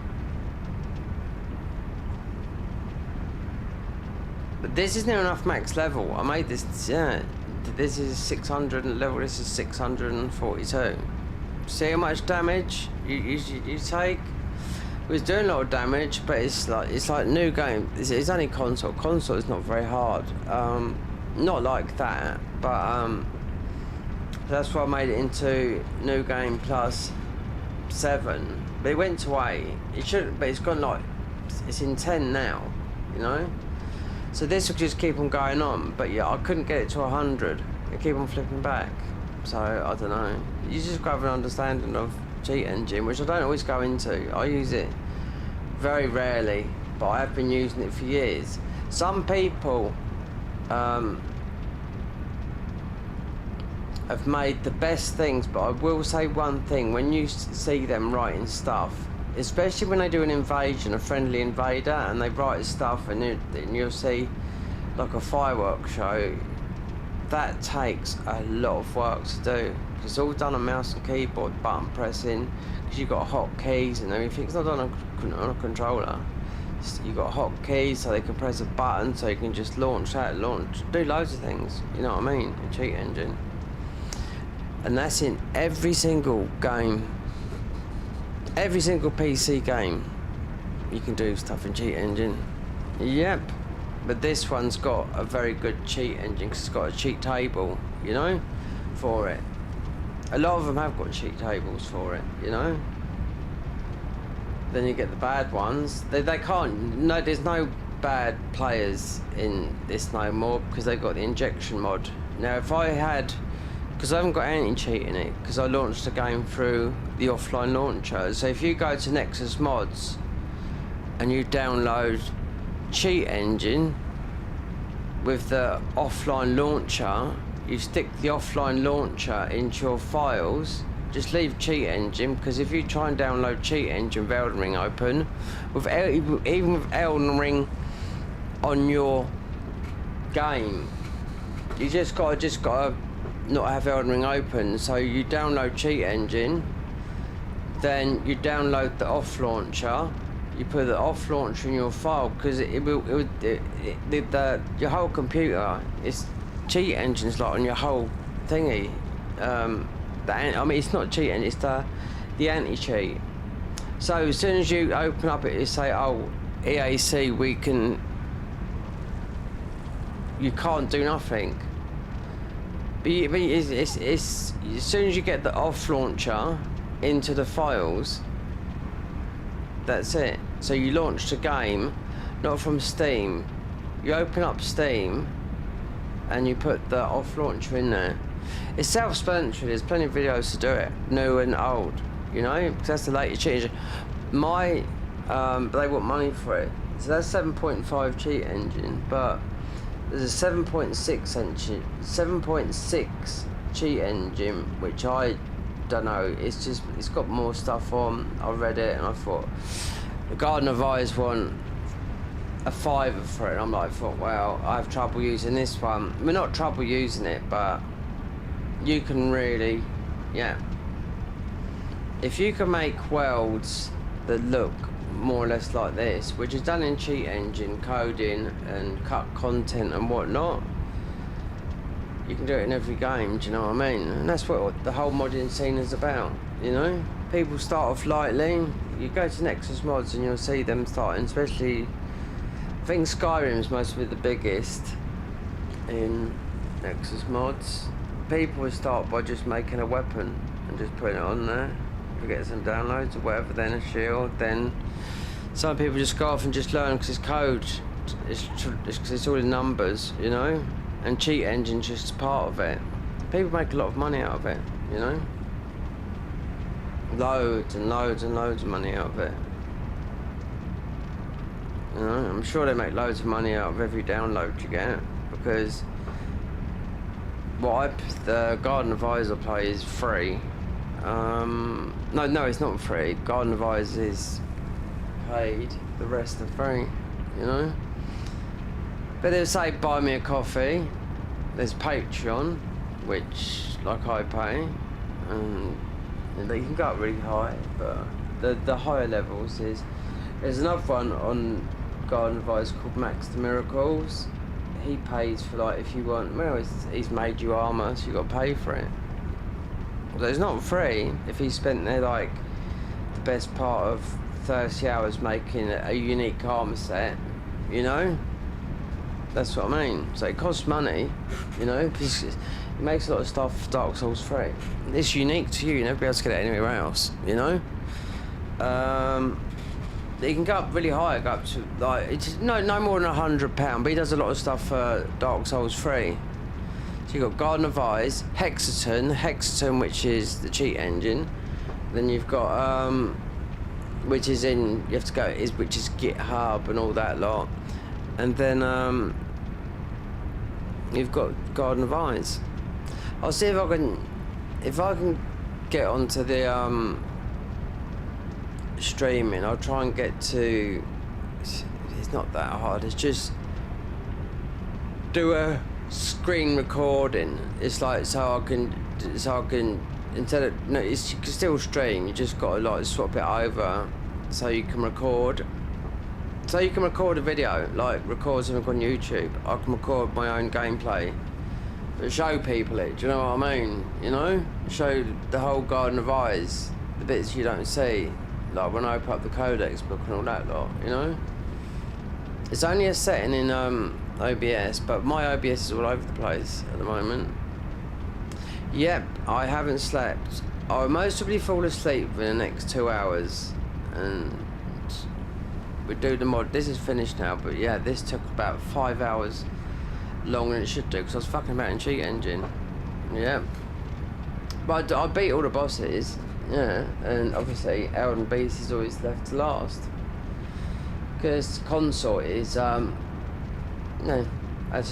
but this isn't enough max level. I made this, yeah, this is 600 level, this is 642. See how much damage you take? It was doing a lot of damage, but it's like new game. It's only console. Console is not very hard. Not like that, but that's why I made it into New Game Plus 7. But it went to 8. It shouldn't, but it's gone like, it's in 10 now, you know? So this will just keep on going on, but yeah, I couldn't get it to 100. It keep on flipping back. So, I don't know. You just got to have an understanding of cheat engine, which I don't always go into. I use it very rarely, but I have been using it for years. Some people have made the best things, but I will say one thing: when you see them writing stuff, especially when they do an invasion, a friendly invader, and they write stuff, and you'll see like a fireworks show, that takes a lot of work to do. It's all done on mouse and keyboard, button pressing, because you've got hotkeys and everything. It's not done on a controller. You've got hotkeys so they can press a button, so you can just launch, do loads of things. You know what I mean? In cheat engine. And that's in every single game. Every single PC game, you can do stuff in cheat engine. Yep. But this one's got a very good cheat engine because it's got a cheat table, you know, for it. A lot of them have got cheat tables for it, you know. Then you get the bad ones. They can't. No, there's no bad players in this no more because they've got the injection mod. Now, if I had, because I haven't got anti-cheat in it, because I launched the game through the offline launcher. So if you go to Nexus Mods and you download cheat engine with the offline launcher, you stick the offline launcher into your files. Just leave cheat engine, because if you try and download cheat engine with Elden Ring open, even with Elden Ring on your game, you just gotta not have Elden Ring open. So you download cheat engine then you download the off launcher. You put the off launcher in your file because your whole computer is cheat engines like on your whole thingy. I mean, it's not cheating, it's the anti-cheat. So as soon as you open up it say, oh, EAC, you can't do nothing. But it's as soon as you get the off launcher into the files, that's it. So you launch the game, not from Steam. You open up Steam and you put the off launcher in there. It's self-explanatory, there's plenty of videos to do it, new and old, you know, because that's the latest cheat engine. But they want money for it. So that's 7.5 cheat engine, but there's a 7.6 cheat engine, which I don't know, it's got more stuff on. I read it and I thought, the Garden of Eyes want a $5 for it, and I'm like, well, I have trouble using this one. We're not trouble using it, but you can really, yeah. If you can make worlds that look more or less like this, which is done in cheat engine, coding and cut content and whatnot, you can do it in every game, do you know what I mean? And that's what the whole modding scene is about, you know? People start off lightly. You go to Nexus mods and you'll see them starting, especially, I think Skyrim's mostly the biggest in Nexus mods. People will start by just making a weapon and just putting it on there. You get some downloads or whatever, then a shield, then some people just go off and just learn because it's code. It's all in numbers, you know? And cheat engine's just part of it. People make a lot of money out of it, you know? Loads and loads and loads of money out of it. You know, I'm sure they make loads of money out of every download you get, because the Garden of Eyes I play is free. No, it's not free. Garden of Eyes is paid. The rest are free, you know? But they'll say buy me a coffee. There's Patreon, which like I pay, and they can go up really high, but the higher levels there's another one on Garden of Eyes called Max the Miracles. He pays for, like, if you want, well, he's made you armor, so you got to pay for it. But it's not free if he spent there like the best part of 30 hours making a unique armor set, you know? That's what I mean. So it costs money, you know, because it makes a lot of stuff for Dark Souls 3. It's unique to you, you'll never be able to get it anywhere else, you know? You can go up really high, go up to, like, it's no more than £100, but he does a lot of stuff for Dark Souls 3. So you've got Garden of Eyes, Hexaton, which is the cheat engine. Then you've got, which is which is GitHub and all that lot. And then, you've got Garden of Eyes. I'll see if I can get onto the, streaming. I'll try and get to, it's not that hard, it's just do a screen recording. It's like, so I can instead of, no, you can still stream, you just got to like swap it over so you can record. So you can record a video, like record something on YouTube. I can record my own gameplay, but show people it, do you know what I mean? You know? Show the whole Garden of Eyes, the bits you don't see. Like when I open up the Codex book and all that lot, you know? It's only a setting in OBS, but my OBS is all over the place at the moment. Yep, I haven't slept. I'll most probably fall asleep in the next 2 hours, and we do the mod. This is finished now, but yeah, this took about 5 hours longer than it should do, because I was fucking about in cheat engine. Yep. But I beat all the bosses. Yeah, and obviously ELden Beast is always left to last, because Consort is as to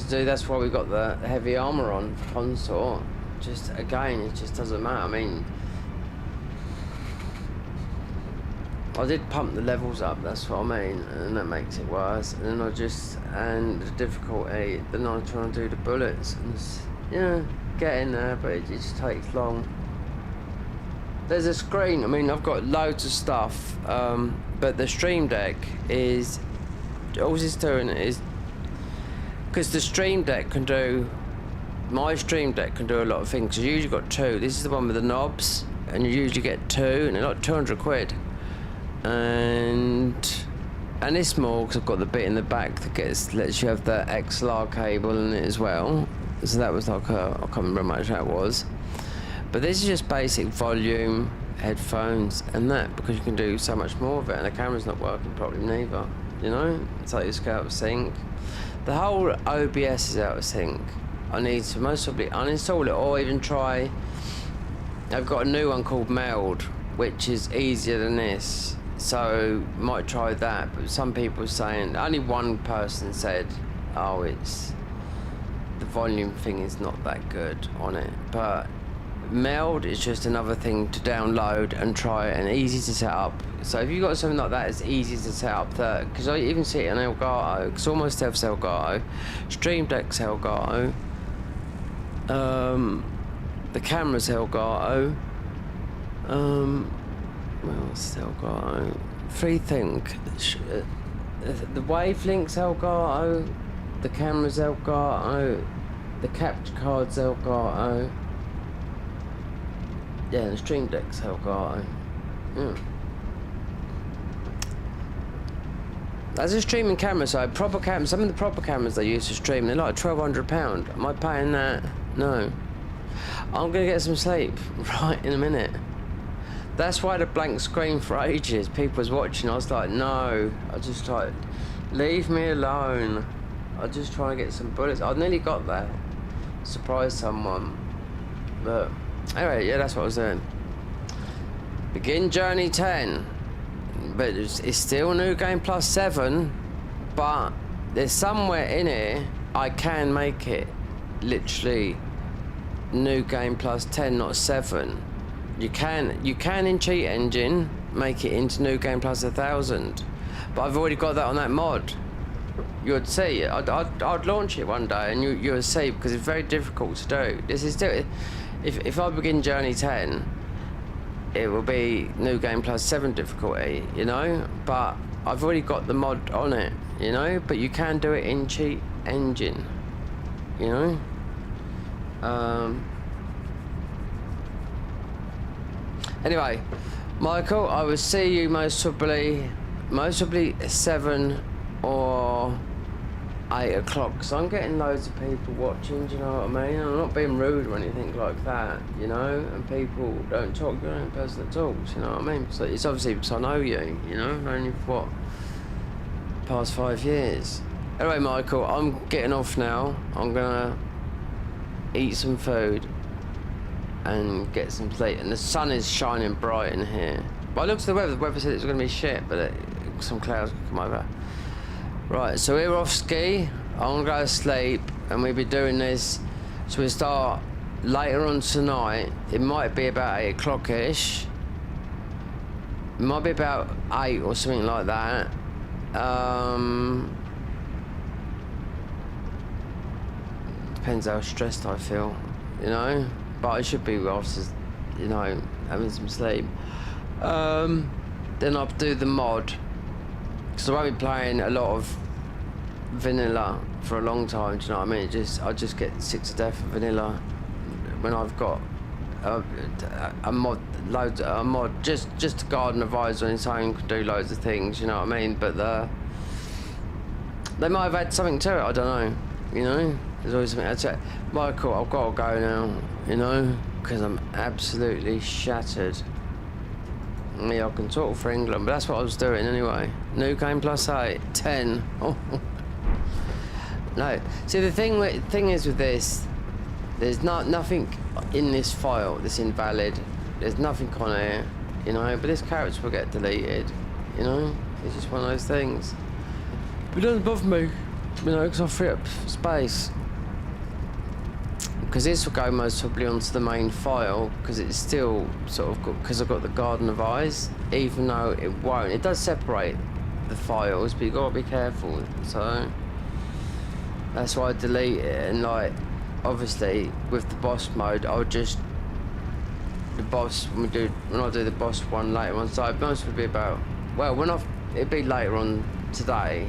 do. That's why we got the heavy armor on for Consort. Just again, it just doesn't matter. I mean, I did pump the levels up. That's what I mean, and that makes it worse. And then and the difficulty. Then I'm trying to do the bullets, and get in there, but it just takes long. there's a screen. I mean, I've got loads of stuff, but the Stream Deck is all it's doing is because the Stream Deck can do. My Stream Deck can do a lot of things. You usually got two. This is the one with the knobs, and you usually get two, and they're like 200 quid. And it's more because I've got the bit in the back that lets you have the XLR cable in it as well. So that was like I can't remember how much that was. But this is just basic volume, headphones, and that, because you can do so much more of it, and the camera's not working properly neither. You know, it's like it's out of sync. The whole OBS is out of sync. I need to most probably uninstall it or even try. I've got a new one called Meld, which is easier than this, so might try that. But some people are saying, only one person said, oh, it's the volume thing is not that good on it. But Meld is just another thing to download and try and easy to set up. So if you've got something like that, it's easy to set up. Because I even see it on Elgato, because all my stuff's Elgato, Stream Deck's Elgato. The camera's Elgato. What else is Elgato? Three things. The Wavelink's Elgato. The camera's Elgato. The capture card's Elgato. Yeah, the Stream Deck's Elgato. Yeah. As a streaming camera, so proper cameras, some of the proper cameras they use to stream, they're like £1,200. Am I paying that? No. I'm gonna get some sleep right in a minute. That's why the blank screen for ages. People was watching, I was like, no. I just like, leave me alone. I just try to get some bullets. I nearly got there. Surprise someone. But anyway, yeah, that's what I was doing. Begin journey 10. But it's still New Game Plus 7, but there's somewhere in here I can make it literally New Game Plus 10, not 7. You can in Cheat Engine make it into New Game Plus 1000, but I've already got that on that mod. You'd see it. I'd launch it one day and you would see, because it's very difficult to do. This is still, if I begin Journey 10, it will be New Game Plus 7 difficulty, you know, but I've already got the mod on it, you know, but you can do it in Cheat Engine, you know. Anyway, Michael, I will see you most probably 7 or 8 o'clock, because I'm getting loads of people watching, do you know what I mean? I'm not being rude or anything like that, you know, and people don't talk, you're the only person that talks, you know what I mean? So it's obviously because I know you, you know, only for what, past 5 years. Anyway, Michael, I'm getting off now. I'm gonna eat some food and get some sleep, and the sun is shining bright in here. But I looked at the weather said it was gonna be shit, but some clouds could come over. Right, so we're off ski. I'm gonna go to sleep, and we'll be doing this. So we start later on tonight. It might be about 8 o'clock-ish. It might be about 8 or something like that. Depends how stressed I feel, you know. But I should be whilst, you know, having some sleep. Then I'll do the mod. Because I won't be playing a lot of vanilla for a long time, do you know what I mean? I just get sick to death of vanilla when I've got a mod, just the Garden of Eyes on its own can do loads of things, you know what I mean? But they might have had something to it, I don't know, you know? There's always something to it. Michael, I've got to go now, you know, because I'm absolutely shattered. Yeah, I can talk for England, but that's what I was doing anyway. New Game Plus 8, 10. Oh. No. See, the thing is with this, there's nothing in this file that's invalid. There's nothing on here, you know, but this character will get deleted, you know? It's just one of those things. But it doesn't bother me, you know, because I free up space. Because this will go most probably onto the main file, because it's still sort of got, because I've got the Garden of Eyes, even though it won't. It does separate the files, but you've got to be careful. So that's why I delete it. And like, obviously with the boss mode, I'll just the boss when I do the boss one later on. So most would be about it'd be later on today,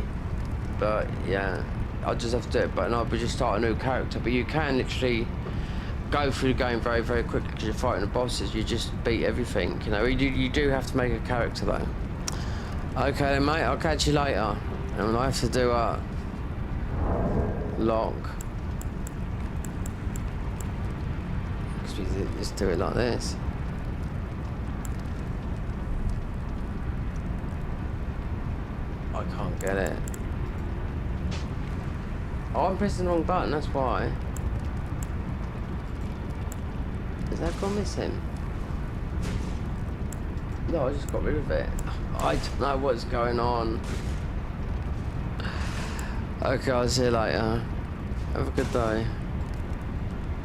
but yeah, I'll just have to do it. But no, we just start a new character. But you can literally go through the game very, very quickly because you're fighting the bosses. You just beat everything. You know, you do have to make a character though. Okay then, mate. I'll catch you later. And I have to do a lock. Because we just do it like this. I can't get it. Oh, I'm pressing the wrong button, that's why. Has that gone missing? No, I just got rid of it. I don't know what's going on. Okay, I'll see you later. Have a good day.